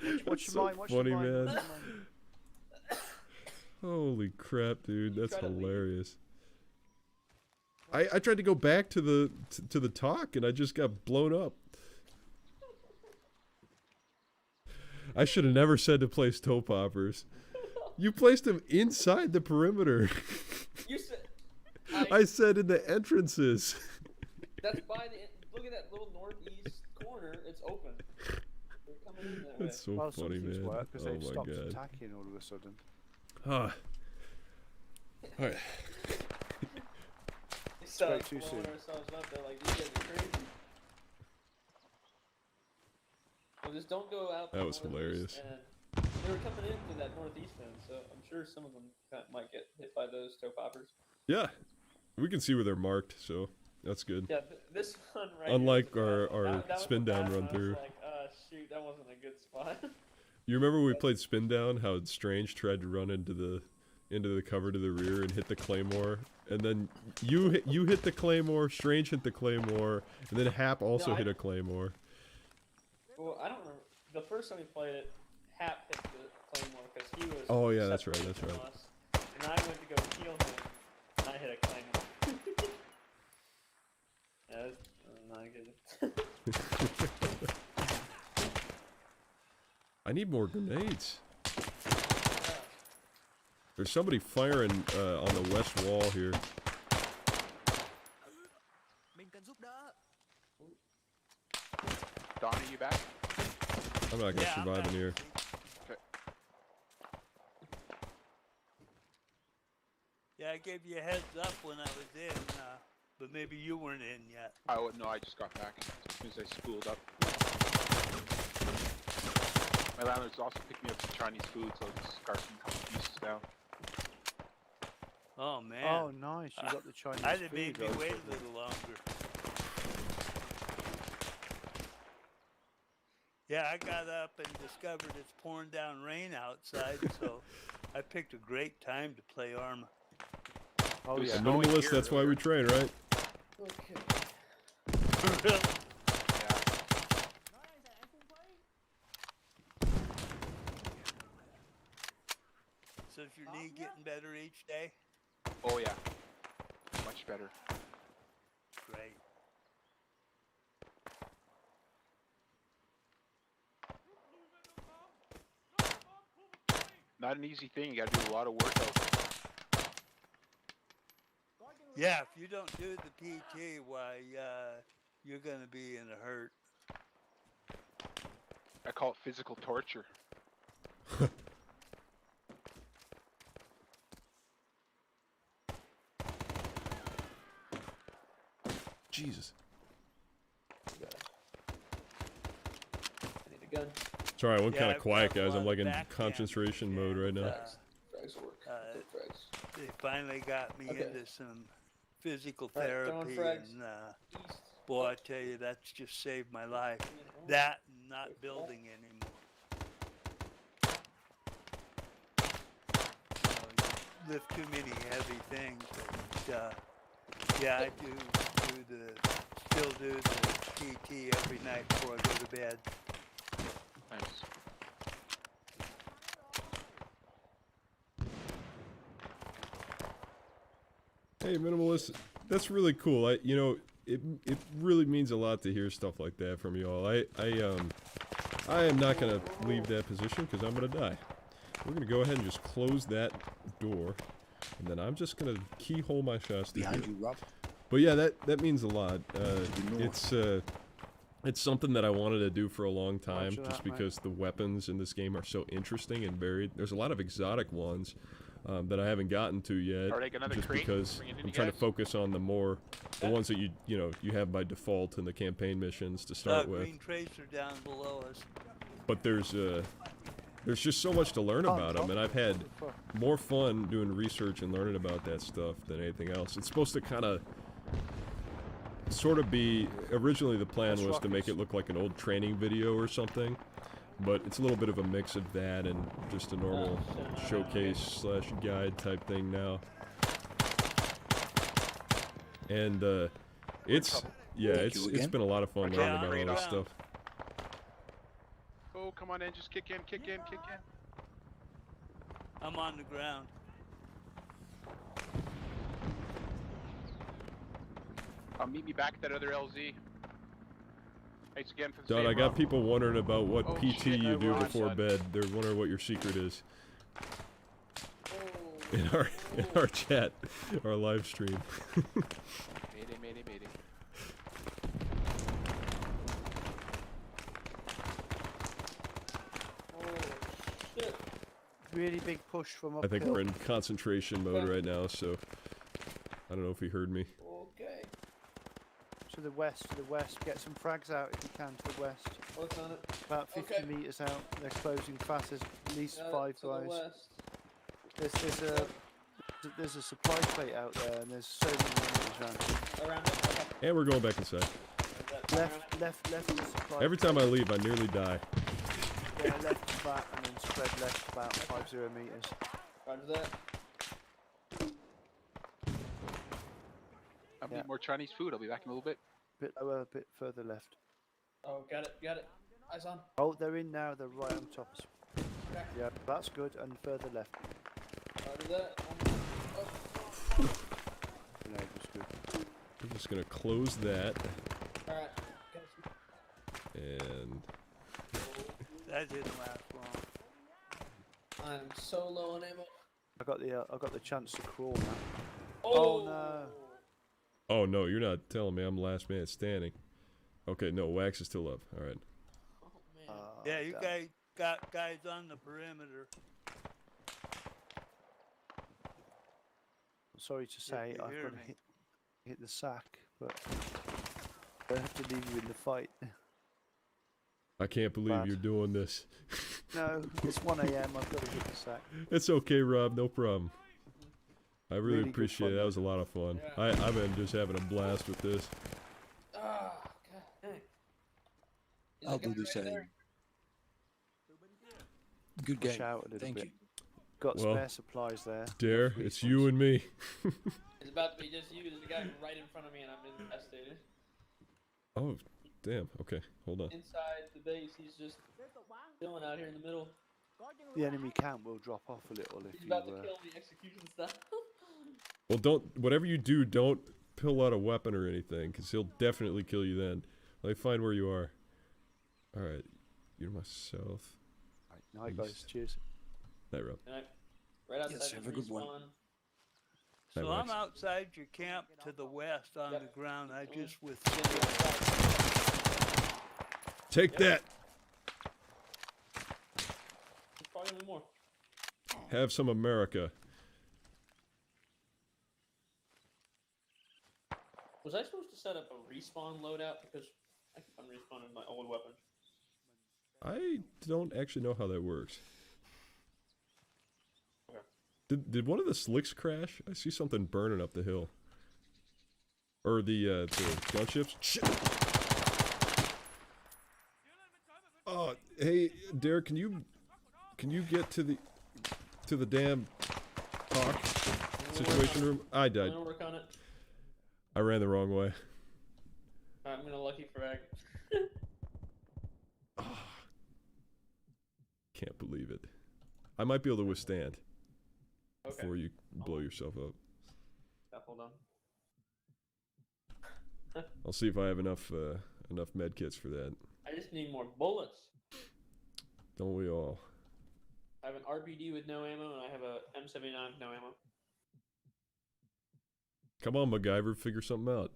That's Watch so your mine, watch funny, your mine. man. watch your mine. Holy crap, dude, that's Try to leave. hilarious. I tried to go back to the talk and I just got blown up. I should have never said to place toe poppers. You placed them inside the perimeter. You said. I said in the entrances. That's by the. Look at that little northeast corner. It's open. They're coming in that way. That's so Well, funny, some things man. work because Oh they've my stopped god. attacking all of a sudden. Ah. All right. We started too blowing soon. ourselves up. They're like, these guys are crazy. Well, just don't go out. That the was northeast hilarious. And they were coming in through that northeast end, so I'm sure some of them might get hit by those toe poppers. Yeah. We can see where they're marked, so that's good. Yeah, this one right Unlike here. our That was spin the down bad run one. I was through. like, shoot, that wasn't a good spot. You remember when we played spin down? How Strange tried to run into the cover to the rear and hit the claymore, and then you hit the claymore, Strange hit the claymore, and then Hap also hit a claymore. Well, I don't remember. The first time we played it, Hap hit the claymore because he was. Oh yeah, that's right, separated that's from right. us, and I went to go kill him, and I hit a claymore. Yeah, that's not good. I need more grenades. There's somebody firing on the west wall here. Mình cần giúp đỡ. Don, are you back? I'm not gonna survive in here. Okay. Yeah, I gave you a heads up when I was in, but maybe you weren't in yet. Oh no, I just got back as soon as I spooled up. My landlord's also picked me up some Chinese food, so I'll just scarf some couple pieces down. Oh man. Oh, nice! You got the Chinese I'd have food. made me I was wait thinking. a little longer. Yeah, I got up and discovered it's pouring down rain outside, so I picked a great time to play Arma. Oh It was yeah. snowing Minimalist, here that's why earlier. we train, right? Okay. Really? Yeah. So is your knee getting better each day? Oh yeah. Much better. Great. Not an easy thing. You got to do a lot of workout. Yeah, if you don't do the PT, why, you're gonna be in a hurt. I call it physical torture. Jesus. I need a gun. Sorry, I went Yeah, kind of I've quiet, got a guys. I'm lot like of in back concentration damage mode right now. and, Frags work. Frags. They finally got me Okay. into some physical All right, throwing therapy, frags. and East. boy, I tell you, that's just saved my life. That and not building anymore. You lift too many heavy things. But, yeah, I still do the PT every night before I go to bed. Nice. Hey, Minimalist, that's really cool. It really means a lot to hear stuff like that from you all. I am not gonna leave that position because I'm gonna die. We're gonna go ahead and just close that door, and then I'm just gonna keyhole my shots through Behind here. you, Rob. But yeah, that means a lot. North. It's something that I wanted to do for a long time, Roger just that, mate. because the weapons in this game are so interesting and varied. There's a lot of exotic ones that I haven't gotten to yet, Alright, another just crate. because Bring it in, I'm you trying to guys. focus on the ones that you have by default in the campaign missions to start with. Green tracer down below us. But there's just so much to learn about them, and I've had more fun doing research and learning about that stuff than anything else. It's supposed to kind of sort of be, originally the plan was to make it look like an old training video or something, but it's a little bit of a mix of that and just a normal showcase / guide type thing now. And it's again. been a lot of fun Okay, learning I'm about all right this on. stuff. Oh, come on in. Just kick in, kick in, kick in. I'm on the ground. Meet me back at that other LZ. Thanks again for the Don, save, I got Rob. people wondering about what Oh, PT shit, you no, do we're on, before son. bed. They're wondering what your secret is. Oh, In our chat, our live stream. Mayday, mayday, mayday. shit. Really big push from I think uphill. we're in concentration mode right now, so I don't know if he heard me. Okay. To the west, get some frags out if you can to the west. Work on it. About 50 Okay. meters out, they're closing fast, there's at least Got it 5 to the guys. west. There's a supply crate out there and there's so many enemies around. Around it. Okay. And we're going back inside. Left of the supply Every time I leave, I nearly die. Yeah, left to that and then spread left about 50 meters. Roger that. I Yeah. need more Chinese food. I'll be back in a little bit. Bit lower, a bit further left. Oh, got it. Eyes on. Oh, they're in now, they're right on top. Okay. Yeah, that's good, and further left. Roger that. No, that's good. I'm just gonna close that, Alright. and That didn't last long. I'm so low on ammo. I got the chance to crawl now. Oh, no. oh no, you're not telling me I'm last man standing. Okay, no, Wax is still up. All right. Oh, man. Yeah, you damn. guys got guys on the perimeter. Sorry to say, you I've hear got to me. hit the sack, but I have to leave you in the fight. I can't believe Bad. you're doing this. No, it's 1 AM, I've got to hit the sack. It's okay, Rob. No problem. I really, Really good appreciate fun, it. That though. was a lot of fun. Yeah. I've been just having a blast with this. Ah, god dang. Is I'll it guy do the right same. there? Good Push game. out a little Thank bit. you. Got Well, spare supplies there. Dare, Free it's ones. you and me. It's about to be just you. There's a guy right in front of me and I'm infested. Oh, damn. Okay, hold on. Inside the base, he's just chilling out here in the middle. The enemy camp will drop off a little if He's you. about to kill me, execution style. Well, whatever you do, don't pull out a weapon or anything, because he'll definitely kill you then. Let me find where you are. Alright, you're my south. Night, guys. Cheers. Night, Rob. Right outside Yes, the have a good one. respawn. So That I'm works. outside your camp to the west on Yep. the ground. I just with Take Yep. that! There's probably gonna be more. Have some America. Was I supposed to set up a respawn loadout? Because I keep on respawning my old weapon. I don't actually know how that works. Okay. Did one of the slicks crash? I see something burning up the hill. Or the gunships. Shit! Oh, hey, Derek, can you get to the damn talk situation room? I I'm died. gonna work on it. I ran the wrong way. I'm gonna lucky frag. Can't believe it. I might be able to withstand Okay. before you blow yourself up. Yeah, hold on. I'll see if I have enough med kits for that. I just need more bullets. Don't we all? I have an RBD with no ammo, and I have a M79 with no ammo. Come on, MacGyver, figure something out.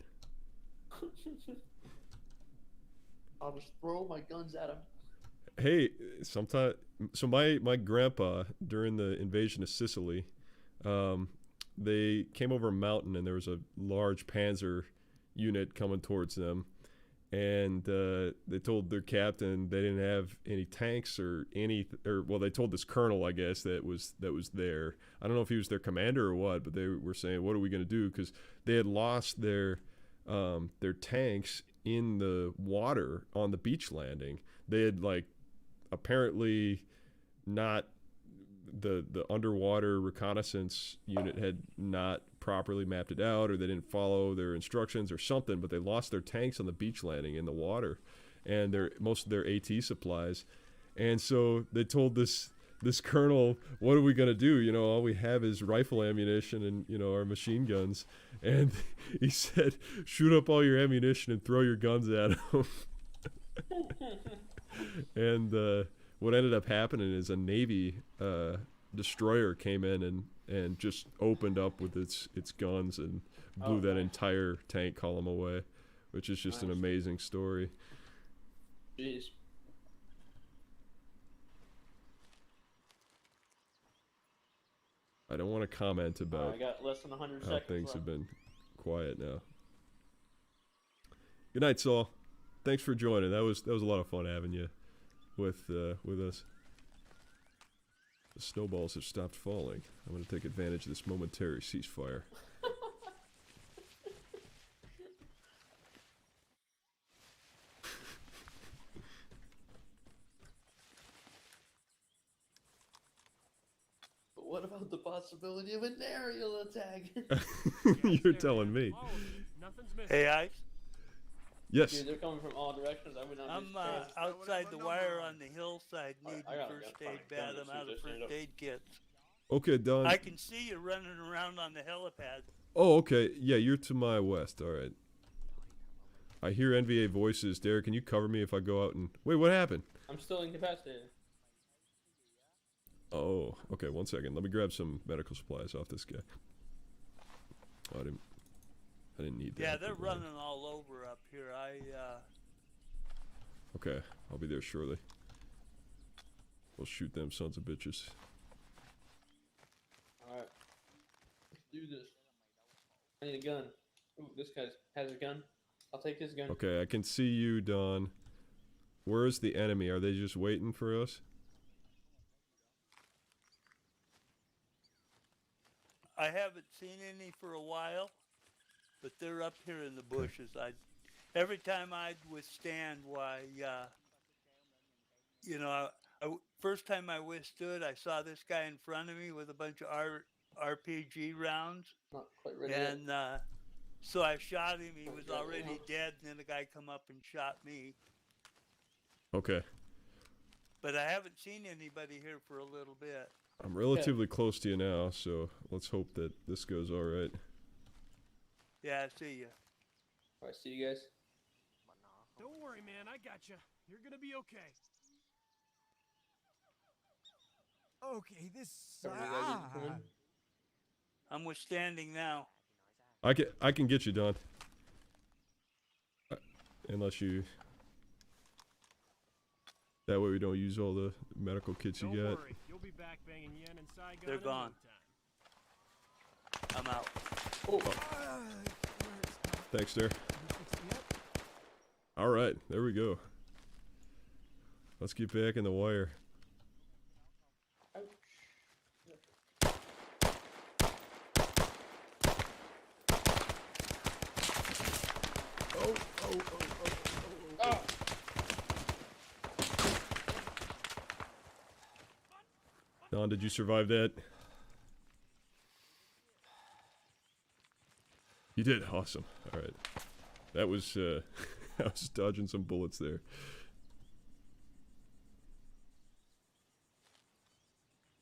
I'll just throw my guns at him. Hey, sometime. So my grandpa during the invasion of Sicily, they came over a mountain and there was a large Panzer unit coming towards them, and they told their captain they didn't have any tanks or they told this colonel, I guess, that was there. I don't know if he was their commander or what, but they were saying, what are we going to do? Because they had lost their tanks in the water on the beach landing. They had apparently not the underwater reconnaissance unit had not properly mapped it out, or they didn't follow their instructions or something, but they lost their tanks on the beach landing in the water and most of their AT supplies. And so they told this this colonel, what are we gonna do? You know, all we have is rifle ammunition and, you know, our machine guns. And he said, shoot up all your ammunition and throw your guns at him. And what ended up happening is a Navy destroyer came in and just opened up with its guns and blew that entire tank column away, which is just an amazing story. Jeez. I don't want to comment about I got less than 100 how seconds things left. have been quiet now. Good night, Saul. Thanks for joining. That was a lot of fun having you with us. The snowballs have stopped falling. I'm going to take advantage of this momentary ceasefire. But what about the possibility of an aerial attack? You're telling me. Hey, Ice. Yes. Dude, they're coming from all directions. I would not I'm be surprised. outside the wire on the hillside needing I got first a aid bad. I'm out of first aid kits. Okay, Don. I can see you running around on the helipad. Oh, okay. Yeah, you're to my west. All right. I hear NVA voices. Derek, can you cover me if I go out and... Wait, what happened? I'm still incapacitated. Oh, okay. 1 second. Let me grab some medical supplies off this guy. Oh, I didn't need that. Yeah, they're running all over up here. Okay, I'll be there shortly. We'll shoot them sons of bitches. Alright. Let's do this. I need a gun. Ooh, this guy has a gun. I'll take his gun. Okay, I can see you, Don. Where's the enemy? Are they just waiting for us? I haven't seen any for a while, but they're up here in the bushes. Every time I'd withstand, first time I withstood, I saw this guy in front of me with a bunch of RPG rounds. Not quite ready and so I shot him. He was already dead, and then the guy come up and shot me. Okay. But I haven't seen anybody here for a little bit. I'm relatively close to you now, so let's hope that this goes all right. Yeah, I see you. Alright, see you guys. Don't worry, man. I got you. You're gonna be okay. Okay, this. Cover you guys as you come in. I'm withstanding now. I can get you, Don. Unless you... That way we don't use all the medical kits you got. Don't worry. You'll be back banging Yen and Saigon. They're in gone. no time. I'm out. Oh. Thanks, there. All right, there we go. Let's get back in the wire. Don, did you survive that? You did. Awesome. All right. That was, I was dodging some bullets there.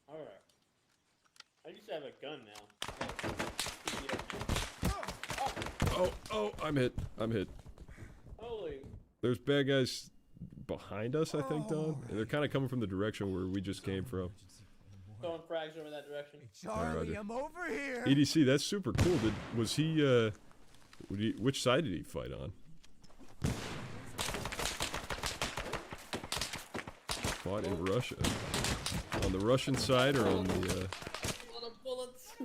Alright. I used to have a gun now. Oh, I'm hit. Holy. There's bad guys behind us, I think, Don. And they're kind of coming from the direction where we just came from. Throwing frags over that direction. Charlie, I'm over here. EDC, that's super cool. Was he, which side did he fight on? Fought in Russia. On the Russian side or on the, A lot of bullets.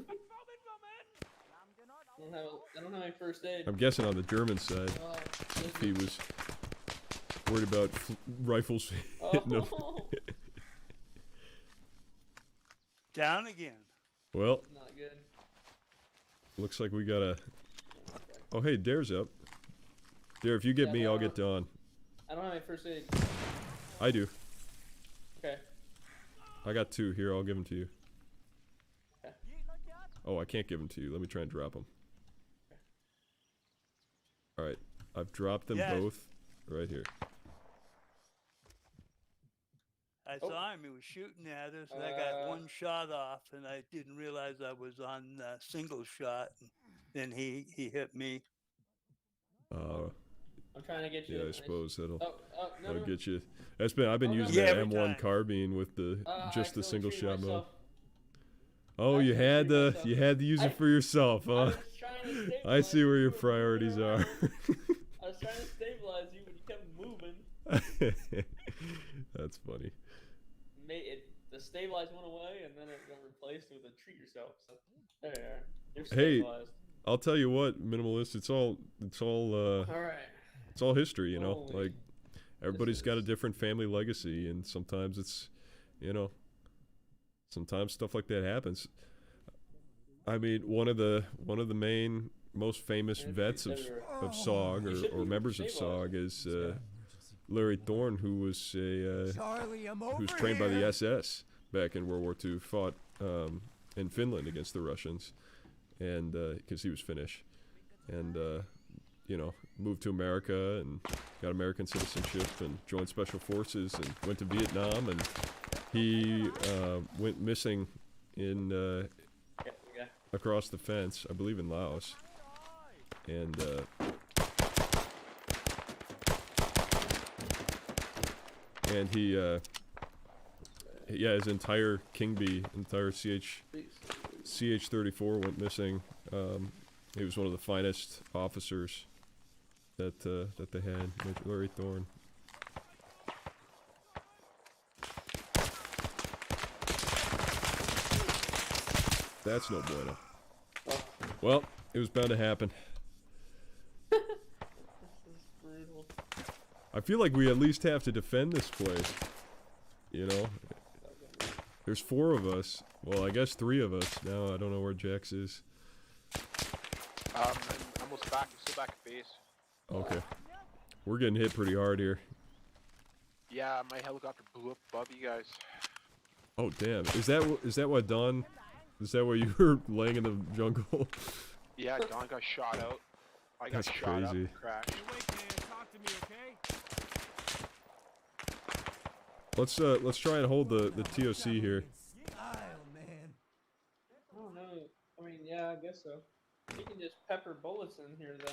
I don't have any first aid. I'm guessing on the German side. If he was worried about rifles hitting him. Down again. Well, Not good. looks like we got a... Oh, hey, Dare's up. Dare, if you get me, I'll get Don. I don't have any first aid. I do. Okay. I got 2 here. I'll give them to you. Okay. Oh, I can't give them to you. Let me try and drop them. All right. I've dropped them both right here. I Oh. saw him. He was shooting at us, and I got one shot off, and I didn't realize I was on single shot. And then he hit me. I'm trying to get you. Yeah, I suppose that'll No. get you. I've been Oh, no. using Yeah, that every M1 time. carbine with the just the I single accidentally shot treated mode. myself. Oh, I you accidentally had treated to myself. you had to use it for yourself, I huh? was trying to stabilize I see where you your and moving priorities are. around. I was trying to stabilize you when you kept moving. That's funny. The stabilize went away, and then it got replaced with a treat yourself. So there you are. You're Hey, stabilized. I'll tell you what, minimalist. It's all All right. it's all history, you know. Holy. Like everybody's got a is- different family legacy, and sometimes it's, you know, sometimes stuff like that happens. I mean, one of the main, most famous Yeah, vets of everywhere. S.O.G You should or be members of stabilized. S.O.G is Larry Thorne, who was Charlie, I'm over who was trained by the here. SS back in World War II, fought in Finland against the Russians, and because he was Finnish, and you know, moved to America and got American citizenship and joined Special Forces and went to Vietnam, and he went missing in Yeah. across the fence, I believe in Laos, and he yeah, his entire entire CH-34 went missing. He was one of the finest officers that they had, Major Larry Thorne. That's no bueno. Well, it was bound to happen. This is brutal. I feel like we at least have to defend this place. You know? There's 4 of us. Well, I guess 3 of us. Now I don't know where Jax is. I'm almost back. I'm still back at base. Okay. We're getting hit pretty hard here. Yeah, my helicopter blew up above you guys. Oh damn! Is that what Don? Is that why you were laying in the jungle? Yeah, Don got shot out. I got That's shot up crazy. and crashed. Hey, wait, man, talk to me, okay? Let's try and hold the TOC here. Style, man. I don't know. I mean, yeah, I guess so. You can just pepper bullets in here, though.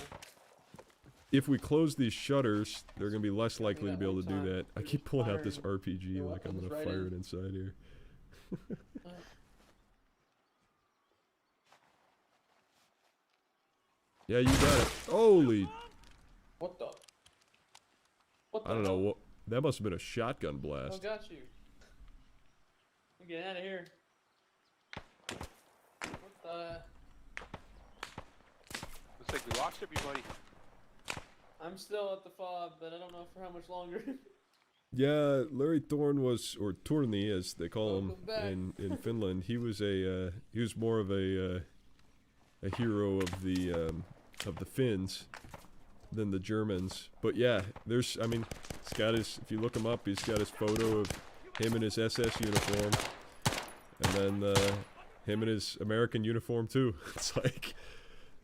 If we close these shutters, they're gonna be less likely to be able to do one time, that. I they're keep just pulling out this firing RPG their like I'm weapons gonna right fire in. it inside here. Yeah, you got it. Holy! What the? What the I don't know hell? what. That must have been a shotgun Oh, blast. got you. I'm getting out of here. What the? Looks like we lost everybody. I'm still at the fob, but I don't know for how much longer. Yeah, Larry Thorne was, or Torni as they call him Welcome back. in Finland. He was more of a hero of the Finns than the Germans. But yeah, I mean, he's got his. If you look him up, he's got his photo of him in his SS uniform, and then him in his American uniform too. It's like,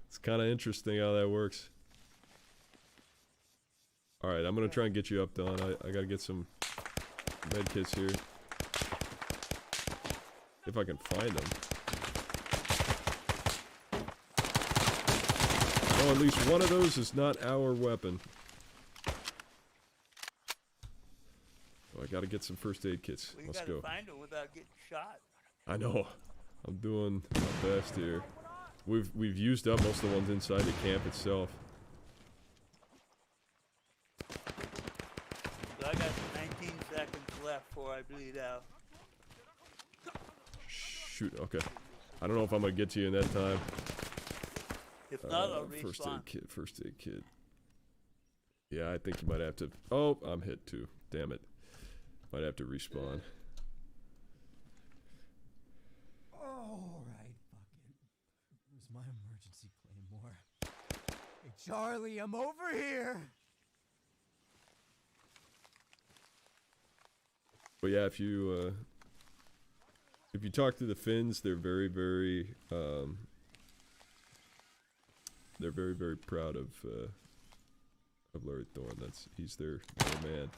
it's kind of interesting how that works. All right, I'm gonna try and get you up, Don. I gotta get some med kits here, if I can find them. Oh, at least one of those is not our weapon. Oh, I gotta get some first aid kits. We Let's gotta go. find him without getting shot. I know. I'm doing my best here. We've used up most of the ones inside the camp itself. So I got 19 seconds left before I bleed out. Shoot. Okay. I don't know if I'm gonna get to you in that time. If not, I'll First respawn. aid kit. First aid kit. Yeah, I think you might have to. Oh, I'm hit too. Damn it. Might have to respawn. All right, fuck it. Where's my emergency claymore? Hey, Charlie, I'm over here. But yeah, if you talk to the Finns, they're very, very proud of Larry Thorne. He's their man.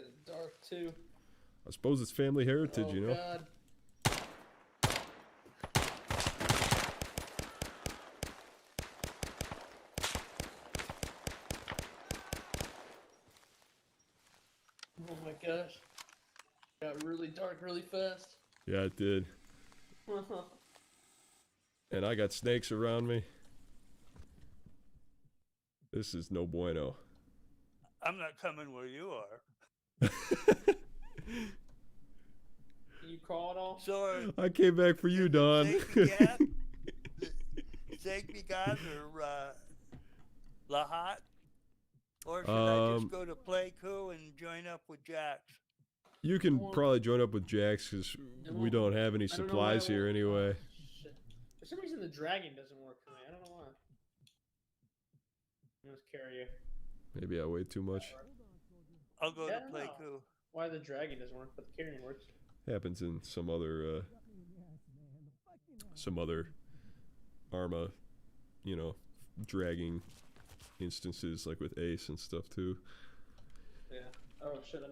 getting dark too. I suppose it's family heritage, Oh you know. God. Oh my gosh. Got really dark really fast. Yeah, it did. And I got snakes around me. This is no bueno. I'm not coming where you are. Can you call it all? So I came back for you, Don. Zegbegat or Lahat? Or should I just go to Playku and join up with Jax? You can probably join up with Jax because we don't have any supplies here anyway. Shit. For some reason the dragging doesn't work for me. I don't know why. Let's carry you. Maybe I weigh too much. I'll go I to don't know Playku. why the dragging doesn't work, but the carrying works. Happens in some other Arma, you know, dragging instances like with Ace and stuff too. Yeah. Oh shit! I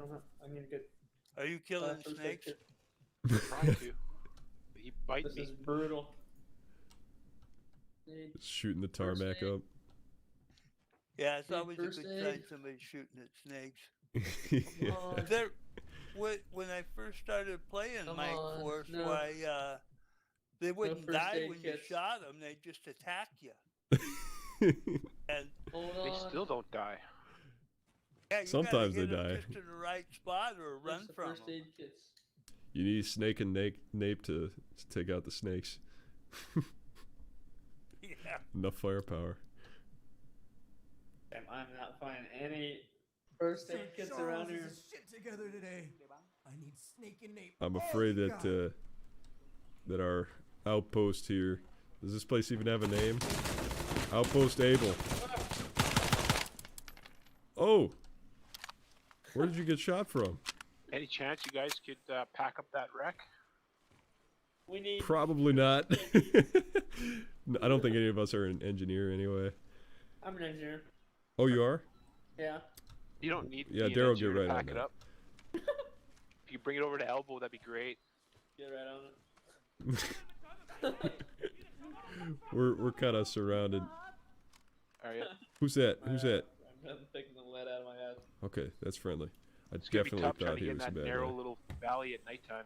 need to get. Are you killing snakes? Trying to. He bite This me. is brutal. Shooting the tarmac up. Yeah, it's Need always a first good aid? sign somebody's shooting at snakes. Yeah. When I first started playing Come Mike on, Force, no. why they wouldn't first die aid when kits. you shot them; they just attack you. And Hold They on. still don't die. yeah, you Sometimes gotta they hit 'em die. just in the right spot or Where's run the from first them. aid kits? You need snake and nape to take out the snakes. Yeah. Enough firepower. Damn, I'm not finding any first aid kits around here. Shit together today. I need Snake and Nape. I'm afraid that that our outpost here. Does this place even have a name? Outpost Able. Oh! Where did you get shot from? Any chance you guys could pack up that wreck? We need. Probably not. I don't think any of us are an engineer anyway. I'm an engineer. Oh, you are? Yeah. You don't need Yeah, to be an Daryl, engineer get to right on pack it that. up. If you bring it over to Elbow, that'd be great. Get right on it. We're kind of surrounded. Are you? Who's that? Who's that? I'm taking the lead out of my ass. Okay, that's friendly. I It's gonna be definitely tough trying thought to he get in was a that bad narrow guy. little valley at nighttime.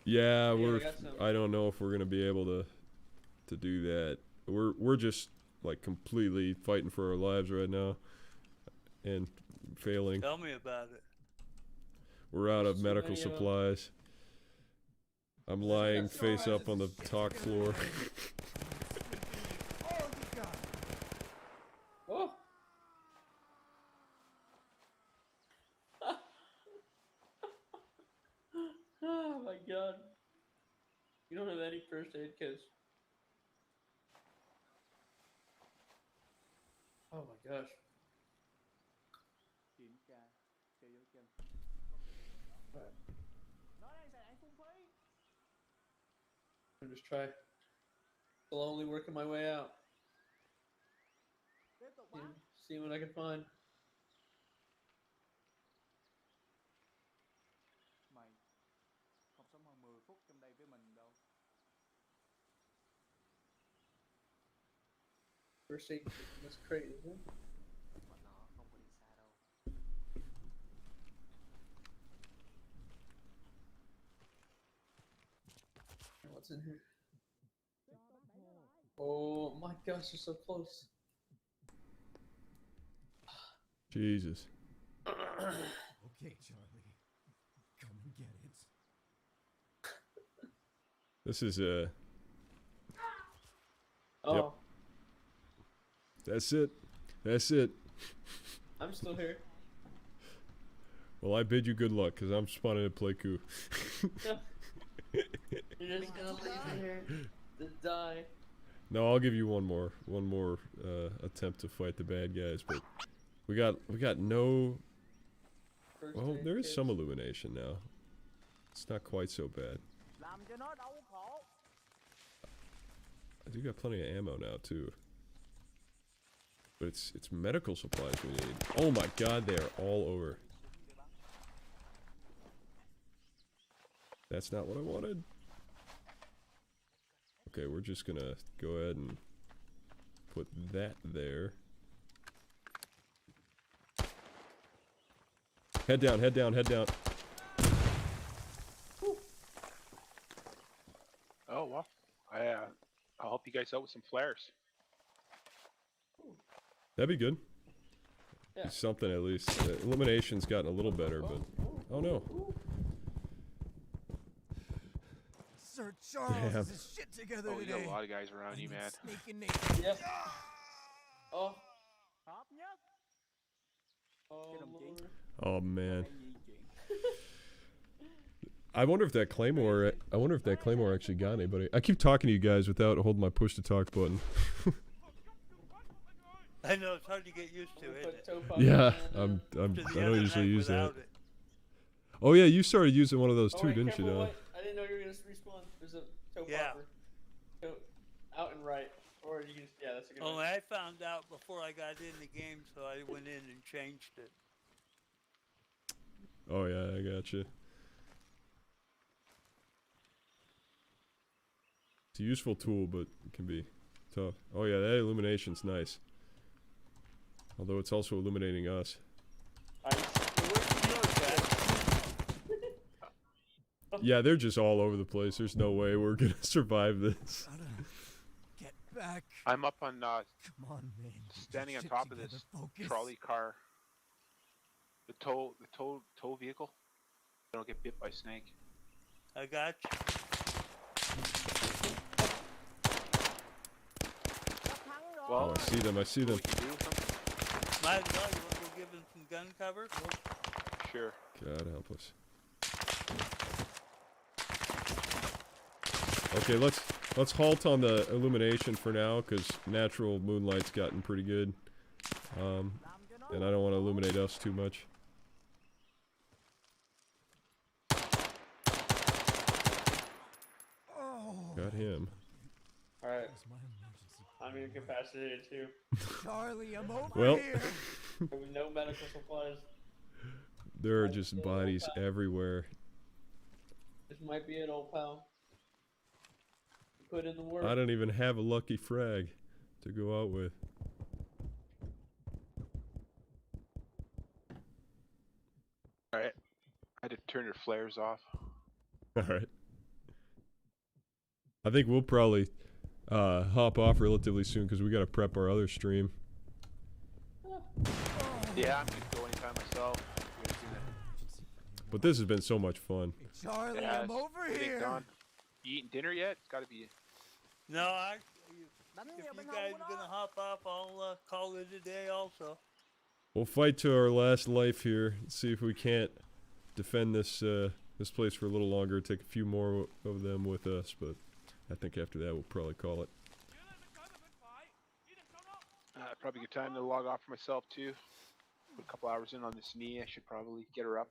Yeah, we we're. got some. I don't know if we're gonna be able to do that. We're just like completely fighting for our lives right now, and failing. Tell me about it. We're out of So medical many of 'em. supplies. I'm lying face up on the talk floor. Oh. Oh my god. You don't have any first aid kits. Oh my gosh. I'm just try slowly working my way out. See what I can find. First aid kit, that's crazy, isn't it? What's in here? Oh my gosh, you're so close. Jesus. Okay, Charlie. Come and get it. This is Oh, That's it. That's it. I'm still here. Well, I bid you good luck, because I'm spawning at Playku. You're just gonna leave me here to die. No, I'll give you one more attempt to fight the bad guys, but we got no. First Well, aid there is kits. some illumination now. It's not quite so bad. I do got plenty of ammo now too. But it's medical supplies we need. Oh my god, they are all over. That's not what I wanted. Okay, we're just gonna go ahead and put that there. Head down, head down, head down. Oh well, I'll help you guys out with some flares. That'd be good. Yeah. Be something at least. Elimination's gotten a little better, but oh no. Sir Charles Damn. has his shit together Oh, you today. got a lot of guys around I you, need man. Snake and Nate. Yep. Oh. Oh, Lord. Oh man. I wonder if that Claymore. I wonder if that Claymore actually got anybody. I keep talking to you guys without holding my push to talk button. I know it's hard to get used to, isn't it? Yeah, To I the don't other usually night use that. without it. Oh yeah, you started using one of those Oh, too, wait, didn't you, careful, Don? wait. I didn't know you were gonna respawn. There's a toe Yeah. popper. Toe out and right. Or you can just, yeah, that's a good Only one. I found out before I got in the game, so I went in and changed it. Oh yeah, I got you. It's a useful tool, but it can be tough. Oh yeah, that illumination's nice. Although it's also illuminating us. Yeah, they're just all over the place. There's no way we're gonna survive this. Gotta get back. I'm up on Come on, man. Get standing your on shit top of together. this Focus. trolley car. The tow vehicle. I don't get bit by snake. I got you. Well, Oh, I see them. I see them. we can do something. Might as well. You want to go give him some gun cover? Sure. God help us. Okay, let's halt on the illumination for now, because natural moonlight's gotten pretty good. And I don't want to illuminate us too much. Oh. Got him. Alright. Where's my emergency I'm plan? incapacitated too. Charlie, I'm over Well, here. With no medical supplies. there are just bodies everywhere. This might be it, old pal. Put in the work. I don't even have a lucky frag to go out with. Alright. I had to turn your flares off. Alright. I think we'll probably hop off relatively soon because we got to prep our other stream. Yeah, I'm gonna go anytime myself. You guys gonna- But this has been so much fun. Hey, Charlie, Yeah, I'm over I think, here. Don, you eating dinner yet? It's gotta be. No, if you guys are gonna hop off, I'll call it a day also. We'll fight to our last life here and see if we can't defend this this place for a little longer. Take a few more of them with us, but I think after that we'll probably call it. Probably good time to log off for myself too. Put a couple hours in on this knee. I should probably get her up.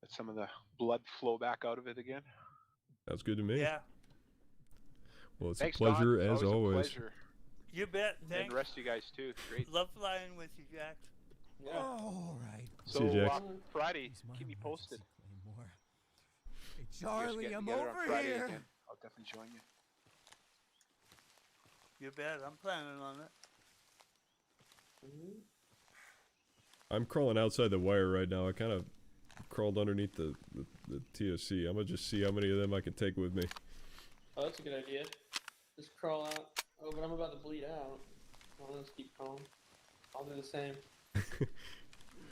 Let some of the blood flow back out of it again. Sounds good to me. Yeah, Well, it's Thanks, a pleasure Don. as Always. always. A pleasure. you bet. And Thanks. the rest of you guys too. Great. Love flying with you, Jack. Yeah. All right. So See you, Jack. Friday, Where's my keep me posted. emergency Claymore? Hey, You guys Charlie, getting I'm together on over Friday here. again. I'll definitely join you. You bet. I'm planning on it. I'm crawling outside the wire right now. I kind of crawled underneath the TSC. I'm gonna just see how many of them I can take with me. Oh, that's a good idea. Just crawl out. Oh, but I'm about to bleed out. I'll just keep crawling. I'll do the same.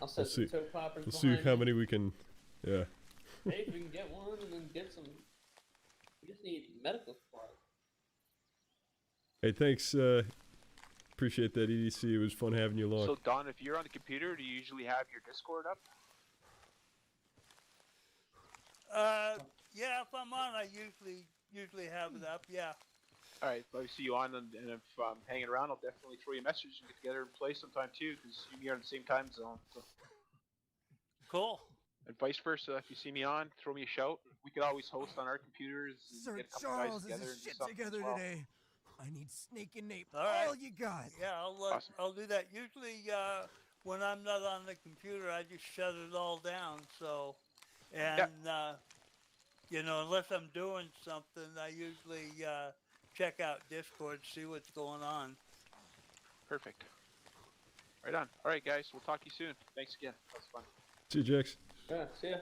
I'll set some see. toe poppers We'll see behind how me. many we can. Yeah. Hey, if we can get one and then get some. We just need medical supplies. Hey, thanks. Appreciate that, EDC. It was fun having you along. So Don, if you're on the computer, do you usually have your Discord up? Yeah, if I'm on, I usually have it up. Yeah. All right, if I see you on, and if I'm hanging around, I'll definitely throw you a message and get together and play sometime too, because you're on the same time zone. So. Cool. And vice versa, if you see me on, throw me a shout. We could always host on our computers and Sir get a couple guys Charles has together his and do shit something as together well. today. I need Snake and Nate. All right. All you got. Yeah, Awesome. I'll do that. Usually, when I'm not on the computer, I just shut it all down. So, and You know, unless I'm doing something, I usually check out Discord, see what's going on. Perfect. Right on. All right, guys. We'll talk to you soon. Thanks again. That was fun. See you, Jax. Yeah, see ya.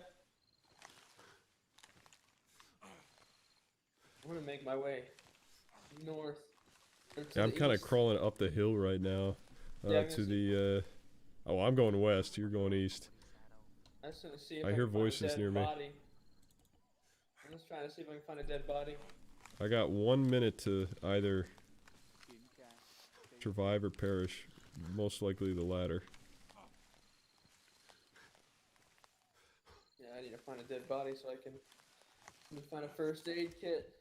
I'm gonna make my way north. Yeah, I'm kind of crawling up the hill right now to the. Oh, I'm going west. You're going east. I just want to see if I hear can find a voices dead near me. body. I'm just trying to see if I can find a dead body. I got 1 minute to either survive or perish. Most likely the latter. Yeah, I need to find a dead body so I can find a first aid kit.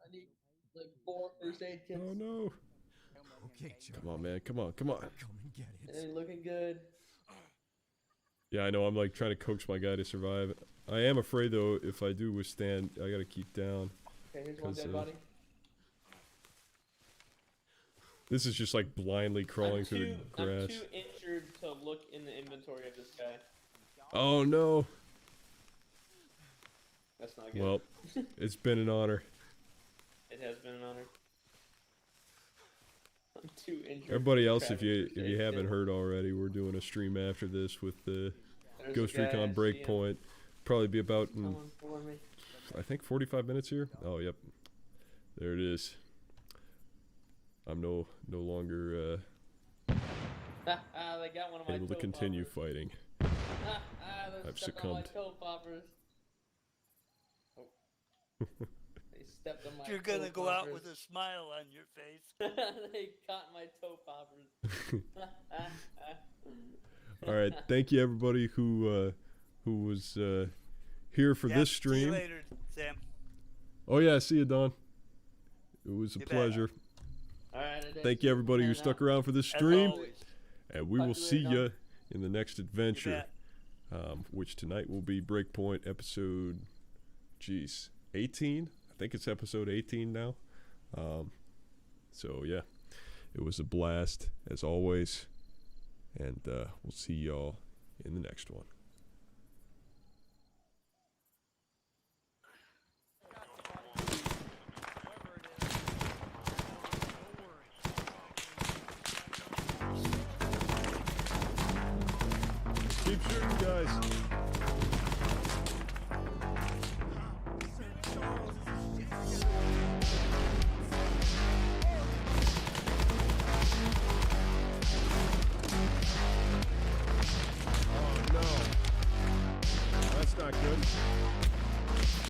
I need like 4 first aid kits. Oh no! Okay, Charlie. Come on, man. Come on, come on. Come and get It it. ain't looking good. Yeah, I know. I'm like trying to coax my guy to survive. I am afraid though. If I do withstand, I gotta keep down. Okay, here's one 'Cause, dead body. This is just like blindly crawling through the I'm grass. too injured to look in the inventory of this guy. Oh no! That's not good. Well, it's been an honor. It has been an honor. I'm too injured. Everybody to else, grab if a you first aid haven't kit. heard already, we're doing a stream after this with the There's Ghost a guy, Recon I see him. Breakpoint. Probably be about in, Someone for me. I think 45 minutes here. Oh yep, there it is. I'm no longer They got one of my able to toe continue poppers. fighting. They I've stepped on my succumbed. toe poppers. Oh. They stepped on my You're toe gonna go out poppers. with a smile on your face. They caught my toe poppers. All right, thank you everybody who was here for Yep, this See you stream. later, Sam. Oh yeah, see you, Don. It was a You bet. pleasure. Alright, Thank you everybody who Man stuck out. around for this As stream, always. and we will Talk to you see later, you in the next adventure, bet. which tonight will be Breakpoint episode, 18. I think it's episode 18 now. So yeah, it was a blast as always, and we'll see y'all in the next one. Keep shooting, guys.